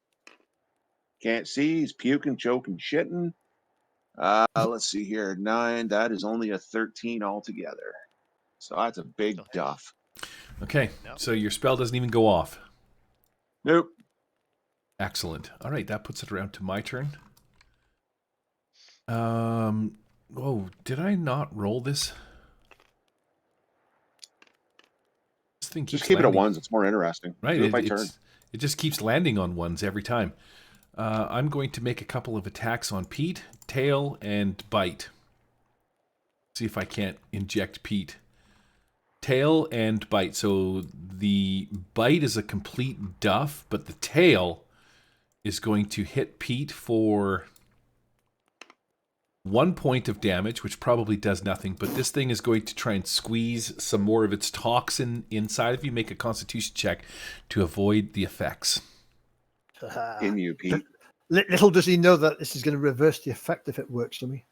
Can't see. He's puking, choking, shitting. Let's see here. 9. That is only a 13 altogether. So that's a big duff. Okay, No. so your spell doesn't even go off. Nope. Excellent. All right, that puts it around to my turn. Oh, did I not roll this? This thing keeps Just keep it at landing. ones. It's more interesting. Right, Do it by turn. it just keeps landing on ones every time. I'm going to make a couple of attacks on Pete, tail, and bite. See if I can't inject Pete. Tail and bite. So the bite is a complete duff, but the tail is going to hit Pete for 1 point of damage, which probably does nothing, but this thing is going to try and squeeze some more of its toxin inside of you. Make a constitution check to avoid the effects. In you, Pete. Little does he know that this is going to reverse the effect if it works for me.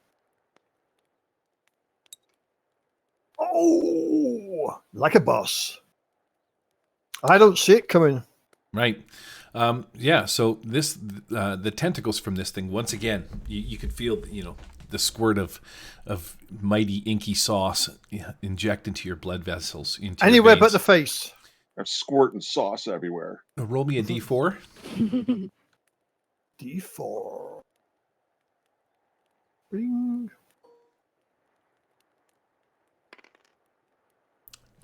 Oh, like a boss. I don't see it coming. Right. Yeah, so this the tentacles from this thing, once again, you could feel, the squirt of mighty inky sauce inject into your blood vessels. Into Anywhere your but the veins. face. There's squirting sauce everywhere. Roll me a d4. D4. Bing.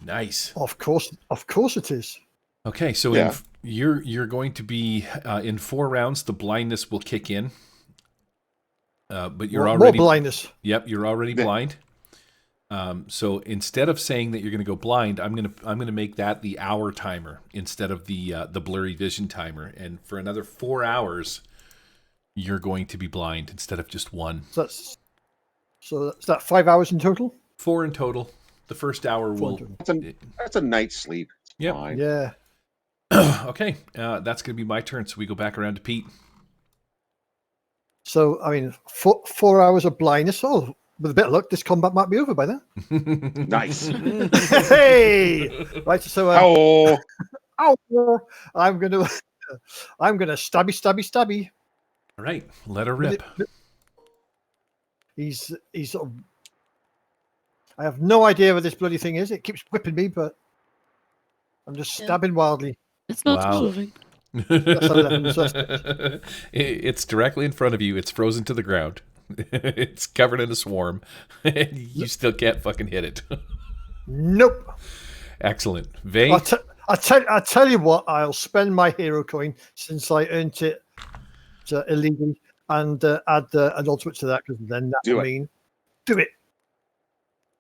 Nice. Of course it is. Okay, so Yeah. you're going to be in 4 rounds. The blindness will kick in, but you're More already blindness. Yep, you're already Yeah. blind. So instead of saying that you're going to go blind, I'm gonna make that the hour timer instead of the blurry vision timer. And for another 4 hours, you're going to be blind instead of just 1. So that's that 5 hours in total? 4 in total. The first hour 4 in will. total. That's a night's sleep. It's Yep. fine. Yeah. Okay, that's going to be my turn. So we go back around to Pete. So, I mean, 4 hours of blindness. Oh, with a bit of luck, this combat might be over by then. Nice. Hey! Right, so Oh, ow, I'm gonna stabby. All right, let her rip. He's sort of. I have no idea what this bloody thing is. It keeps whipping me, but I'm just Yeah. stabbing wildly. It's not Wow. moving. That's 11, so It's directly in front of you. It's frozen to the ground. It's covered in a swarm. And you still can't fucking hit it. Nope. Excellent. Vay? I tell you what. I'll spend my hero coin since I earned it illegally, and add an ultimate to that, because then that Do will it. mean do it.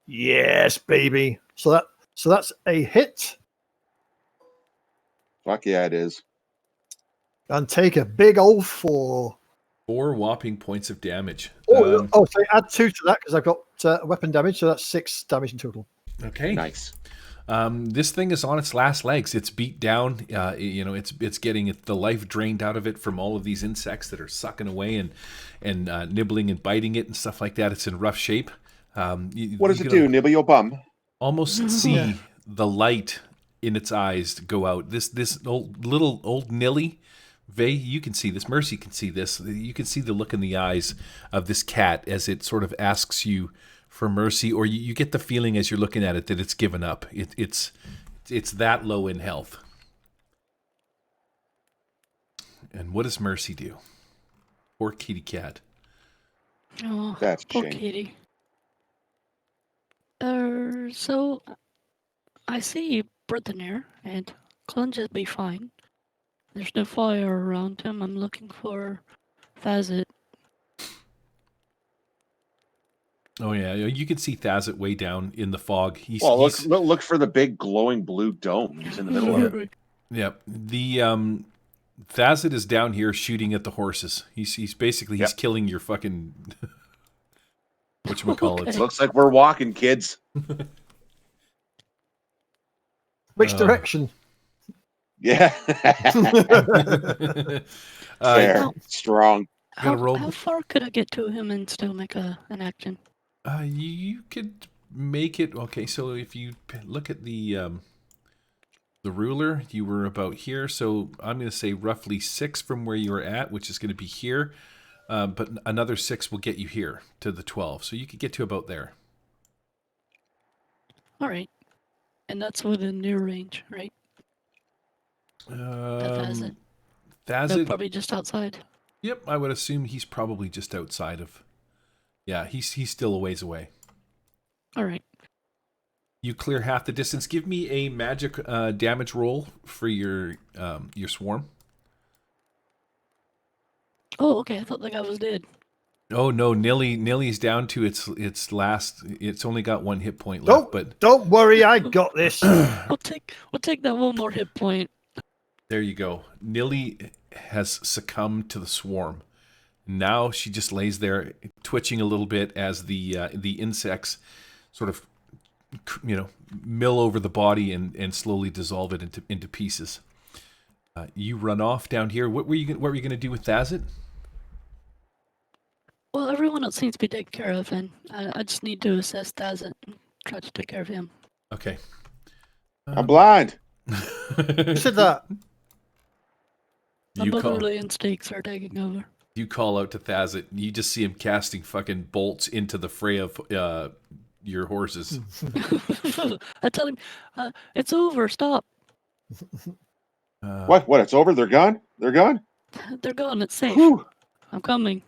Yes, baby. So that's a hit, fuck yeah, it is. and take a big old 4. 4 whopping points of damage. So add 2 to that because I've got weapon damage, so that's 6 damage in total. Okay. Nice. This thing is on its last legs. It's beat down. It's getting the life drained out of it from all of these insects that are sucking away and nibbling and biting it and stuff like that. It's in rough shape. What does it do? Nibble your bum. Almost see Yeah. the light in its eyes go out. This old Nilly, Vay, you can see this. Mercy can see this. You can see the look in the eyes of this cat as it sort of asks you for mercy, or you get the feeling as you're looking at it that it's given up. It's that low in health. And what does Mercy do? Poor kitty cat. Oh, That's a poor shame. kitty. So I see Brittonir, and Clunge will be fine. There's no fire around him. I'm looking for Fazit. Oh yeah, you can see Thazit way down in the fog. Well, look for the big glowing blue dome. He's in the middle of it. Yeah, the Thazit is down here shooting at the horses. He's basically Yep. killing your fucking whatchamacallit. Okay. Looks like we're walking, kids. Which direction? Yeah. Fair. Now, Strong. Gotta roll. how far could I get to him and still make an action? You could make it okay. So if you look at the ruler, you were about here. So I'm going to say roughly 6 from where you were at, which is going to be here. But another 6 will get you here to the 12. So you could get to about there. All right. And that's within near range, right? That's it. No, Thazit, probably just outside. yep, I would assume he's probably just outside of. Yeah, he's still a ways away. All right. You clear half the distance. Give me a magic damage roll for your swarm. Oh, okay. I thought the guy was dead. Oh no, Nilly's down to its last. It's only got 1 hit point left, but Don't worry, I got this. We'll take that one more hit point. there you go. Nilly has succumbed to the swarm. Now she just lays there, twitching a little bit as the insects sort of, mill over the body and slowly dissolve it into pieces. You run off down here. What were you going to do with Thazit? Well, everyone else seems to be taken care of, and I just need to assess Tazit and try to take care of him. Okay. I'm blind. Who said that? My You call, motherly instincts are taking over. you call out to Thazit. You just see him casting fucking bolts into the fray of your horses. I tell him, it's over, stop. What? It's over? They're gone? They're gone? They're gone, it's safe. Whew. I'm coming.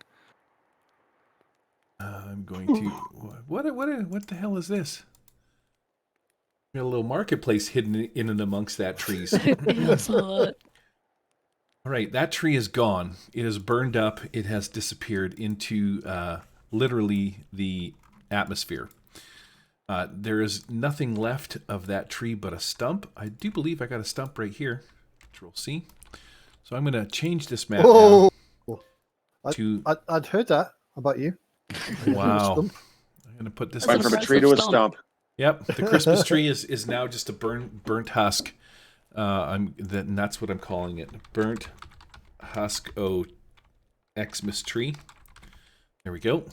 I'm going to. What the hell is this? Got a little marketplace hidden in and amongst that trees. Yeah, so, All right, that tree is gone. It is burned up. It has disappeared into literally the atmosphere. There is nothing left of that tree but a stump. I do believe I got a stump right here. Control C. So I'm going to change this map Oh, now to. I'd heard that about you. Wow. Stump. I'm going to put this. That's Went from a impressive tree to a stump. stump. Yep, the Christmas tree is now just a burnt husk. And that's what I'm calling it. Burnt husk Xmas tree. There we go.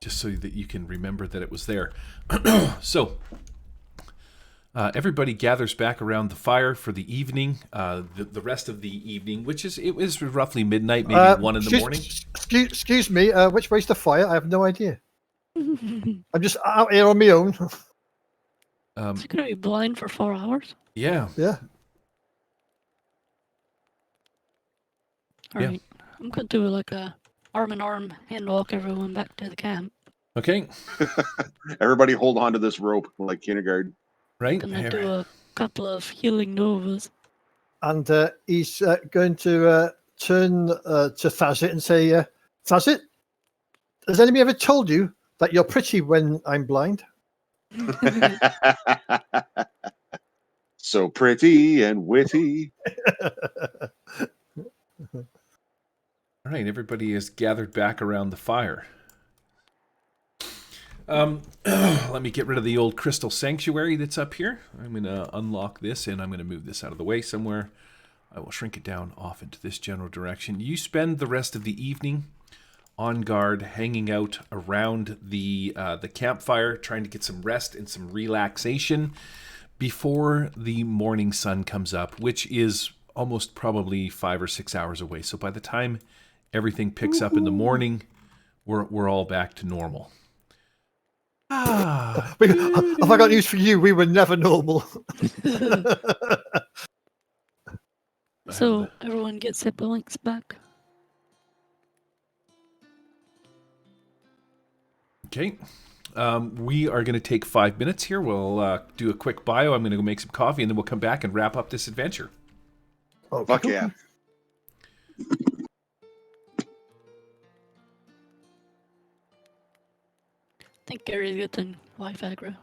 Just so that you can remember that it was there. So everybody gathers back around the fire for the evening. The rest of the evening, it was roughly midnight, maybe 1 in the morning. Excuse me. Which way's the fire? I have no idea. I'm just out here on my own. Is he gonna be blind for 4 hours? Yeah. Yeah. All Yeah. right. I'm gonna do like a arm-in-arm hand walk everyone back to the camp. Okay. Everybody hold on to this rope like kindergarten. Right. Gonna do a couple of healing novas. And he's going to turn to Thazit and say, Thazit, has anybody ever told you that you're pretty when I'm blind? So pretty and witty. All right, everybody is gathered back around the fire. Let me get rid of the old crystal sanctuary that's up here. I'm going to unlock this, and I'm going to move this out of the way somewhere. I will shrink it down off into this general direction. You spend the rest of the evening on guard, hanging out around the campfire, trying to get some rest and some relaxation before the morning sun comes up, which is almost probably 5 or 6 hours away. So by the time everything picks up in the morning, we're all back to normal. Have I got news for you? We were never normal. So everyone gets hit points back. Okay. We are going to take 5 minutes here. We'll do a quick bio. I'm going to go make some coffee, and then we'll come back and wrap up this adventure. Oh, Fuck yeah. I think Gary's getting Wi-Fi.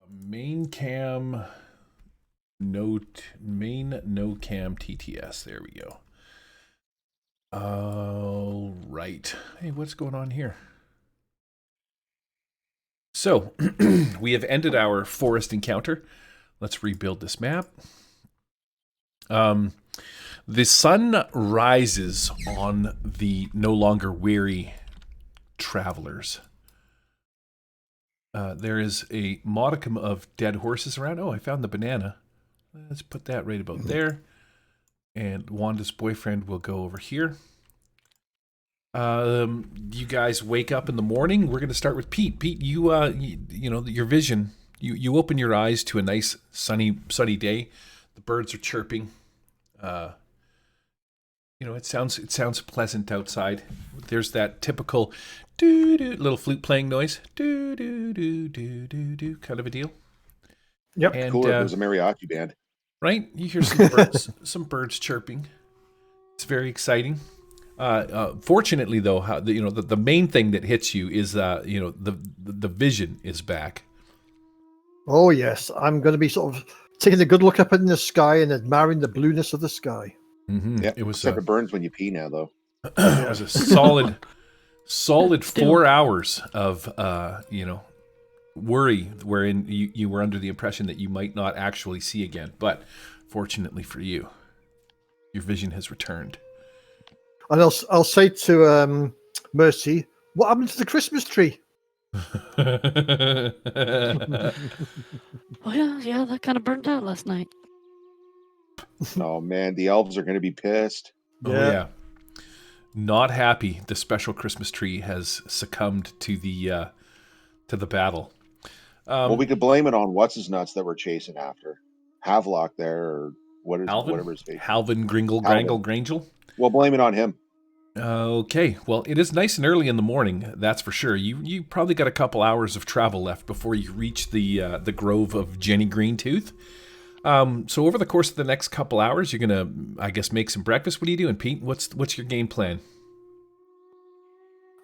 Main no cam TTS. There we go. All right. Hey, what's going on here? So we have ended our forest encounter. Let's rebuild this map. The sun rises on the no longer weary travelers. There is a modicum of dead horses around. Oh, I found the banana. Let's put that right about there. And Wanda's boyfriend will go over here. You guys wake up in the morning. We're going to start with Pete. Pete, you know your vision. You open your eyes to a nice sunny day. The birds are chirping. It sounds pleasant outside. There's that typical doo-doo little flute playing noise. Doo-doo-doo-doo-doo-doo kind of a deal. Yep. And, Cool. There's a mariachi band. Right? You hear some birds chirping. It's very exciting. Fortunately, though, the main thing that hits you is the vision is back. Oh yes, I'm going to be sort of taking a good look up in the sky and admiring the blueness of the sky. Mm-hmm. Yeah, It was except it burns when you pee now, though. it was a solid 4 hours of worry, wherein you were under the impression that you might not actually see again. But fortunately for you, your vision has returned. And I'll say to Mercy, what happened to the Christmas tree? Oh yeah, that kind of burned out last night. Oh man, the elves are going to be pissed. Oh yeah, not happy. The special Christmas tree has succumbed to the battle. Well, we could blame it on what's his nuts that we're chasing after, Havelock there, or whatever his face. Halvin Gringle Grangle Grangel. We'll blame it on him. Okay, well, it is nice and early in the morning, that's for sure. You probably got a couple hours of travel left before you reach the grove of Jenny Greentooth. So over the course of the next couple hours, you're gonna, I guess, make some breakfast. What are you doing, Pete? What's your game plan?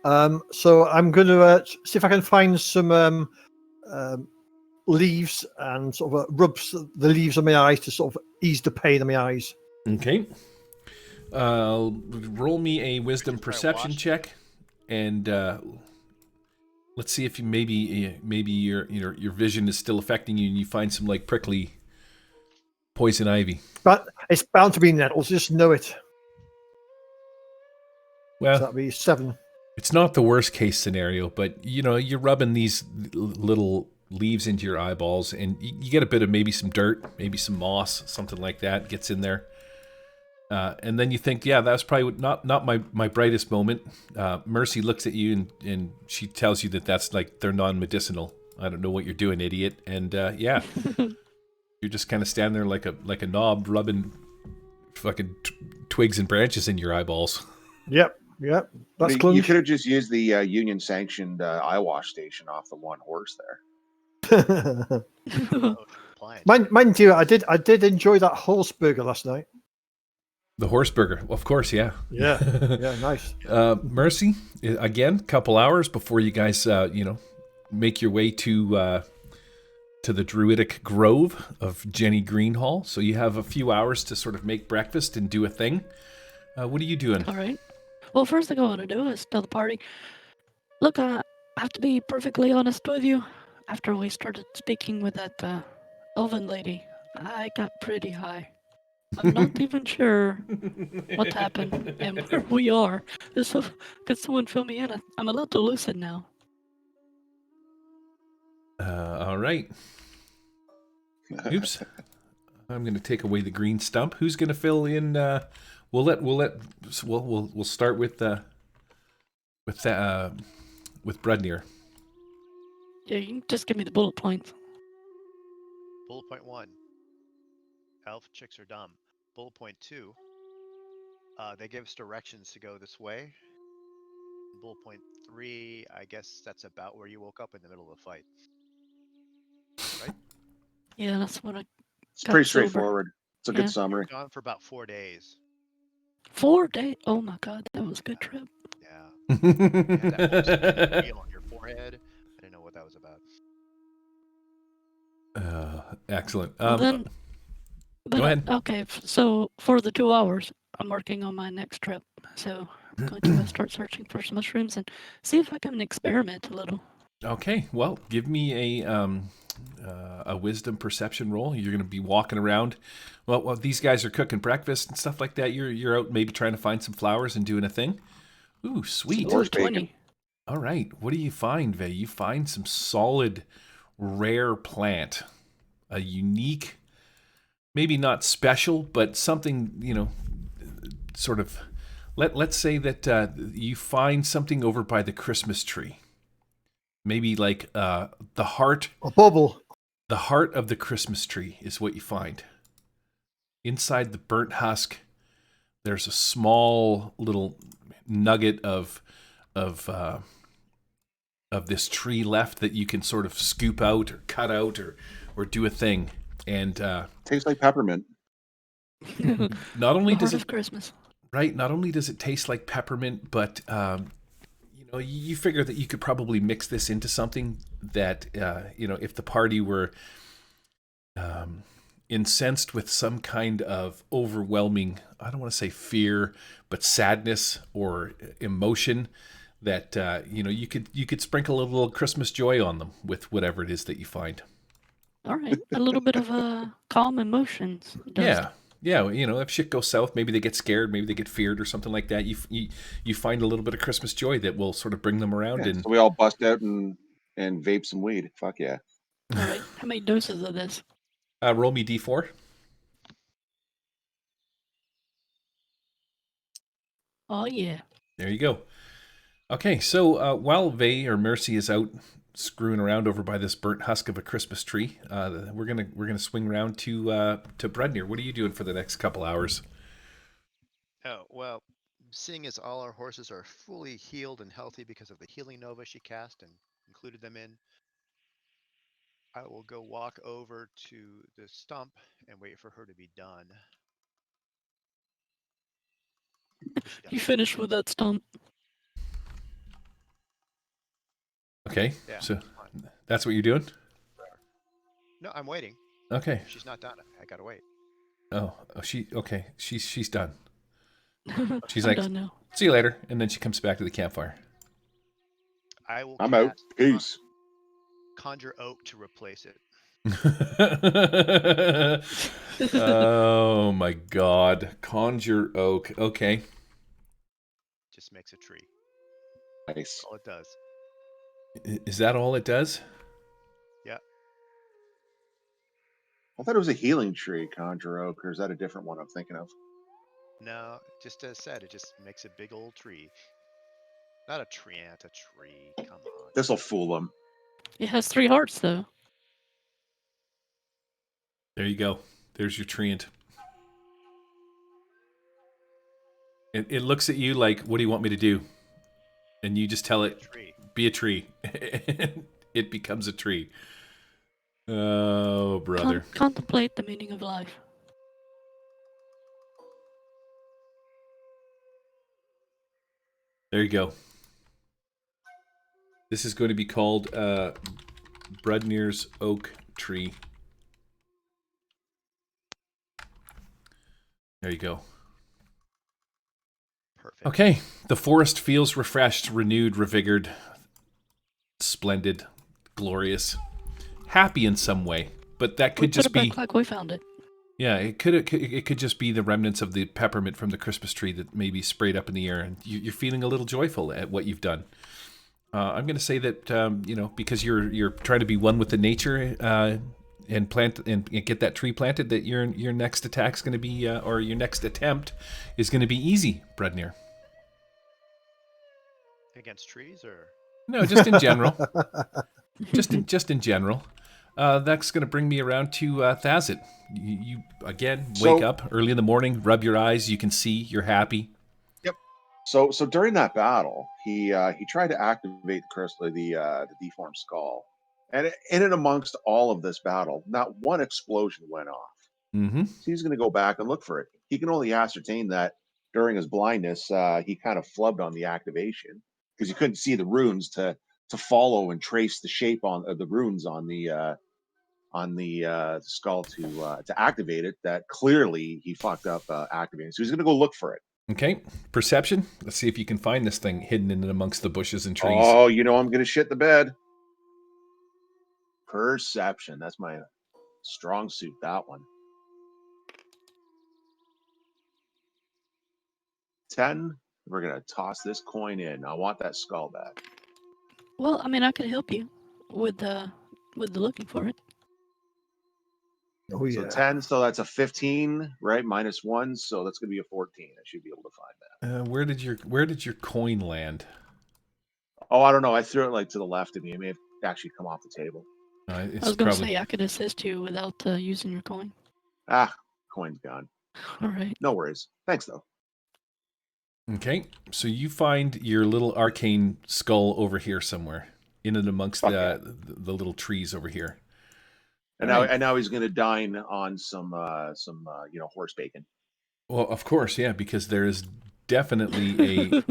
So I'm going to see if I can find some leaves and sort of rub the leaves on my eyes to sort of ease the pain in my eyes. Okay. Roll me a wisdom perception check, and let's see if you maybe your vision is still affecting you, and you find some like prickly poison ivy. But it's bound to be nettles. Just know it. Well, so that'd be 7. It's not the worst case scenario, but you're rubbing these little leaves into your eyeballs, and you get a bit of maybe some dirt, maybe some moss, something like that gets in there. And then you think, yeah, that's probably not my brightest moment. Mercy looks at you and she tells you that's like they're non-medicinal. I don't know what you're doing, idiot. And yeah, you're just kind of standing there like a knob rubbing fucking twigs and branches in your eyeballs. Yep. That's close. You could have just used the union-sanctioned eye wash station off the one horse there. Mind you, I did enjoy that horse burger last night. The horse burger, of course, yeah. Yeah, nice. Mercy, again, couple hours before you guys, make your way to the druidic grove of Jenny Greenhall. So you have a few hours to sort of make breakfast and do a thing. What are you doing? All right. Well, first thing I want to do is tell the party. Look, I have to be perfectly honest with you. After we started speaking with that elven lady, I got pretty high. I'm not even sure what happened and where we are. Could someone fill me in? I'm a little lucid now. All right. Oops. I'm going to take away the green stump. Who's going to fill in? We'll start with Brudnir. Yeah, you can just give me the bullet points. Bullet point 1. Elf chicks are dumb. Bullet point 2. They give us directions to go this way. Bullet point 3. I guess that's about where you woke up in the middle of the fight. Right? Yeah, that's what I. It's pretty straightforward. It's a good summary. Gone for about 4 days. 4 days? Oh my god, that was a good trip. Yeah. That wheel on your forehead. I didn't know what that was about. Excellent. Then, go ahead. Okay, so for the 2 hours, I'm working on my next trip. So I'm going to start searching for some mushrooms and see if I can experiment a little. Okay, well, give me a wisdom perception roll. You're going to be walking around. Well, while these guys are cooking breakfast and stuff like that, you're out maybe trying to find some flowers and doing a thing. Ooh, sweet. Horse 20. bacon. All right, what do you find, Vey? You find some solid, rare plant, a unique, maybe not special, but something, sort of. Let's say that you find something over by the Christmas tree. Maybe like the heart. A bubble. The heart of the Christmas tree is what you find. Inside the burnt husk, there's a small little nugget of this tree left that you can sort of scoop out or cut out or do a thing. And Tastes like peppermint. not only does it Christmas. Right, not only does it taste like peppermint, but you figure that you could probably mix this into something that if the party were incensed with some kind of overwhelming, I don't want to say fear, but sadness or emotion, that you could sprinkle a little Christmas joy on them with whatever it is that you find. All right, a little bit of calm emotions. Yeah, if shit goes south, maybe they get scared, maybe they get feared or something like that. You find a little bit of Christmas joy that will sort of bring them around. Yeah, And so we all bust out and vape some weed. Fuck yeah. All right, how many doses of this? roll me D4. Oh yeah. There you go. Okay, so while Vey or Mercy is out screwing around over by this burnt husk of a Christmas tree, we're gonna swing around to Brednir. What are you doing for the next couple hours? Oh, well, seeing as all our horses are fully healed and healthy because of the healing nova she cast and included them in, I will go walk over to the stump and wait for her to be done. You finished with that stump. Okay, Yeah, so fine. that's what you're doing? No, I'm waiting. Okay. If she's not done, I gotta wait. She's done. She's I'm like, done now. see you later, and then she comes back to the campfire. I'm out. Peace. Conjure oak to replace it. Oh my god. Conjure oak. Okay. Just makes a tree. Nice. That's all it does. Is that all it does? Yeah. I thought it was a healing tree, conjure oak, or is that a different one I'm thinking of? No, just as said, it just makes a big old tree. Not a treant, a tree. Come on. This'll fool them. It has 3 hearts though. There you go. There's your treant. It looks at you like, what do you want me to do? And you just tell it, be a tree. It becomes a tree. Oh, brother. Contemplate the meaning of life. There you go. This is going to be called Brednir's Oak Tree. There you go. Perfect. Okay. The forest feels refreshed, renewed, revigored, splendid, glorious, happy in some way. But that could just be back like we found it. Yeah, it could just be the remnants of the peppermint from the Christmas tree that maybe sprayed up in the air, and you're feeling a little joyful at what you've done. I'm going to say that because you're trying to be one with the nature and plant and get that tree planted, that your next attack's going to be or your next attempt is going to be easy, Brednir. Against trees, or no, just in general. just in general. That's going to bring me around to Thazit. You again wake up early in the morning, rub your eyes, you can see, you're happy. Yep. So during that battle, he tried to activate the deformed skull, and in and amongst all of this battle, not one explosion went off. Mm-hmm. So he's going to go back and look for it. He can only ascertain that during his blindness, he kind of flubbed on the activation because he couldn't see the runes to follow and trace the shape on the runes on on the skull to activate it. That clearly he fucked up activating. So he's gonna go look for it. Okay, perception. Let's see if you can find this thing hidden in and amongst the bushes and trees. Oh, you know I'm gonna shit the bed. Perception. That's my strong suit. That one. 10. We're gonna toss this coin in. I want that skull back. Well, I mean, I could help you with the looking for it. Oh So yeah. 10, so that's a 15, right? Minus 1, so that's gonna be a 14. I should be able to find that. Where did your coin land? Oh, I don't know. I threw it like to the left of me. It may have actually come off the table. It's I was going to probably say I could assist you without using your coin. Ah, coin's gone. All right. No worries. Thanks though. okay. So you find your little arcane skull over here somewhere, in and amongst Fuck the little trees over here. And All now, right. and now he's gonna dine on some horse bacon. Well, of course, yeah, because there is definitely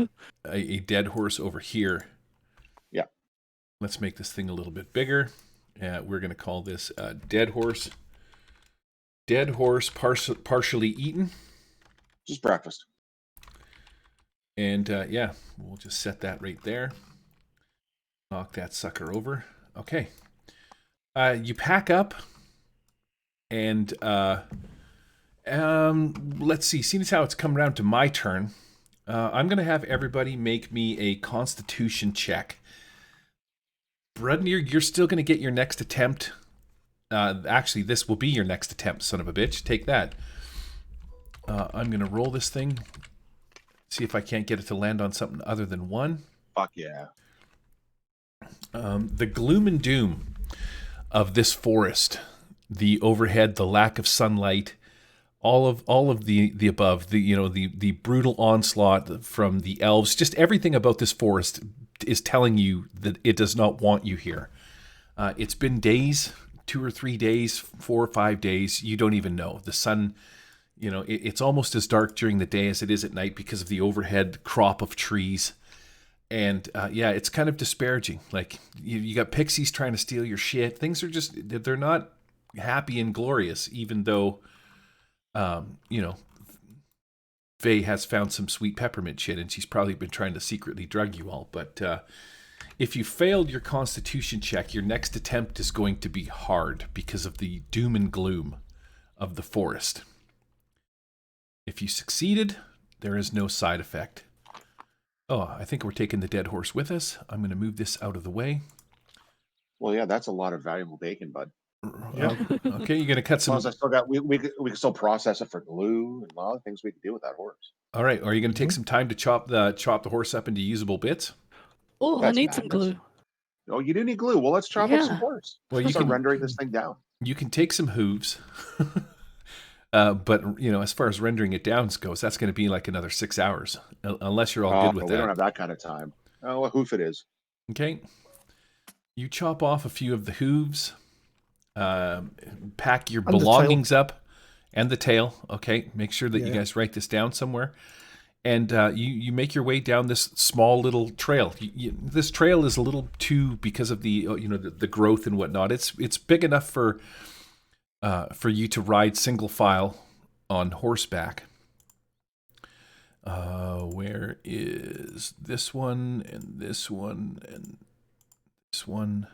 a dead horse over here. Yeah. Let's make this thing a little bit bigger. We're going to call this dead horse. Dead horse partially eaten. Just breakfast. And yeah, we'll just set that right there. Knock that sucker over. Okay. You pack up and let's see. Seeing as how it's come around to my turn, I'm going to have everybody make me a Constitution check. Brudnir, you're still going to get your next attempt. Actually, this will be your next attempt, son of a bitch. Take that. I'm going to roll this thing. See if I can't get it to land on something other than 1. Fuck yeah. The gloom and doom of this forest, the overhead, the lack of sunlight, all of the above, the brutal onslaught from the elves, just everything about this forest is telling you that it does not want you here. It's been days, 2 or 3 days, 4 or 5 days. You don't even know. The sun, it's almost as dark during the day as it is at night because of the overhead crop of trees. And yeah, it's kind of disparaging. Like you got pixies trying to steal your shit. Things are they're not happy and glorious, even though, Faye has found some sweet peppermint shit, and she's probably been trying to secretly drug you all. But if you failed your Constitution check, your next attempt is going to be hard because of the doom and gloom of the forest. If you succeeded, there is no side effect. Oh, I think we're taking the dead horse with us. I'm going to move this out of the way. Well, yeah, that's a lot of valuable bacon, bud. Yeah. Okay, you're going to cut As some. long as I still got, we can still process it for glue and a lot of things we can do with that horse. All right, are you going to take some time to chop the horse up into usable bits? Oh, I That's need some madness. glue. Oh, you do need glue. Well, let's chop up some Yeah. horse. Well, you Start can rendering this thing down. you can take some hooves, but as far as rendering it down goes, that's going to be like another 6 hours, unless you're all good with we that. don't have that kind of time. Oh, what hoof it is. Okay, you chop off a few of the hooves, pack your And the belongings up, and the tail. Okay, make sure that you Yeah. guys write this down somewhere. And you make your way down this small little trail. This trail is a little too, because of the the growth and whatnot. It's big enough for you to ride single file on horseback. Where is this one and this one and this one,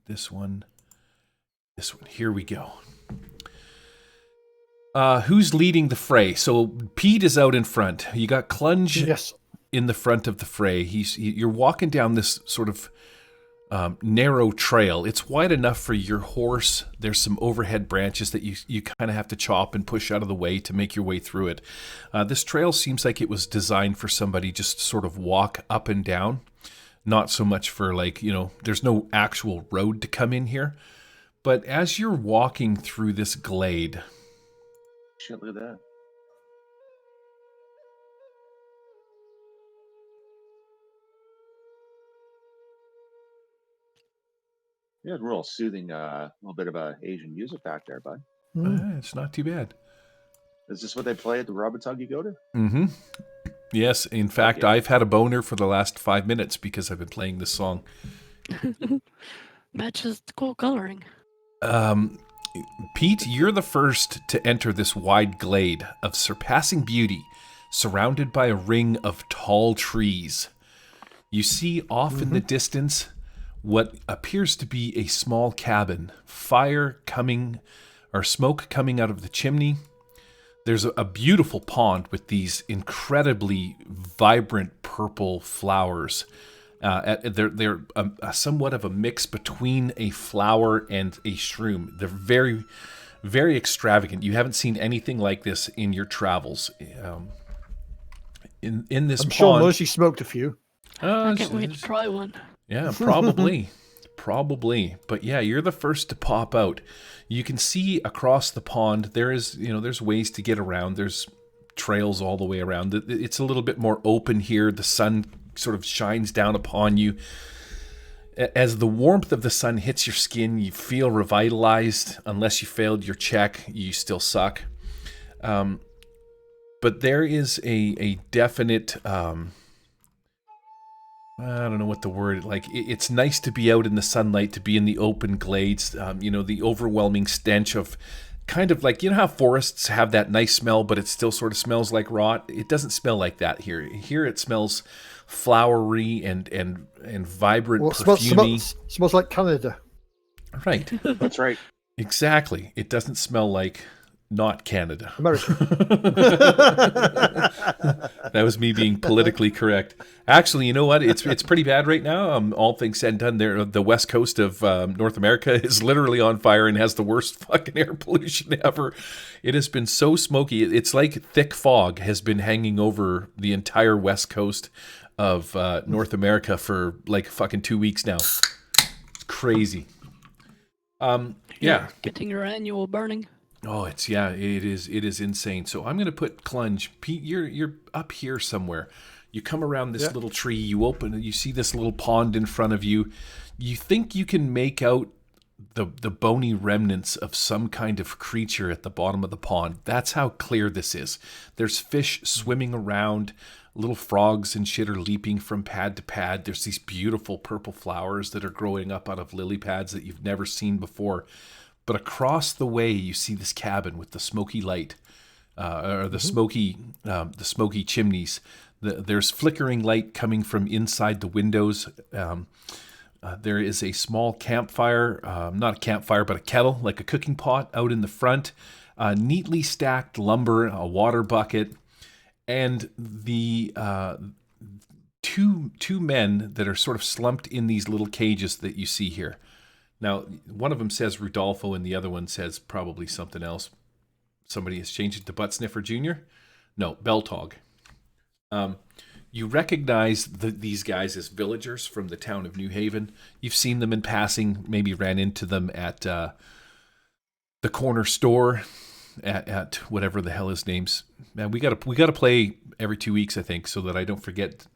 this one, this one? Here we go. Who's leading the fray? So Pete is out in front. You got Clunge Yes. in the front of the fray. You're walking down this sort of narrow trail. It's wide enough for your horse. There's some overhead branches that you kind of have to chop and push out of the way to make your way through it. This trail seems like it was designed for somebody just to sort of walk up and down, not so much for there's no actual road to come in here. But as you're walking through this glade, Shit, look at that. Yeah, real soothing, little bit of Asian music back there, bud. it's not too bad. Is this what they play at the rub and tug you go to? Mm-hmm. Yes, in fact, yeah. I've had a boner for the last 5 minutes because I've been playing this song. Matches the cool coloring. Pete, you're the first to enter this wide glade of surpassing beauty, surrounded by a ring of tall trees. You see off in the distance what appears to be a small cabin, fire coming, or smoke coming out of the chimney. There's a beautiful pond with these incredibly vibrant purple flowers. They're somewhat of a mix between a flower and a shroom. They're very, very extravagant. You haven't seen anything like this in your travels. In this I'm pond, sure Mercy smoked a few. I can't wait to try one. Yeah, probably. Probably. But yeah, you're the first to pop out. You can see across the pond, there's ways to get around. There's trails all the way around. It's a little bit more open here. The sun sort of shines down upon you. As the warmth of the sun hits your skin, you feel revitalized. Unless you failed your check, you still suck. But there is a definite... I don't know what the word, like, it's nice to be out in the sunlight, to be in the open glades, the overwhelming stench of kind of like, you know how forests have that nice smell, but it still sort of smells like rot? It doesn't smell like that here. Here it smells flowery and vibrant, perfumey. Smells like Canada. Right. That's right. Exactly. It doesn't smell like not Canada. America. That was me being politically correct. Actually, you know what? It's pretty bad right now. All things said and done, there the west coast of North America is literally on fire and has the worst fucking air pollution ever. It has been so smoky. It's like thick fog has been hanging over the entire west coast of North America for like fucking 2 weeks now. It's crazy. Yeah. Getting your annual burning. Oh, it is insane. So I'm going to put Clunge. Pete, you're up here somewhere. You come around this little tree, you see this little pond in front of you. You think you can make out the bony remnants of some kind of creature at the bottom of the pond. That's how clear this is. There's fish swimming around, little frogs and shit are leaping from pad to pad. There's these beautiful purple flowers that are growing up out of lily pads that you've never seen before. But across the way, you see this cabin with the smoky light, or the smoky chimneys. There's flickering light coming from inside the windows. There is a small campfire, not a campfire, but a kettle, like a cooking pot, out in the front. Neatly stacked lumber, a water bucket, and the two men that are sort of slumped in these little cages that you see here. Now, one of them says Rudolfo and the other one says probably something else. Somebody has changed it to Butt Sniffer Jr.? No, Beltog. You recognize these guys as villagers from the town of New Haven. You've seen them in passing, maybe ran into them at the corner store at whatever the hell his name's. Man, we gotta play every 2 weeks, I think, so that I don't forget.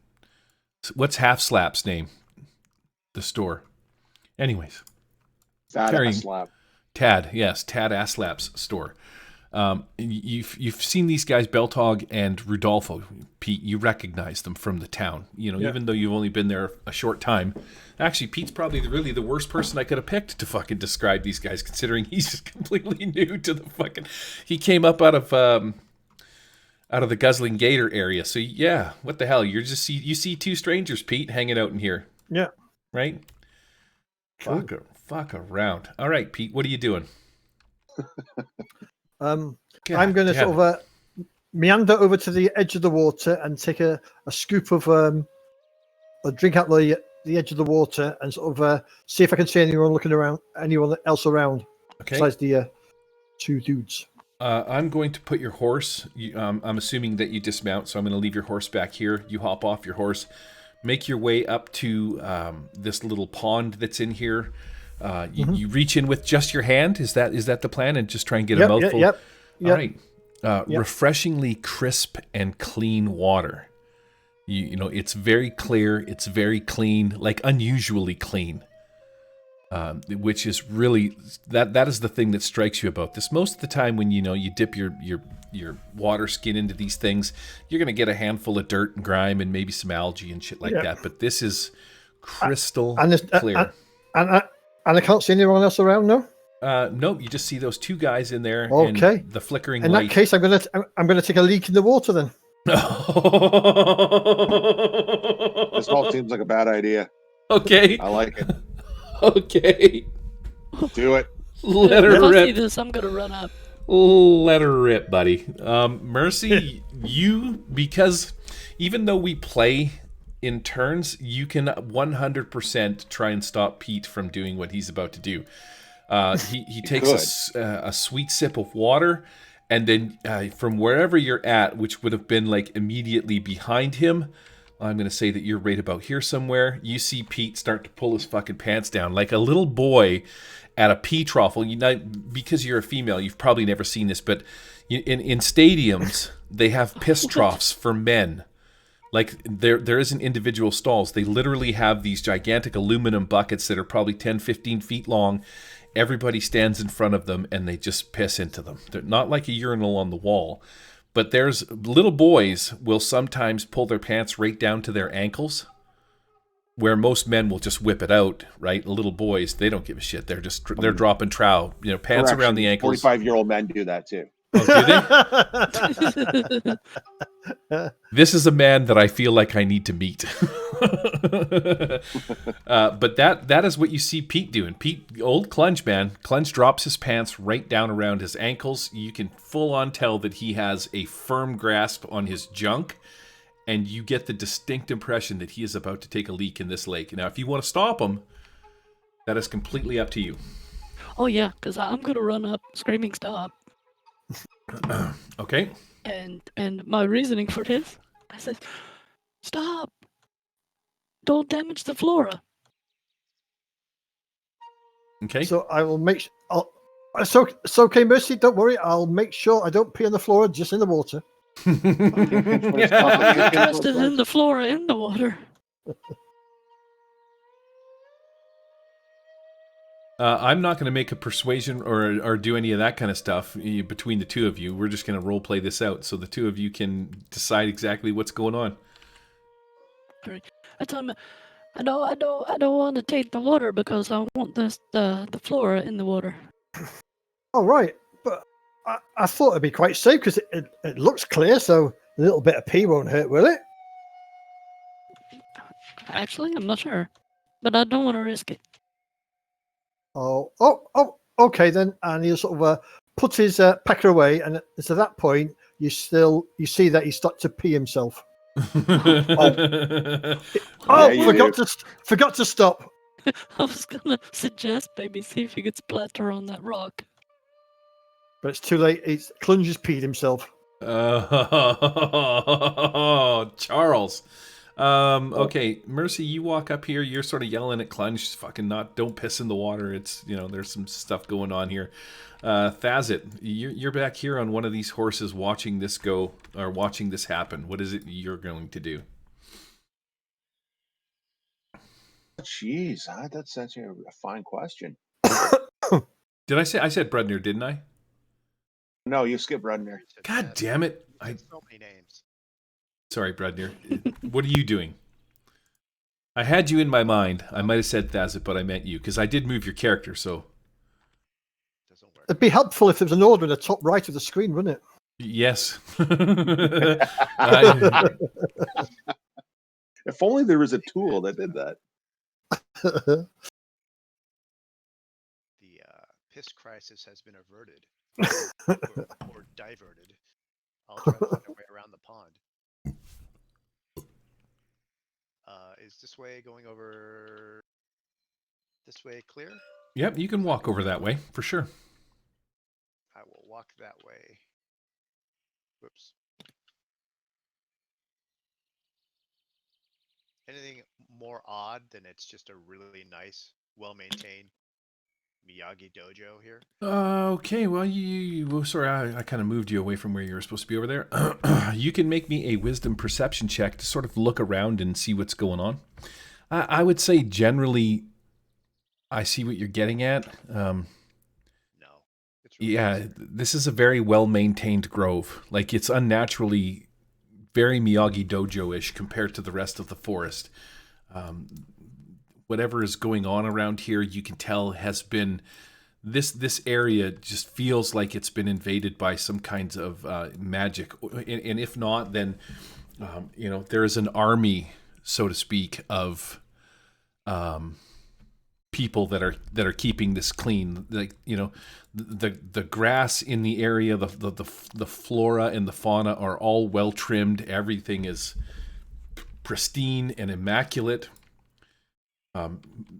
What's Half Slap's name? The store. Anyways. Tad, yes, Tad Aslap's store. You've seen these guys, Beltog and Rudolfo. Pete, you recognize them from the town. Even though you've only been there a short time. Actually, Pete's probably really the worst person I could have picked to fucking describe these guys, considering he's just completely new to the fucking. He came up out of the Guzzling Gator area. So yeah, what the hell? You see two strangers, Pete, hanging out in here. Yeah. Right. Fuck around. All right, Pete, what are you doing? I'm going to sort of meander over to the edge of the water and take a scoop of a drink out the edge of the water and sort of see if I can see anyone else around. Okay. Besides the two dudes. I'm going to put your horse. I'm assuming that you dismount, so I'm going to leave your horse back here. You hop off your horse, make your way up to this little pond that's in here. You reach in with just your hand. Is that the plan? And just try and get a mouthful. Yep. All right. Refreshingly crisp and clean water. It's very clear. It's very clean, like unusually clean. Which is really that is the thing that strikes you about this. Most of the time, when you dip your water skin into these things, you're gonna get a handful of dirt and grime and maybe some algae and shit like that. But this is crystal clear. And I can't see anyone else around, no? Nope, you just see those two guys in there. Okay. And the flickering In light. that case, I'm gonna take a leak in the water then. This all seems like a bad idea. Okay. I like it. Okay. Do it. Let If her I see rip. this, I'm gonna run up. Let her rip, buddy. Mercy, because even though we play in turns, you can 100% try and stop Pete from doing what he's about to do. He takes a sweet sip of water, and then from wherever you're at, which would have been like immediately behind him, I'm going to say that you're right about here somewhere, you see Pete start to pull his fucking pants down like a little boy at a pee trough. Well, because you're a female, you've probably never seen this, but in stadiums, they have piss troughs for men. Like there isn't individual stalls. They literally have these gigantic aluminum buckets that are probably 10, 15 feet long. Everybody stands in front of them and they just piss into them. They're not like a urinal on the wall, but there's little boys will sometimes pull their pants right down to their ankles, where most men will just whip it out, right? Little boys, they don't give a shit. They're dropping trow, pants around the ankles. 45-year-old men do that too. Oh, do they? This is a man that I feel like I need to meet. But that is what you see Pete doing. Pete, old Clunge man, Clunge drops his pants right down around his ankles. You can full on tell that he has a firm grasp on his junk, and you get the distinct impression that he is about to take a leak in this lake. Now, if you want to stop him, that is completely up to you. Oh yeah, because I'm gonna run up screaming stop. Okay. And my reasoning for this, I said, stop! Don't damage the flora. Okay. So I will make. It's okay, Mercy. Don't worry. I'll make sure I don't pee on the floor, just in the water. I'm interested in the flora in the water. I'm not going to make a persuasion or do any of that kind of stuff between the two of you. We're just going to role play this out so the two of you can decide exactly what's going on. I told him, I don't want to take the water because I want the flora in the water. All right, but I thought it'd be quite safe because it looks clear, so a little bit of pee won't hurt, will it? Actually, I'm not sure, but I don't want to risk it. Oh, okay then. And he'll sort of put his pecker away, and it's at that point you see that he starts to pee himself. Forgot to stop. I was gonna suggest maybe see if you could splatter on that rock. But it's too late. Clunge's peed himself. Charles. Okay, Mercy, you walk up here. You're sort of yelling at Clunge, fucking don't piss in the water. It's, there's some stuff going on here. Thazit, you're back here on one of these horses watching this go, or watching this happen. What is it you're going to do? Jeez, that's actually a fine question. Did I said Brudner, didn't I? No, you skipped Brudner. God damn it. So many names. Sorry, Brudner. What are you doing? I had you in my mind. I might have said Thazit, but I meant you, because I did move your character, so. Doesn't work. It'd be helpful if there was an order in the top right of the screen, wouldn't it? Yes. If only there was a tool that did that. The piss crisis has been averted or diverted. I'll try to find a way around the pond. Is this way going over this way clear? Yep, you can walk over that way, for sure. I will walk that way. Whoops. Anything more odd than it's just a really nice, well-maintained Miyagi dojo here? Okay, well, sorry, I kind of moved you away from where you were supposed to be over there. You can make me a wisdom perception check to sort of look around and see what's going on. I would say generally, I see what you're getting at. No. It's really Yeah, nice. this is a very well-maintained grove. Like, it's unnaturally very Miyagi dojo-ish compared to the rest of the forest. Whatever is going on around here, you can tell has been this area just feels like it's been invaded by some kinds of magic, and if not, then there is an army, so to speak, of people that are keeping this clean. Like the grass in the area, the flora and the fauna are all well trimmed. Everything is pristine and immaculate.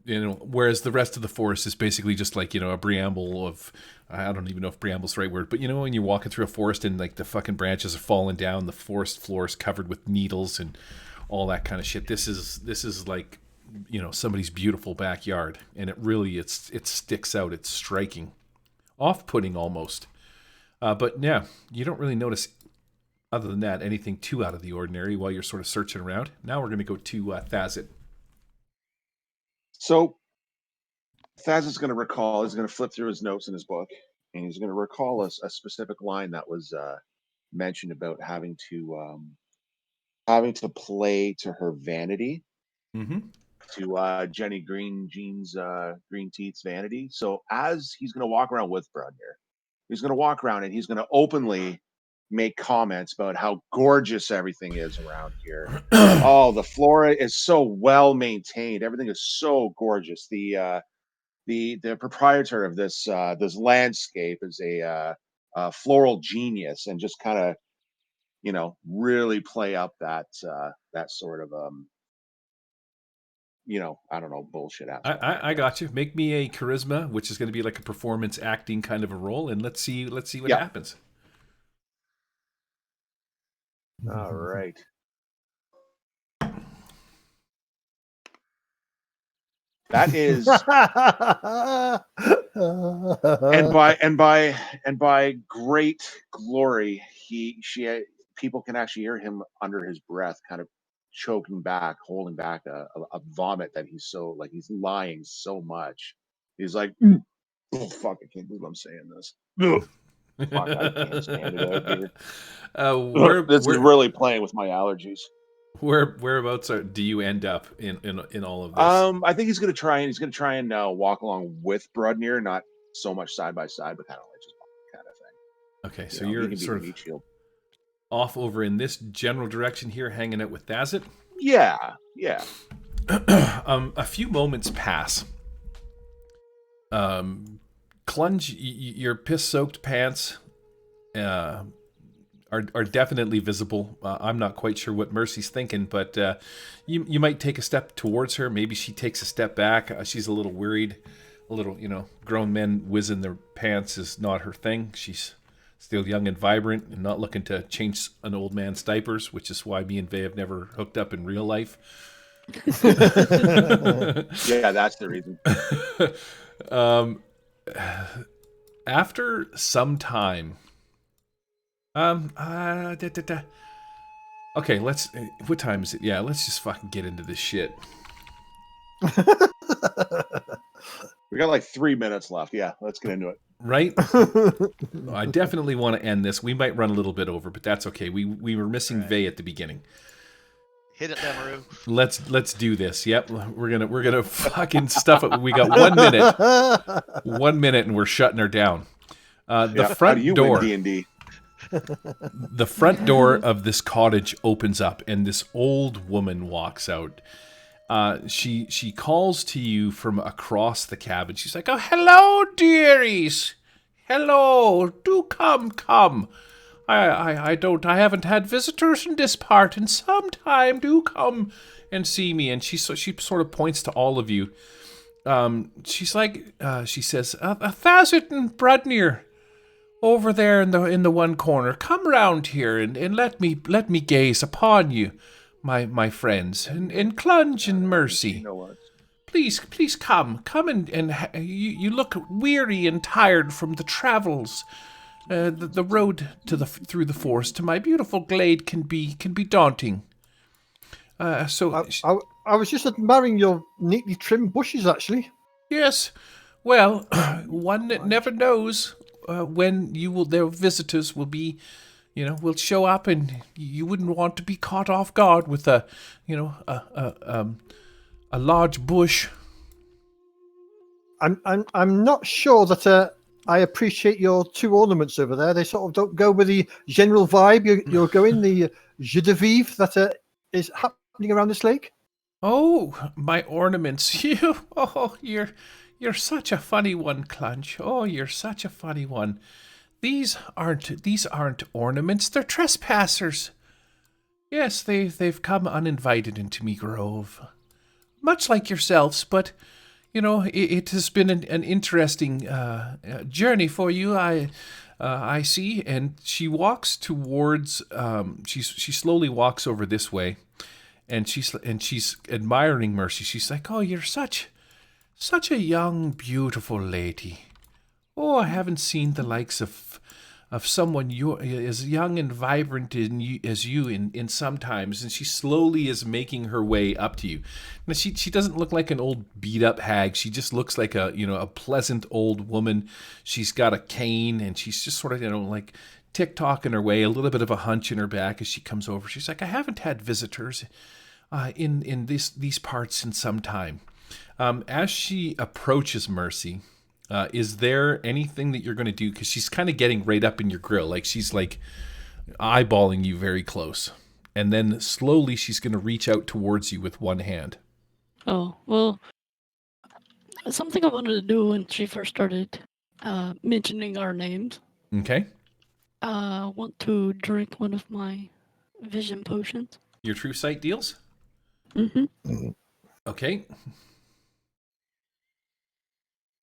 Whereas the rest of the forest is basically just like, a preamble of, I don't even know if preamble's the right word, but when you're walking through a forest and like the fucking branches are falling down, the forest floor is covered with needles and all that kind of shit. This is like, somebody's beautiful backyard, and it sticks out. It's striking, off-putting almost. But yeah, you don't really notice, other than that, anything too out of the ordinary while you're sort of searching around. Now we're going to go to Thazit. So Thaz is going to recall, he's going to flip through his notes in his book, and he's going to recall a specific line that was mentioned about having to play to her vanity, to Jenny Green Teeth's vanity. So as he's going to walk around with Brudner, he's going to walk around and he's going to openly make comments about how gorgeous everything is around here. Oh, the flora is so well maintained. Everything is so gorgeous. The proprietor of this landscape is a floral genius, and just kind of really play up that sort of I don't know, bullshit aspect. I got you. Make me a charisma, which is going to be like a performance acting kind of a role, and let's see what happens. All right. That is, and by great glory, people can actually hear him under his breath, kind of choking back, holding back a vomit that he's lying so much. He's like, oh fuck, I can't believe I'm saying this. Fuck, I can't stand it out here. This is really playing with my allergies. Whereabouts do you end up in all of this? I think he's gonna try and walk along with Brudner, not so much side by side, but kind of like just kind of thing. Okay, so you're sort of off over in this general direction here, hanging out with Thazit. Yeah. A few moments pass. Clunge, your piss-soaked pants are definitely visible. I'm not quite sure what Mercy's thinking, but you might take a step towards her. Maybe she takes a step back. She's a little worried. A little, grown men whizzing their pants is not her thing. She's still young and vibrant and not looking to change an old man's diapers, which is why me and Vay have never hooked up in real life. Yeah, that's the reason. After some time, okay, what time is it? Yeah, let's just fucking get into this shit. We got like 3 minutes left. Yeah, let's get into it. Right? I definitely want to end this. We might run a little bit over, but that's okay. We were missing Vay at the beginning. Hit it, Demaru. Let's do this. Yep, we're gonna fucking stuff it. We got 1 minute. 1 minute, and we're shutting her down. The front door. D&D? The front door of this cottage opens up, and this old woman walks out. She calls to you from across the cabin. She's like, "Oh, hello, dearies. Hello, do come. I haven't had visitors in this part in some time. Do come and see me." And she sort of points to all of you. She's like, she says, "Thazit and Brudner, over there in the one corner. Come round here and let me gaze upon you, my friends, and Clunge and Mercy. You know what? Please come and you look weary and tired from the travels. The road through the forest to my beautiful glade can be daunting. I was just admiring your neatly trimmed bushes, actually. Yes, well, one that never knows when their visitors will be, will show up, and you wouldn't want to be caught off guard with a large bush. I'm not sure that I appreciate your 2 ornaments over there. They sort of don't go with the general vibe you're going, the jeu de vivre that is happening around this lake. Oh, my ornaments. You're such a funny one, Clunch. Oh, you're such a funny one. These aren't ornaments. They're trespassers. Yes, they've come uninvited into me grove, much like yourselves. But it has been an interesting journey for you. I see. And she walks towards. She slowly walks over this way, and she's admiring Mercy. She's like, "Oh, you're such a young, beautiful lady. Oh, I haven't seen the likes of someone as young and vibrant as you in some times." And she slowly is making her way up to you. Now, she doesn't look like an old beat up hag. She just looks like a pleasant old woman. She's got a cane, and she's just sort of like tick-tocking her way, a little bit of a hunch in her back as she comes over. She's like, "I haven't had visitors in these parts in some time." As she approaches Mercy, is there anything that you're going to do? Because she's kind of getting right up in your grill. Like she's like eyeballing you very close. And then slowly she's going to reach out towards you with one hand. Oh, well, something I wanted to do when she first started mentioning our names. Okay. I want to drink one of my vision potions. Your true sight deals? Mm-hmm. Okay.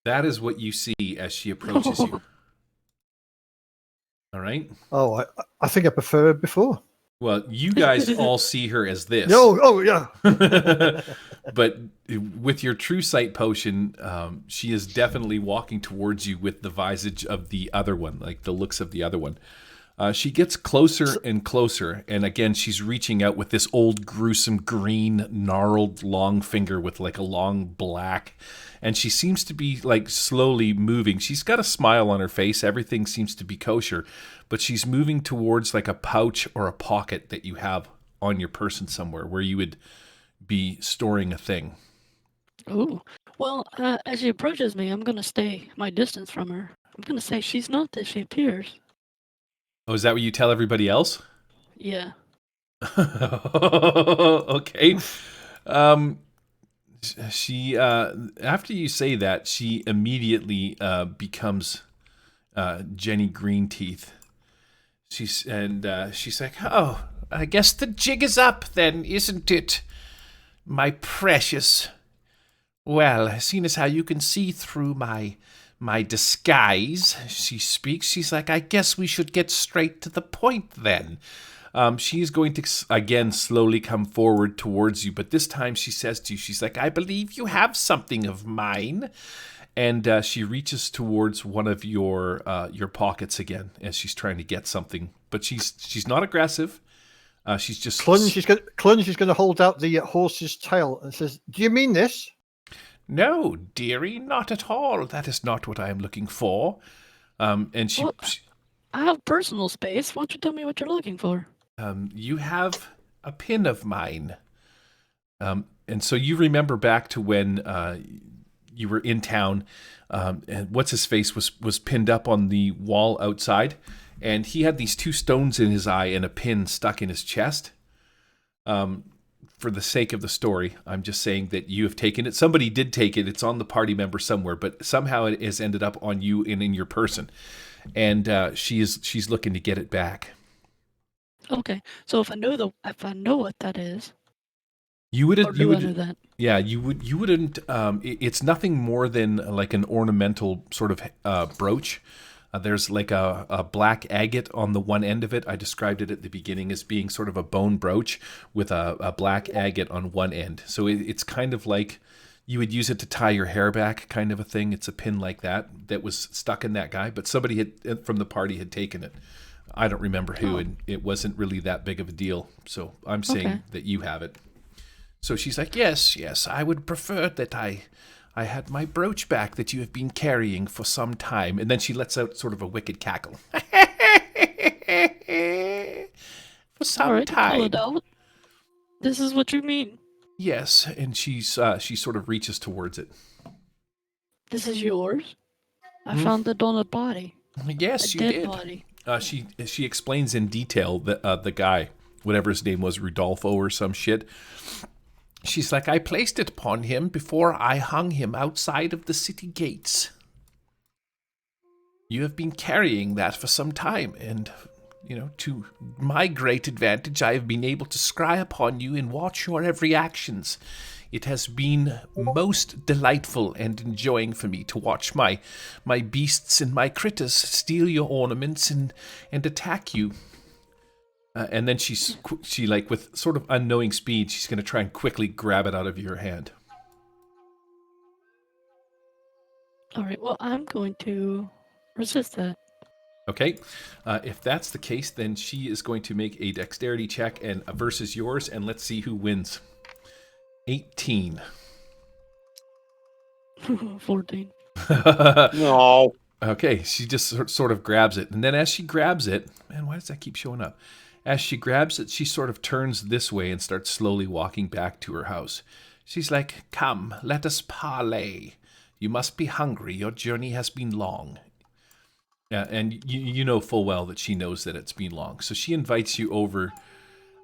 That is what you see as she approaches you. All right. Oh, I think I prefer it before. Well, you guys all see her as this. No, oh yeah. But with your true sight potion, she is definitely walking towards you with the visage of the other one, like the looks of the other one. She gets closer and closer, and again, she's reaching out with this old, gruesome, green, gnarled, long finger with like a long black, and she seems to be like slowly moving. She's got a smile on her face. Everything seems to be kosher, but she's moving towards like a pouch or a pocket that you have on your person somewhere where you would be storing a thing. Oh, well, as she approaches me, I'm going to stay my distance from her. I'm going to say she's not as she appears. Oh, is that what you tell everybody else? Yeah. Okay. She after you say that, she immediately becomes Jenny Greenteeth. She's like, "Oh, I guess the jig is up then, isn't it, my precious? Well, seeing as how you can see through my disguise," she speaks. She's like, "I guess we should get straight to the point then." She's going to, again, slowly come forward towards you, but this time she says to you, she's like, "I believe you have something of mine." And she reaches towards one of your pockets again as she's trying to get something. But she's not aggressive. She's just... Clunge is going to hold out the horse's tail and says, "Do you mean this?" "No, dearie, not at all. That is not what I am looking for." And she... Well, I have personal space. Why don't you tell me what you're looking for? You have a pin of mine. And so you remember back to when you were in town, and what's-his-face was pinned up on the wall outside, and he had these 2 stones in his eye and a pin stuck in his chest. For the sake of the story, I'm just saying that you have taken it. Somebody did take it. It's on the party member somewhere, but somehow it has ended up on you and in your person. And she's looking to get it back. Okay, so if I know what that is, you would or do I know that? Yeah, you wouldn't. It's nothing more than like an ornamental sort of brooch. There's like a black agate on the one end of it. I described it at the beginning as being sort of a bone brooch with a black agate on one end. So it's kind of like you would use it to tie your hair back, kind of a thing. It's a pin like that was stuck in that guy, but somebody from the party had taken it. I don't remember who, and it wasn't really that big of a deal. So I'm saying that you have it. So she's like, yes, I would prefer that I had my brooch back that you have been carrying for some time. And then she lets out sort of a wicked cackle. For some time. This is what you mean. Yes, and she sort of reaches towards it. This is yours? I found it on a body. Yes, A you dead did. body. She explains in detail the guy, whatever his name was, Rudolfo or some shit. She's like, I placed it upon him before I hung him outside of the city gates. You have been carrying that for some time, and, to my great advantage, I have been able to scry upon you and watch your every actions. It has been most delightful and enjoying for me to watch my beasts and my critters steal your ornaments and attack you. And then she like with sort of unknowing speed, she's going to try and quickly grab it out of your hand. All right, well, I'm going to resist that. Okay, if that's the case, then she is going to make a dexterity check and versus yours, and let's see who wins. 18. 14. No. Okay, she just sort of grabs it. And then as she grabs it, man, why does that keep showing up? As she grabs it, she sort of turns this way and starts slowly walking back to her house. She's like, come, let us parley. You must be hungry. Your journey has been long. And you know full well that she knows that it's been long. So she invites you over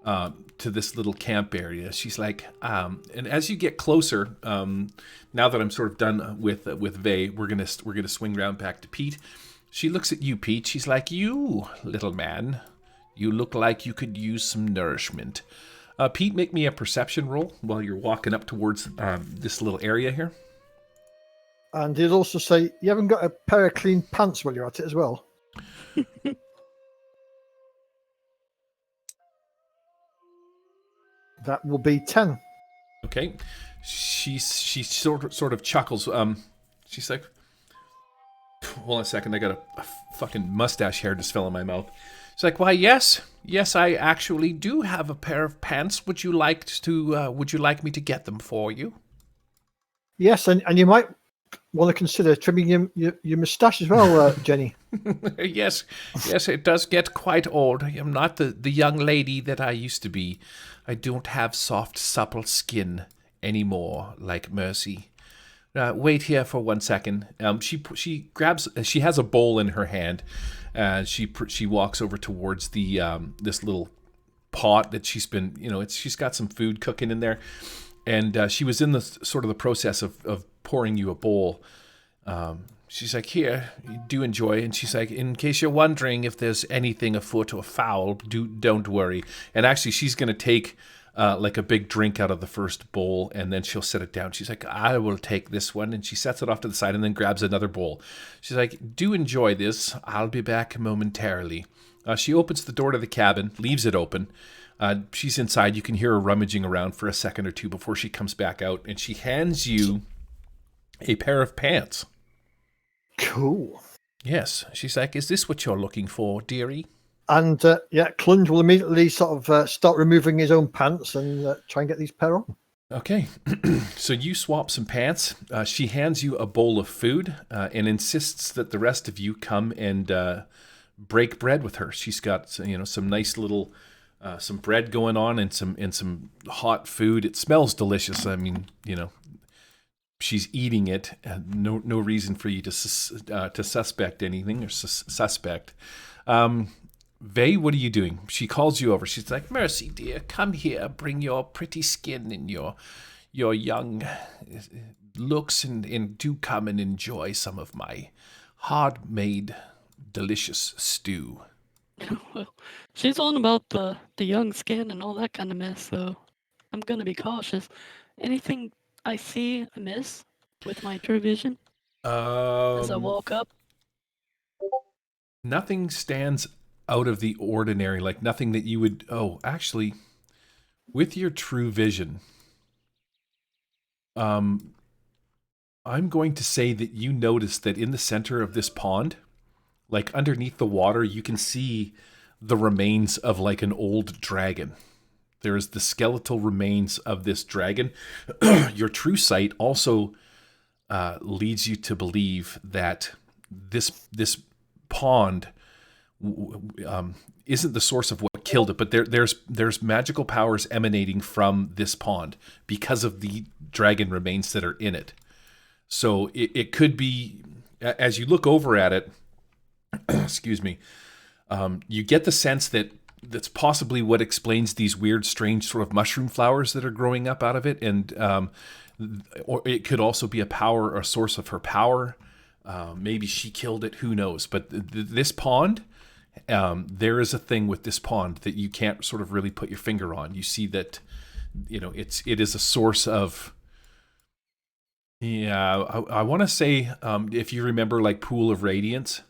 to this little camp area. She's like, and as you get closer, now that I'm sort of done with Vey, we're gonna swing around back to Pete. She looks at you, Pete. She's like, you little man, you look like you could use some nourishment. Pete, make me a perception roll while you're walking up towards this little area here. And he'd also say, you haven't got a pair of clean pants while you're at it as well. That will be 10. Okay. She sort of chuckles. She's like, hold on a second. I got a fucking mustache hair just fell in my mouth. She's like, why, yes, I actually do have a pair of pants. Would you like me to get them for you? Yes, and you might want to consider trimming your moustache as well, Jenny. Yes, it does get quite old. I am not the young lady that I used to be. I don't have soft, supple skin anymore, like Mercy. Wait here for 1 second. She grabs. She has a bowl in her hand. She walks over towards the this little pot that she's been. She's got some food cooking in there, and she was in the sort of the process of pouring you a bowl. She's like, here, do enjoy. And she's like, in case you're wondering if there's anything afoot or foul, don't worry. And actually, she's going to take like a big drink out of the first bowl, and then she'll set it down. She's like, I will take this one. And she sets it off to the side and then grabs another bowl. She's like, do enjoy this. I'll be back momentarily. She opens the door to the cabin, leaves it open. She's inside. You can hear her rummaging around for a second or two before she comes back out, and she hands you a pair of pants. Cool. Yes. She's like, is this what you're looking for, dearie? And Clunge will immediately sort of start removing his own pants and try and get these pair on. Okay. So you swap some pants. She hands you a bowl of food and insists that the rest of you come and break bread with her. She's got some nice little some bread going on and some hot food. It smells delicious. I mean, she's eating it. No reason for you to suspect anything or suspect. Vey, what are you doing? She calls you over. She's like, Mercy, dear, come here. Bring your pretty skin and your young looks and do come and enjoy some of my hard-made, delicious stew. Well, she's on about the young skin and all that kind of mess, so I'm going to be cautious. Anything I see amiss with my true vision as I walk up? Nothing stands out of the ordinary, like nothing that you would... Oh, actually, with your true vision, I'm going to say that you notice that in the center of this pond, like underneath the water, you can see the remains of like an old dragon. There is the skeletal remains of this dragon. Your true sight also leads you to believe that this pond isn't the source of what killed it, but there's magical powers emanating from this pond because of the dragon remains that are in it. So it could be, as you look over at it, excuse me, you get the sense that that's possibly what explains these weird, strange sort of mushroom flowers that are growing up out of it. And or it could also be a source of her power. Maybe she killed it, who knows. But this pond, there is a thing with this pond that you can't sort of really put your finger on. You see that, it is a source of... Yeah, I want to say, if you remember, like Pool of Radiance,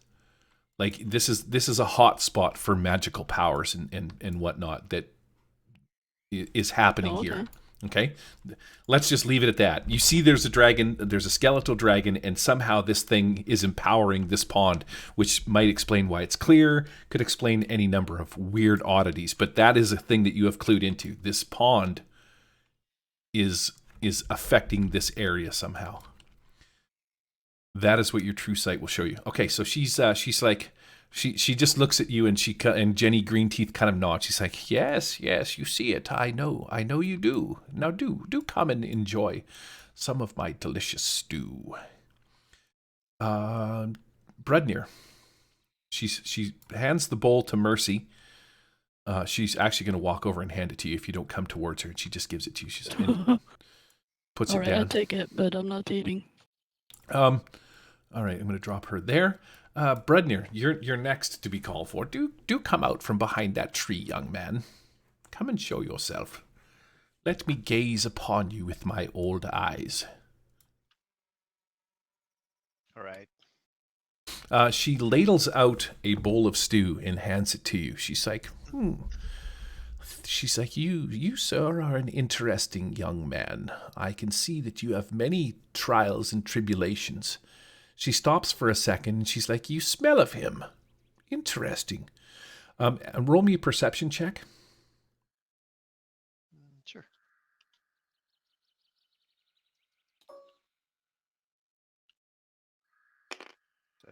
like this is a hot spot for magical powers and whatnot that is happening here. Okay, let's just leave it at that. You see, there's a dragon, there's a skeletal dragon, and somehow this thing is empowering this pond, which might explain why it's clear, could explain any number of weird oddities. But that is a thing that you have clued into. This pond is affecting this area somehow. That is what your true sight will show you. Okay, so she's like, she just looks at you, and Jenny Greenteeth kind of nods. She's like, yes, you see it. I know you do. Now do come and enjoy some of my delicious stew. Brednir. She hands the bowl to Mercy. She's actually going to walk over and hand it to you if you don't come towards her. And she just gives it to you. She's puts All it right, down. I'll take it, but I'm not eating. All right, I'm going to drop her there. Brednir, you're next to be called for. Do come out from behind that tree, young man. Come and show yourself. Let me gaze upon you with my old eyes. All right. She ladles out a bowl of stew and hands it to you. She's like, She's like, you, sir, are an interesting young man. I can see that you have many trials and tribulations. She stops for a second, and she's like, you smell of him. Interesting. And roll me a perception check. Sure.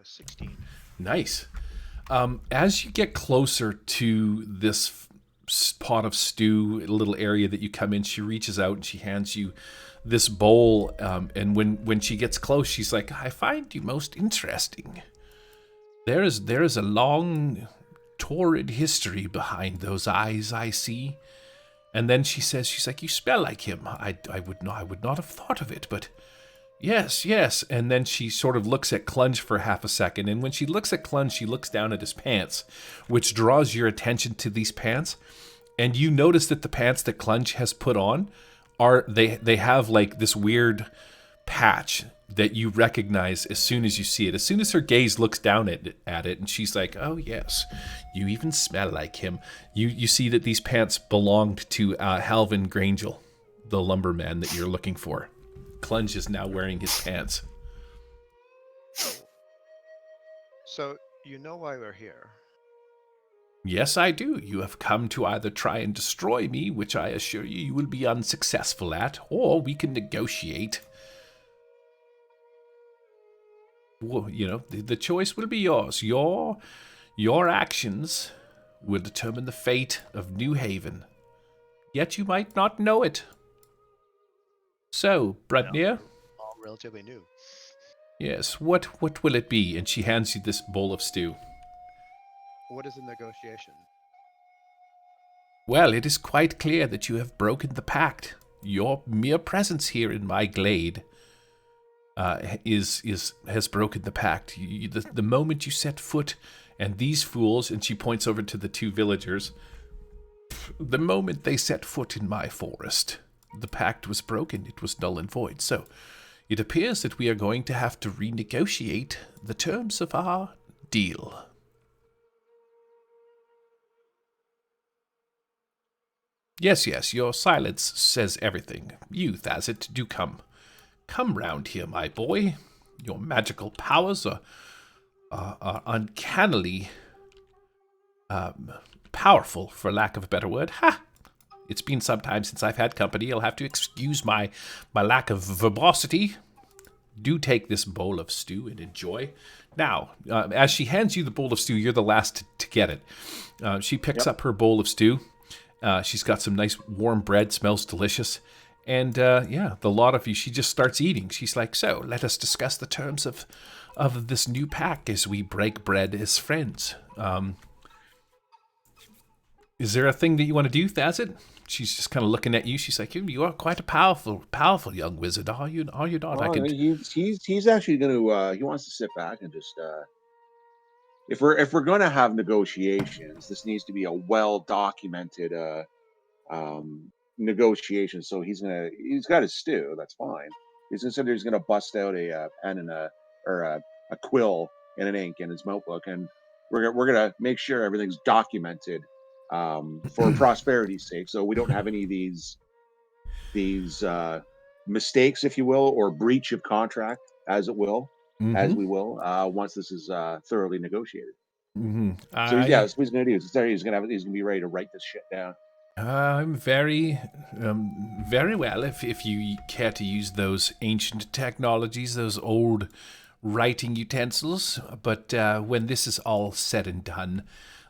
16. Nice. As you get closer to this pot of stew, a little area that you come in, she reaches out and she hands you this bowl. And when she gets close, she's like, I find you most interesting. There is a long, torrid history behind those eyes I see. And then she says, she's like, you smell like him. I would not have thought of it, but yes. And then she sort of looks at Clunge for half a second. And when she looks at Clunge, she looks down at his pants, which draws your attention to these pants. And you notice that the pants that Clunge has put on they have like this weird patch that you recognize as soon as you see it. As soon as her gaze looks down at it, and she's like, oh yes, you even smell like him. You see that these pants belonged to Halvin Grangel, the lumberman that you're looking for. Clunge is now wearing his pants. So, you know why we're here? Yes, I do. You have come to either try and destroy me, which I assure you will be unsuccessful at, or we can negotiate. Well, the choice will be yours. Your actions will determine the fate of New Haven. Yet you might not know it. So, Brednir? All relatively new. Yes, what will it be? And she hands you this bowl of stew. What is the negotiation? Well, it is quite clear that you have broken the pact. Your mere presence here in my glade has broken the pact. The moment you set foot, and these fools, and she points over to the two villagers, the moment they set foot in my forest, the pact was broken. It was null and void. So it appears that we are going to have to renegotiate the terms of our deal. Yes, your silence says everything. Youth, as it, do come. Come round here, my boy. Your magical powers are uncannily powerful, for lack of a better word. Ha! It's been some time since I've had company. You'll have to excuse my lack of verbosity. Do take this bowl of stew and enjoy. Now, as she hands you the bowl of stew, you're the last to get it. She picks up her bowl of stew. She's got some nice warm bread, smells delicious. And yeah, the lot of you, she just starts eating. She's like, so let us discuss the terms of this new pack as we break bread as friends. Is there a thing that you want to do, Thazit? She's just kind of looking at you. She's like, you are quite a powerful young wizard, are you? Are you not? I Oh, could. he's actually going to he wants to sit back and just if we're going to have negotiations, this needs to be a well documented negotiation. So he's got his stew. That's fine. He's gonna sit there. He's gonna bust out a pen and a quill and an ink in his notebook, and we're gonna make sure everything's documented for prosperity's sake, so we don't have any of these mistakes, if you will, or breach of contract, as it will, as we will once this is thoroughly negotiated. So yeah, that's what he's gonna do. He's gonna be ready to write this shit down. I'm very well. If you care to use those ancient technologies, those old writing utensils, but when this is all said and done,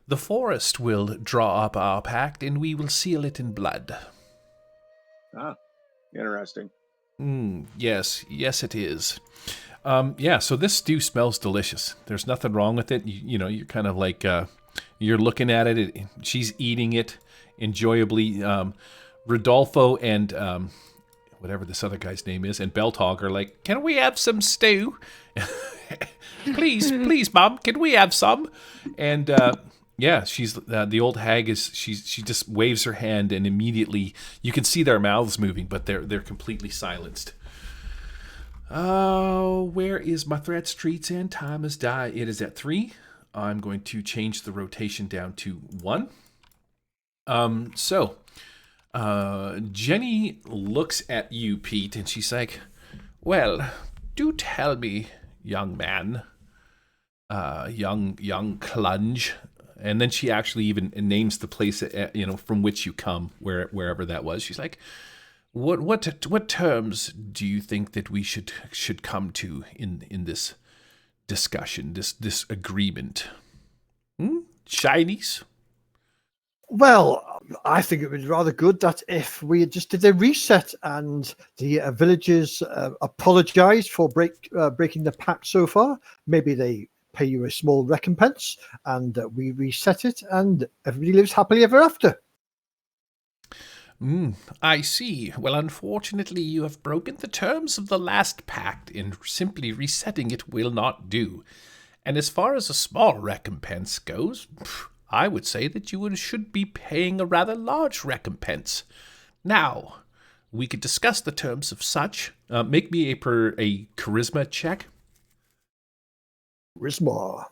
the forest will draw up our pact, and we will seal it in blood. Ah, interesting. Yes, it is. Yeah, so this stew smells delicious. There's nothing wrong with it. You know, you're kind of like, you're looking at it. She's eating it enjoyably. Rodolfo and whatever this other guy's name is, and Beltog are like, can we have some stew? please, Mom, can we have some? And yeah, she's the old hag is she just waves her hand, and immediately you can see their mouths moving, but they're completely silenced. Oh, where is my threat? Streets and time has died. It is at 3. I'm going to change the rotation down to 1. So Jenny looks at you, Pete, and she's like, well, do tell me, young man, young clunge. And then she actually even names the place, from which you come, wherever that was. She's like, what terms do you think that we should come to in this discussion, this agreement? Shinies? Well, I think it would be rather good that if we just did a reset and the villagers apologise for breaking the pact so far. Maybe they pay you a small recompense, and we reset it, and everybody lives happily ever after. I see. Well, unfortunately, you have broken the terms of the last pact, and simply resetting it will not do. And as far as a small recompense goes, I would say that you should be paying a rather large recompense. Now, we could discuss the terms of such. Make me a charisma check. Charisma.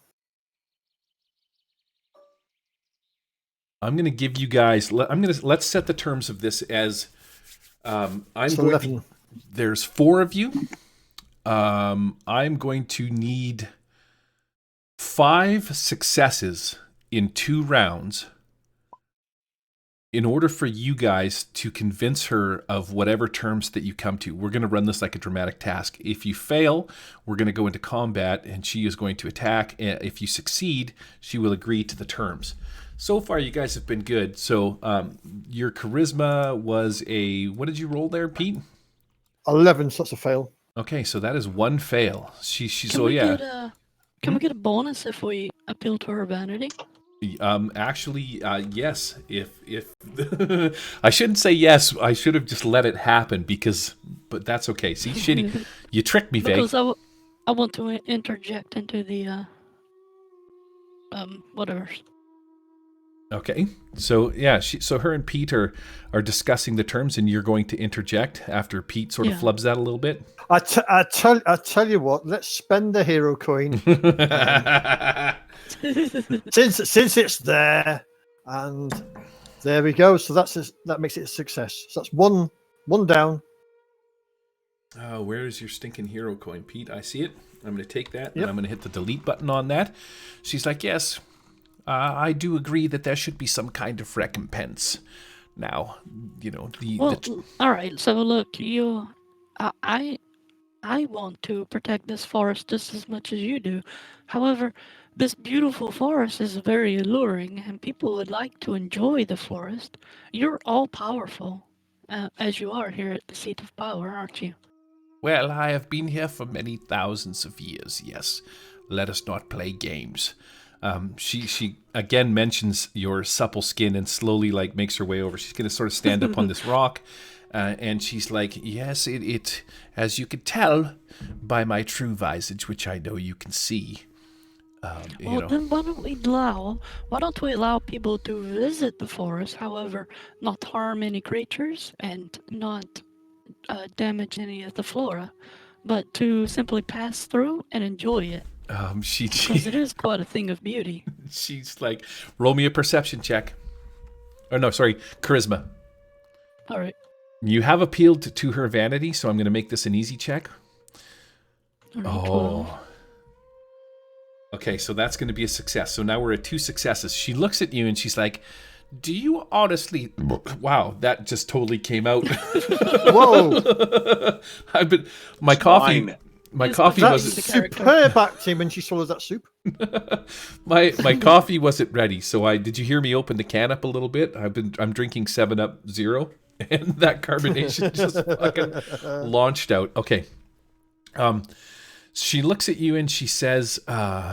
I'm going to give you guys. Let's set the terms of this as. There's 4 of you. I'm going to need 5 successes in 2 rounds in order for you guys to convince her of whatever terms that you come to. We're going to run this like a dramatic task. If you fail, we're going to go into combat, and she is going to attack. If you succeed, she will agree to the terms. So far, you guys have been good. So your charisma was what did you roll there, Pete? 11, so that's a fail. Okay, so that is 1 fail. Can we get a bonus if we appeal to her vanity? Actually, yes. If I shouldn't say yes. I should have just let it happen but that's okay. See, shitty. You tricked me, Veg. Because I want to interject into the whatever. Okay, so yeah, so her and Pete are discussing the terms, and you're going to interject after Pete sort of flubs that a little bit. I tell you what, let's spend the hero coin since it's there, and there we go. So that makes it a success. So that's one down. Where is your stinking hero coin, Pete? I see it. I'm going to take that, and I'm going to hit the delete button on that. She's like, yes. I do agree that there should be some kind of recompense. Now, all right. So look, I want to protect this forest just as much as you do. However, this beautiful forest is very alluring, and people would like to enjoy the forest. You're all powerful. as you are here at the seat of power, aren't you? Well, I have been here for many thousands of years, yes. Let us not play games. She again mentions your supple skin and slowly like makes her way over. She's going to sort of stand up on this rock, and she's like, "Yes, it as you can tell by my true visage, which I know you can see." Well, then why don't we allow people to visit the forest, however, not harm any creatures and not damage any of the flora, but to simply pass through and enjoy it, because it is quite a thing of beauty. She's like, "Roll me a perception check." Oh no, sorry, charisma. All right. You have appealed to her vanity, so I'm going to make this an easy check. All right, 12. Okay, so that's going to be a success. So now we're at 2 successes. She looks at you and she's like, "Do you honestly..." Wow, that just totally came out. Whoa! My coffee That's wasn't superb acting when she swallows that soup. my coffee wasn't ready. So did you hear me open the can up a little bit? I'm drinking 7-Up Zero, and that carbonation just fucking launched out. Okay. She looks at you and she says,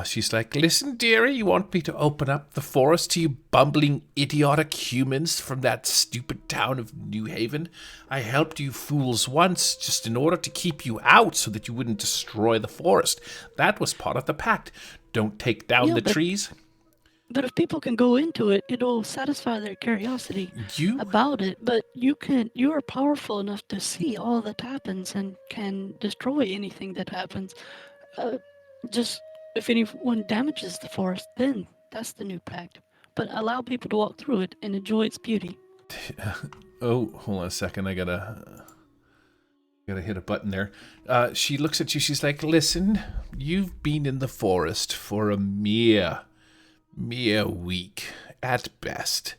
she's like, "Listen, dearie, you want me to open up the forest to you bumbling, idiotic humans from that stupid town of New Haven? I helped you fools once just in order to keep you out so that you wouldn't destroy the forest. That was part of the pact. Don't take down the trees." But if people can go into it, it'll satisfy their curiosity about it. But you are powerful enough to see all that happens and can destroy anything that happens. Just if anyone damages the forest, then that's the new pact. But allow people to walk through it and enjoy its beauty. Oh, hold on a second. I gotta hit a button there. She looks at you. She's like, "Listen, you've been in the forest for a mere week at best.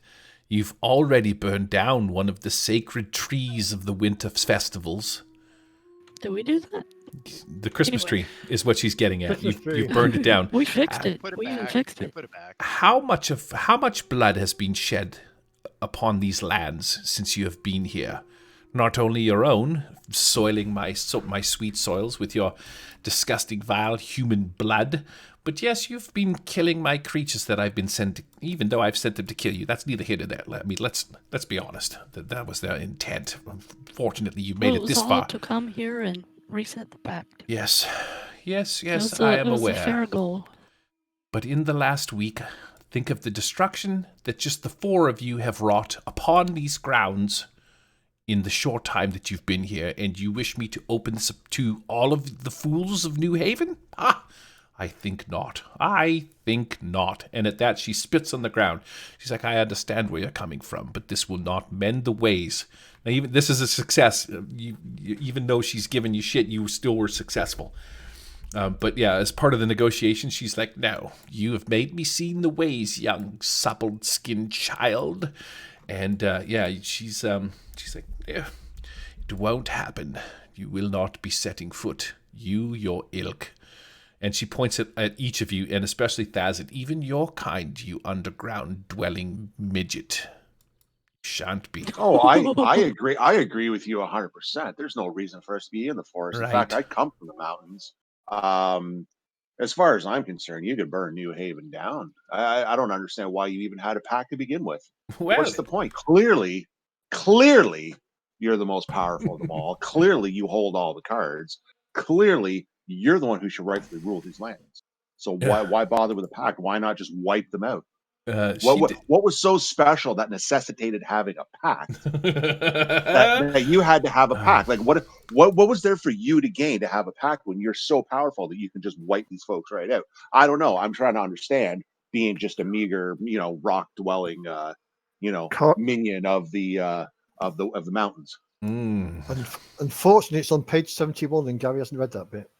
You've already burned down one of the sacred trees of the winter festivals." Did we do that? The Christmas tree is what she's getting at. You've burned it down. We fixed it. We even fixed it. Put it back. How much blood has been shed upon these lands since you have been here? Not only your own, soiling my sweet soils with your disgusting, vile human blood, but yes, you've been killing my creatures that I've been sent, even though I've sent them to kill you. That's neither here nor there. I mean, let's be honest. That was their intent. Unfortunately, you made it this far. To come here and reset the pact. Yes, I am aware. It was a fair goal. But in the last week, think of the destruction that just the 4 of you have wrought upon these grounds in the short time that you've been here, and you wish me to open this up to all of the fools of New Haven? I think not. And at that, she spits on the ground. She's like, "I understand where you're coming from, but this will not mend the ways." Now, even this is a success. Even though she's given you shit, you still were successful. But yeah, as part of the negotiation, she's like, "No, you have made me see the ways, young supple-skinned child." And she's like, "Yeah, it won't happen. You will not be setting foot. You, your ilk." And she points at each of you, and especially Thaz, and even your kind, you underground-dwelling midget. Shan't be. Oh, I agree. I agree with you 100%. There's no reason for us to be in the forest. Right. In fact, I come from the mountains. As far as I'm concerned, you could burn New Haven down. I don't understand why you even had a pact to begin with. Well, what's the point? Clearly, you're the most powerful of them all. Clearly, you hold all the cards. Clearly, you're the one who should rightfully rule these lands. So why bother with a pact? Why not just wipe them out? What was so special that necessitated having a pact that you had to have a pact? Like what was there for you to gain to have a pact when you're so powerful that you can just wipe these folks right out? I don't know. I'm trying to understand being just a meager, rock dwelling, minion of the mountains. Unfortunately, it's on page 71, and Gary hasn't read that bit.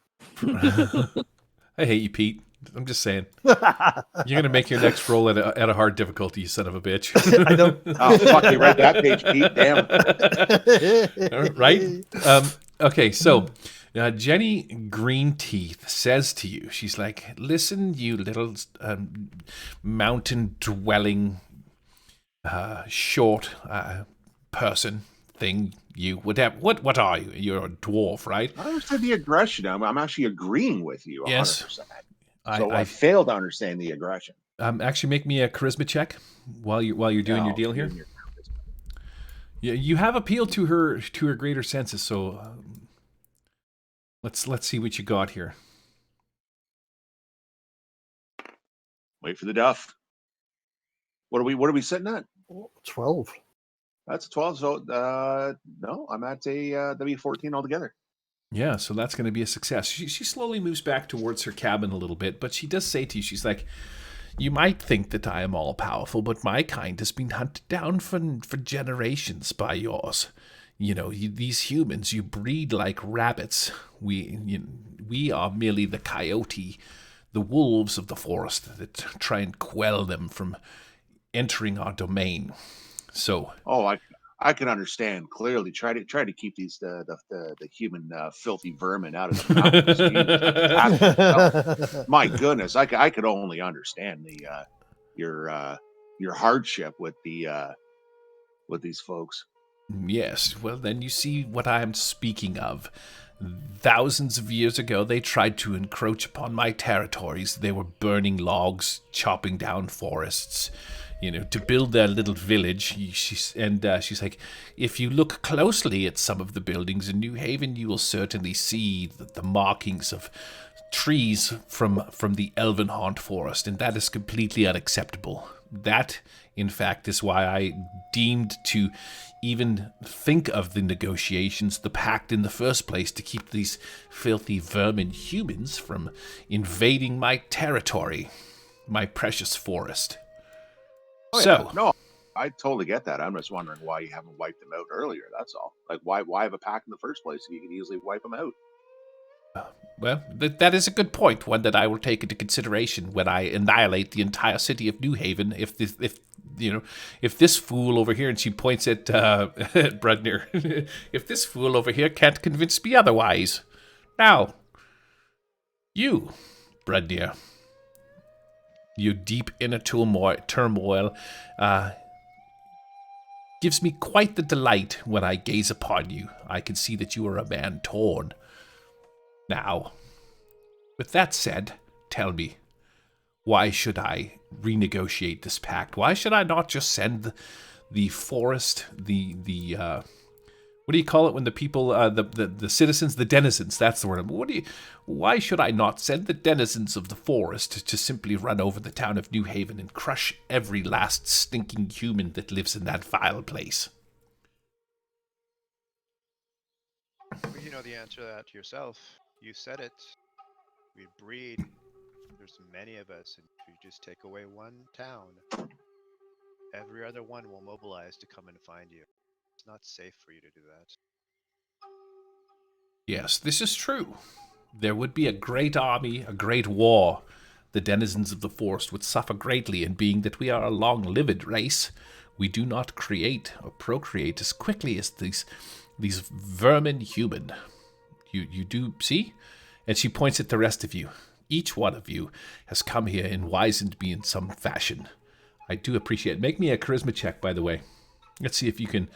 I hate you, Pete. I'm just saying. You're going to make your next roll at a hard difficulty, you son of a bitch. I know. Oh, fuck, you read that page, Pete. Damn. Right? Okay, so Jenny Greenteeth says to you, she's like, "Listen, you little mountain-dwelling short person thing. You what are you? You're a dwarf, right? I understand the aggression. I'm actually agreeing with you 100%. Yes. So I failed to understand the aggression. Actually, make me a charisma check while you're doing your deal here. Yeah, you have appealed to her greater senses. So let's see what you got here. Wait for the duff. What are we sitting at? 12. That's a 12. So no, I'm at a that'd be 14 altogether. Yeah, so that's going to be a success. She slowly moves back towards her cabin a little bit, but she does say to you, she's like, "You might think that I am all powerful, but my kind has been hunted down for generations by yours. You know, these humans, you breed like rabbits. We are merely the coyote, the wolves of the forest that try and quell them from entering our domain. So, I can understand clearly. Try to keep these the human filthy vermin out of the mountains. My goodness, I could only understand your hardship with these folks. yes, well, then you see what I am speaking of. Thousands of years ago, they tried to encroach upon my territories. They were burning logs, chopping down forests, to build their little village. She's like, if you look closely at some of the buildings in New Haven, you will certainly see the markings of trees from the Elvenhaunt forest, and that is completely unacceptable. That, in fact, is why I deemed to even think of the negotiations, the pact in the first place, to keep these filthy vermin humans from invading my territory, my precious forest. No, I totally get that. I'm just wondering why you haven't wiped them out earlier. That's all. Like, why have a pact in the first place if you can easily wipe them out? Well, that is a good point, one that I will take into consideration when I annihilate the entire city of New Haven. If this fool over here, and she points at Brudnir, if this fool over here can't convince me otherwise. Now, you, Brudnir, your deep inner turmoil gives me quite the delight when I gaze upon you. I can see that you are a man torn. Now, with that said, tell me, why should I renegotiate this pact? Why should I not just send the forest, the what do you call it when the people, the citizens, the denizens, that's the word. Why should I not send the denizens of the forest to simply run over the town of New Haven and crush every last stinking human that lives in that vile place? Well, you know the answer to that yourself. You said it. We breed. There's many of us, and if you just take away one town, every other one will mobilize to come and find you. It's not safe for you to do that. Yes, this is true. There would be a great army, a great war. The denizens of the forest would suffer greatly, and being that we are a long-lived race, we do not create or procreate as quickly as these vermin human. You do see? And she points at the rest of you. Each one of you has come here and wizened me in some fashion. I do appreciate it. Make me a charisma check, by the way. Let's see if you can.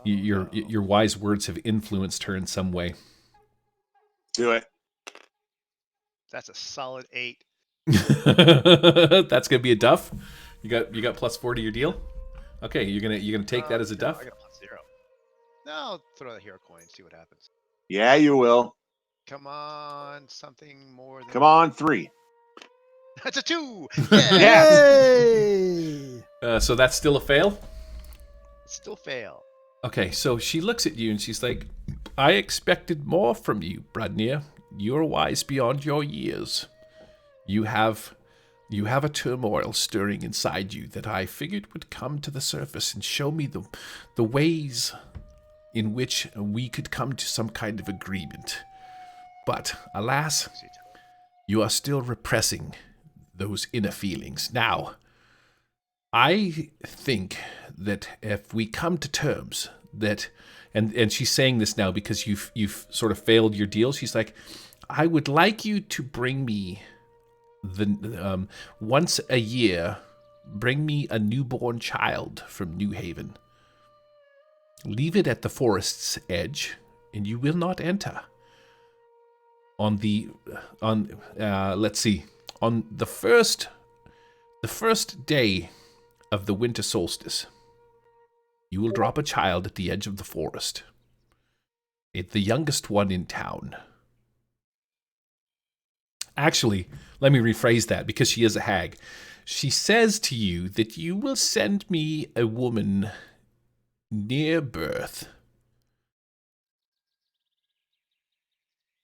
Your wise words have influenced her in some way. Do it. That's a solid 8. That's gonna be a duff. You got +4 to your deal. Okay, you're gonna take that as a duff. I got +0. No, I'll throw the hero coin, see what happens. Yeah, you will. Come on, something more than. Come on, 3. That's a 2. Yay! So that's still a fail. Still fail. Okay, so she looks at you and she's like, I expected more from you, Brudnir. You're wise beyond your years. You have a turmoil stirring inside you that I figured would come to the surface and show me the ways in which we could come to some kind of agreement. But, alas, you are still repressing those inner feelings. Now, I think that if we come to terms that, and she's saying this now because you've sort of failed your deal. She's like, I would like you to bring me once a year, bring me a newborn child from New Haven. Leave it at the forest's edge, and you will not enter. On the first day of the winter solstice, you will drop a child at the edge of the forest. It's the youngest one in town. Actually, let me rephrase that because she is a hag. She says to you that you will send me a woman near birth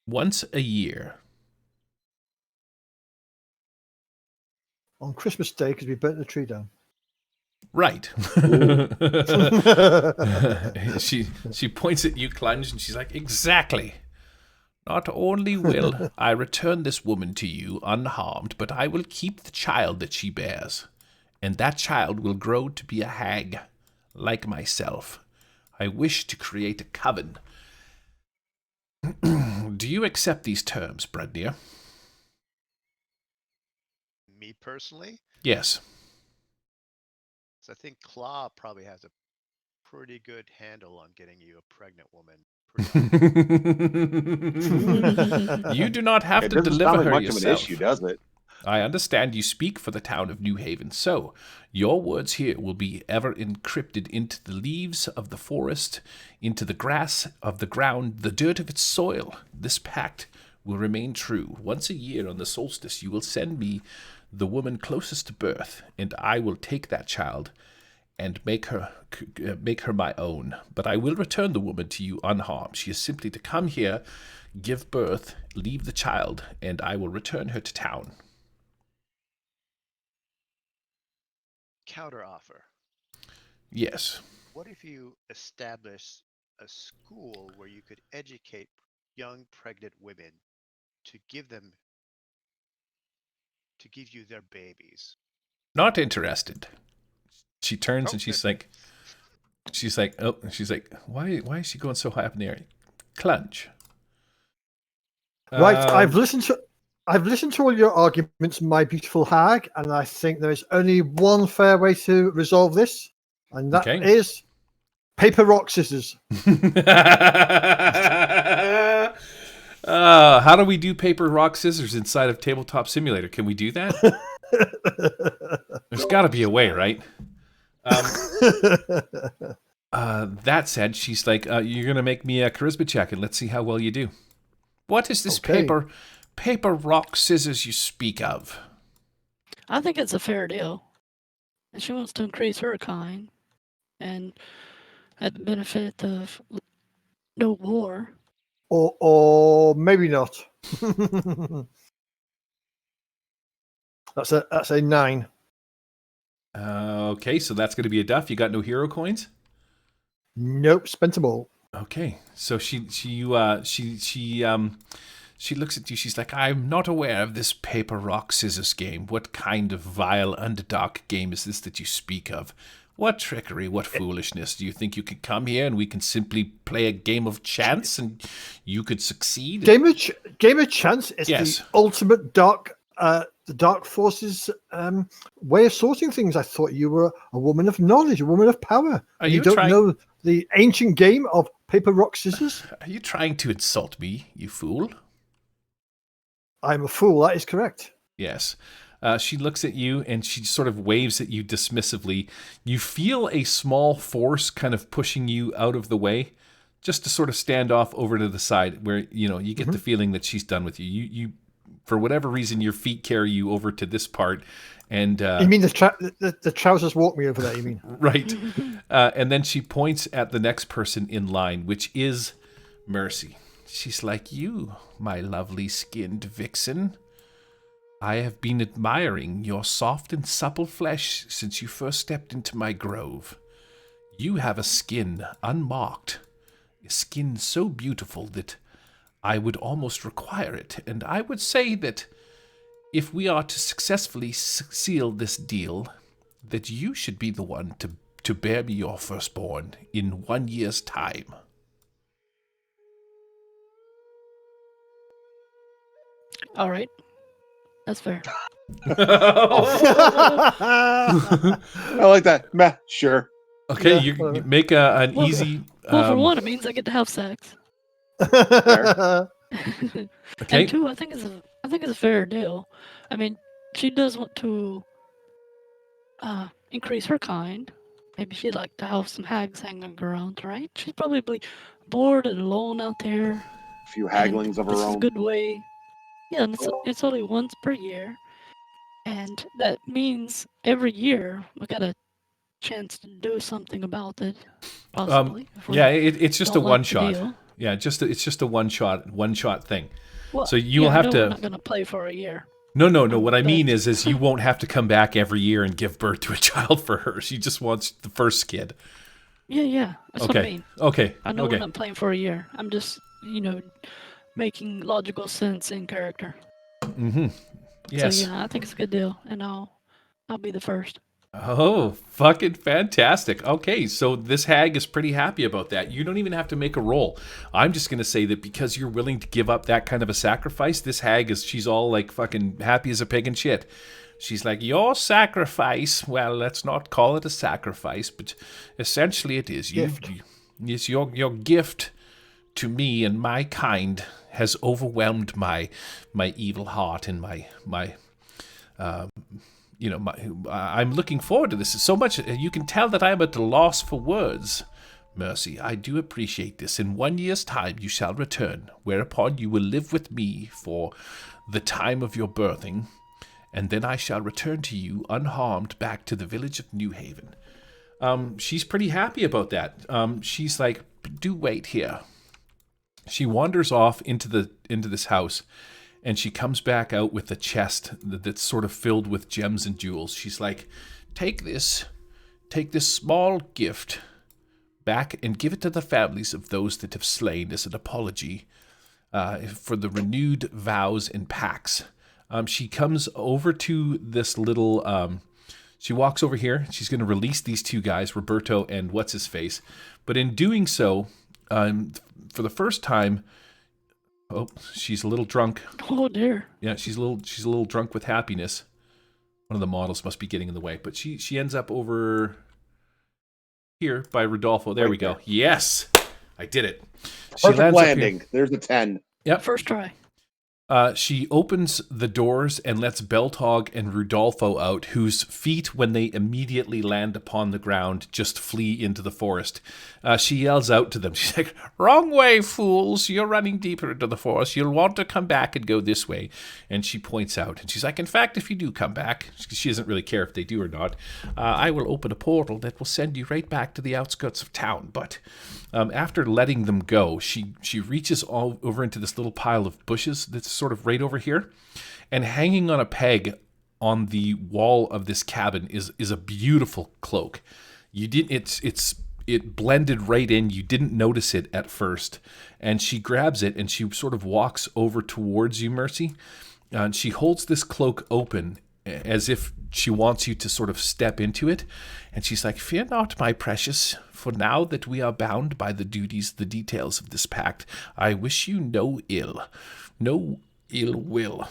once a year. On Christmas Day, because we burnt the tree down. Right. she points at you, Clunge, and she's like, exactly. Not only will I return this woman to you unharmed, but I will keep the child that she bears. And that child will grow to be a hag, like myself. I wish to create a coven. Do you accept these terms, Brednir? Me personally? Yes. So I think Claw probably has a pretty good handle on getting you a pregnant woman. You do not have It to doesn't deliver sound like her much yourself. of an issue, does it? I understand you speak for the town of New Haven, so your words here will be ever encrypted into the leaves of the forest, into the grass of the ground, the dirt of its soil. This pact will remain true. Once a year on the solstice, you will send me the woman closest to birth, and I will take that child and make her my own. But I will return the woman to you unharmed. She is simply to come here, give birth, leave the child, and I will return her to town. Counter offer. Yes. What if you establish a school where you could educate young pregnant women to give you their babies? Not interested. She turns and Okay. she's like, why is she going so high up in the air? Clunge. Right, I've listened to all your arguments, my beautiful hag, and I think there is only one fair way to resolve this, and that is paper, rock, scissors. How do we do paper, rock, scissors inside of Tabletop Simulator? Can we do that? There's got to be a way, right? That said, she's like, you're going to make me a charisma check, and let's see how well you do. What is this paper, rock, scissors you speak of? I think it's a fair deal. And she wants to increase her kind, and at the benefit of no war. Or maybe not. That's a 9. Okay, so that's going to be a duff. You got no hero coins? Nope, spent them all. Okay, so she looks at you. She's like, I'm not aware of this paper, rock, scissors game. What kind of vile, underdark game is this that you speak of? What trickery, what foolishness? Do you think you could come here and we can simply play a game of chance and you could succeed? Game of chance is the ultimate dark, the dark forces way of sorting things. I thought you were a woman of knowledge, a woman of power. You don't know the ancient game of paper, rock, scissors? Are you trying to insult me, you fool? I'm a fool, that is correct. Yes. She looks at you and she sort of waves at you dismissively. You feel a small force kind of pushing you out of the way, just to sort of stand off over to the side where, you get the feeling that she's done with you. You, for whatever reason, your feet carry you over to this part. And you mean the trousers walk me over there, you mean? Right. And then she points at the next person in line, which is Mercy. She's like, you, my lovely skinned vixen. I have been admiring your soft and supple flesh since you first stepped into my grove. You have a skin unmarked, a skin so beautiful that I would almost require it, and I would say that if we are to successfully seal this deal, that you should be the one to bear me your firstborn in 1 year's time. All right. That's fair. I like that. Meh, sure. Okay, Yeah, you whatever. make an Well, easy. Well, for one, it means I get to have sex. Okay. And two, I think it's a fair deal. I mean, she does want to increase her kind. Maybe she'd like to have some hags hanging around, right? She's probably bored and alone out there. A few And hagglings of this her is a own. good way. Yeah, and it's only once per year. And that means every year we got a chance to do something about it, possibly. If Yeah, we it's just a don't one like the shot. deal. Yeah, it's just a one shot thing. Well, So you yeah, will I have know to. we're not gonna play for a year. No. What I mean But- is you won't have to come back every year and give birth to a child for her. She just wants the first kid. Yeah, that's what I Okay. mean. Okay. I know Okay. we're not playing for a year. I'm just, making logical sense in character. Yes. So yeah, I think it's a good deal, and I'll be the first. Oh, fucking fantastic. Okay, so this hag is pretty happy about that. You don't even have to make a roll. I'm just going to say that because you're willing to give up that kind of a sacrifice, this hag she's all like fucking happy as a pig in shit. She's like, your sacrifice, well, let's not call it a sacrifice, but essentially it is. It's your gift to me and my kind has overwhelmed my evil heart and I'm looking forward to this so much. You can tell that I am at a loss for words. Mercy, I do appreciate this. In 1 year's time you shall return, whereupon you will live with me for the time of your birthing, and then I shall return to you unharmed back to the village of New Haven. She's pretty happy about that. She's like, do wait here. She wanders off into this house, and she comes back out with a chest that's sort of filled with gems and jewels. She's like, take this small gift back and give it to the families of those that have slain as an apology for the renewed vows and pacts. She comes over to this little... she walks over here. She's going to release these two guys, Roberto and what's-his-face. But in doing so, for the first time... Oh, she's a little drunk. Oh dear. Yeah, she's a little drunk with happiness. One of the models must be getting in the way, but she ends up over here by Rodolfo. There we go. there. Yes, I did it. Perfect landing. There's a 10. Yep. First try. She opens the doors and lets Beltog and Rudolfo out, whose feet, when they immediately land upon the ground, just flee into the forest. She yells out to them. She's like, wrong way, fools. You're running deeper into the forest. You'll want to come back and go this way. And she points out. And she's like, in fact, if you do come back, she doesn't really care if they do or not, I will open a portal that will send you right back to the outskirts of town. But after letting them go, she reaches all over into this little pile of bushes that's sort of right over here, and hanging on a peg on the wall of this cabin is a beautiful cloak. It blended right in. You didn't notice it at first, and she grabs it and she sort of walks over towards you, Mercy, and she holds this cloak open as if she wants you to sort of step into it. And she's like, fear not, my precious, for now that we are bound by the details of this pact, I wish you no ill will.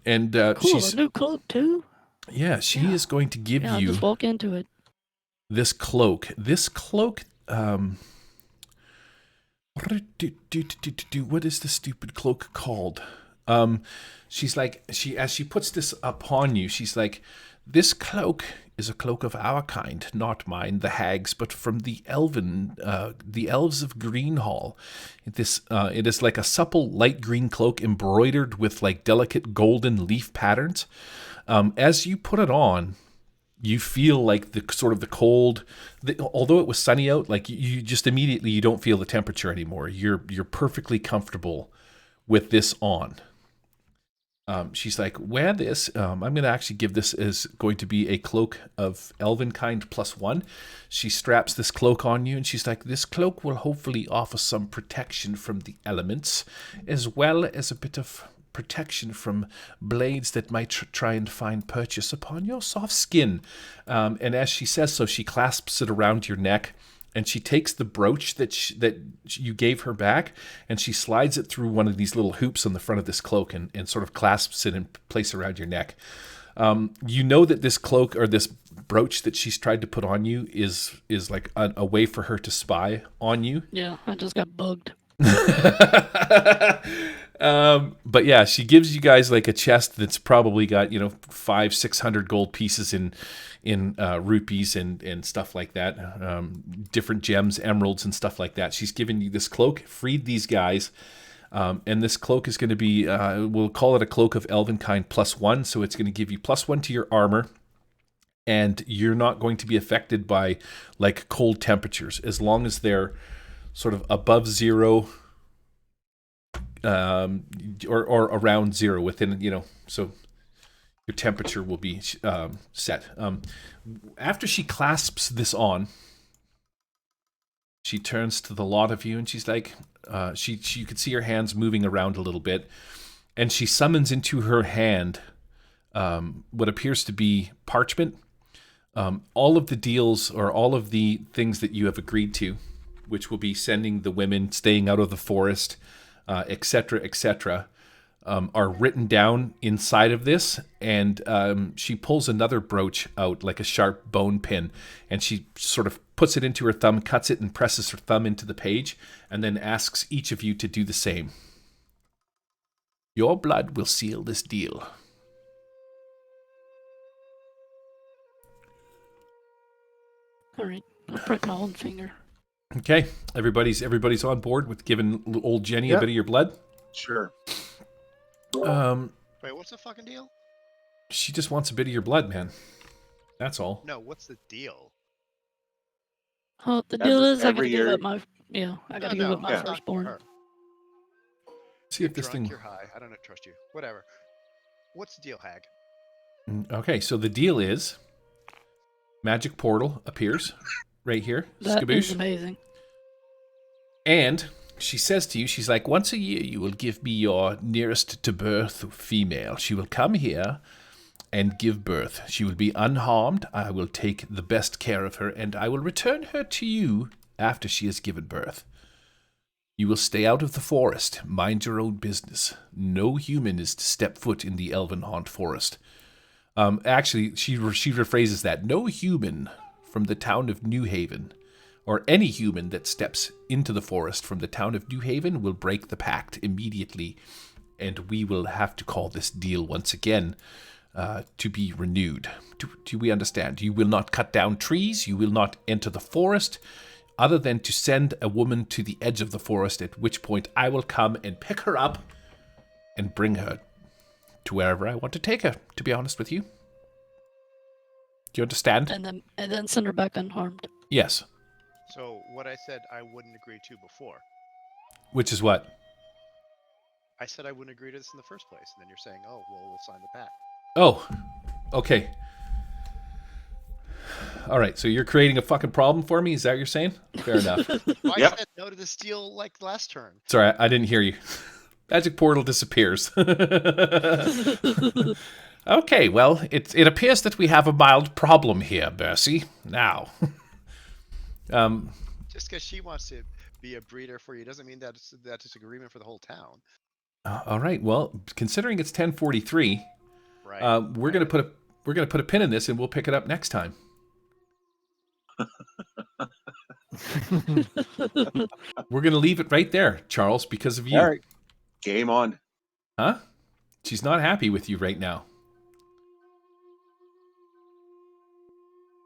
And Cool. she's A new cloak too. yeah, she is going to give Yeah, I'll you just walk into it. this cloak. What is the stupid cloak called? She's like, as she puts this upon you, she's like, this cloak is a cloak of our kind, not mine, the hags, but from the elves of Greenhall. It is like a supple light green cloak embroidered with like delicate golden leaf patterns. As you put it on, you feel like the cold. Although it was sunny out, like you just immediately you don't feel the temperature anymore. You're perfectly comfortable with this on. She's like, wear this. I'm going to actually give this as going to be a cloak of elven kind +1. She straps this cloak on you, and she's like, this cloak will hopefully offer some protection from the elements, as well as a bit of protection from blades that might try and find purchase upon your soft skin. And as she says so, she clasps it around your neck. And she takes the brooch that you gave her back, and she slides it through one of these little hoops on the front of this cloak and sort of clasps it in place around your neck. You know that this cloak or this brooch that she's tried to put on you is like a way for her to spy on you. Yeah, I just got bugged. But yeah, she gives you guys like a chest that's probably got 500-600 gold pieces in rupees and stuff like that, different gems, emeralds and stuff like that. She's given you this cloak, freed these guys, and this cloak is going to be we'll call it a cloak of Elvenkind +1, so it's going to give you +1 to your armor, and you're not going to be affected by like cold temperatures as long as they're sort of above 0 or around 0 within, so your temperature will be set. After she clasps this on, she turns to the lot of you and she's like, you could see her hands moving around a little bit, and she summons into her hand what appears to be parchment. All of the deals or all of the things that you have agreed to, which will be sending the women, staying out of the forest, etc., are written down inside of this. And she pulls another brooch out, like a sharp bone pin, and she sort of puts it into her thumb, cuts it, and presses her thumb into the page, and then asks each of you to do the same. Your blood will seal this deal. All right, I'll prick my own finger. Okay, everybody's on board with giving old Jenny a bit of your blood. Sure. Wait, what's the fucking deal? She just wants a bit of your blood, man. That's all. No, what's the deal? Oh, the deal is I gotta every give year- up my I gotta give up my yeah. firstborn. Her. See if this Drunk, thing. you're high. I don't trust you. Whatever. What's the deal, Hag? Okay, so the deal is, magic portal appears right here, That is skaboosh, amazing. and she says to you, she's like, once a year you will give me your nearest to birth female. She will come here and give birth. She will be unharmed. I will take the best care of her, and I will return her to you after she has given birth. You will stay out of the forest. Mind your own business. No human is to step foot in the Elvenhaunt forest. Actually, she rephrases that. No human from the town of New Haven, or any human that steps into the forest from the town of New Haven, will break the pact immediately, and we will have to call this deal once again to be renewed. Do we understand? You will not cut down trees. You will not enter the forest, other than to send a woman to the edge of the forest, at which point I will come and pick her up and bring her to wherever I want to take her, to be honest with you. Do you understand? And then send her back unharmed. Yes. So what I said I wouldn't agree to before. Which is what? I said I wouldn't agree to this in the first place, and then you're saying, "Oh, well, we'll sign the pact." Oh, okay. All right, so you're creating a fucking problem for me? Is that what you're saying? Fair enough. Well, I Yep. said no to this deal like last turn. Sorry, I didn't hear you. Magic portal disappears. Okay, well, it appears that we have a mild problem here, Bercy. Now, Just because she wants to be a breeder for you doesn't mean that it's agreement for the whole town, all right. Well, considering it's 10:43, right? we're gonna put a pin in this, and we'll pick it up next time. We're gonna leave it right there, Charles, because of you. All right. Game on. Huh? She's not happy with you right now.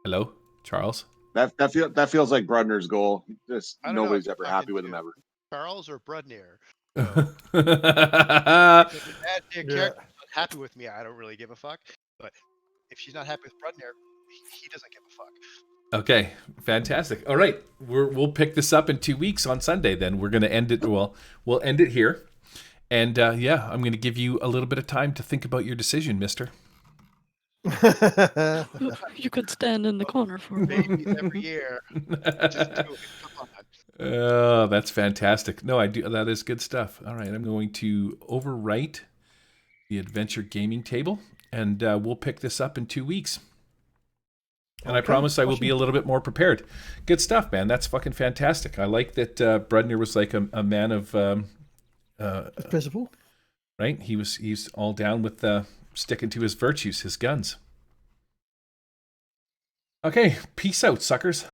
Hello, Charles? That feels like Brudner's goal. Just I don't know nobody's if ever you happy fucking with him do. ever. Charles or Brudnir? Okay. If the bad character's not happy with me, I don't really give a fuck. But if she's not happy with Brudnir, he doesn't give a fuck. Fantastic. All right, we'll pick this up in 2 weeks on Sunday. Then we're gonna end it. Well, we'll end it here, and I'm gonna give you a little bit of time to think about your decision, Mister. You could stand in the corner for a while. Babies every year. Just do it. Come on. Oh, that's fantastic. No, I do. That is good stuff. All right, I'm going to overwrite the adventure gaming table, and we'll pick this up in 2 weeks. And I promise I will be a little bit more prepared. Good stuff, man. That's fucking fantastic. I like that Brudner was like a man of Principle. right. He's all down with sticking to his virtues, his guns. Okay, peace out, suckers.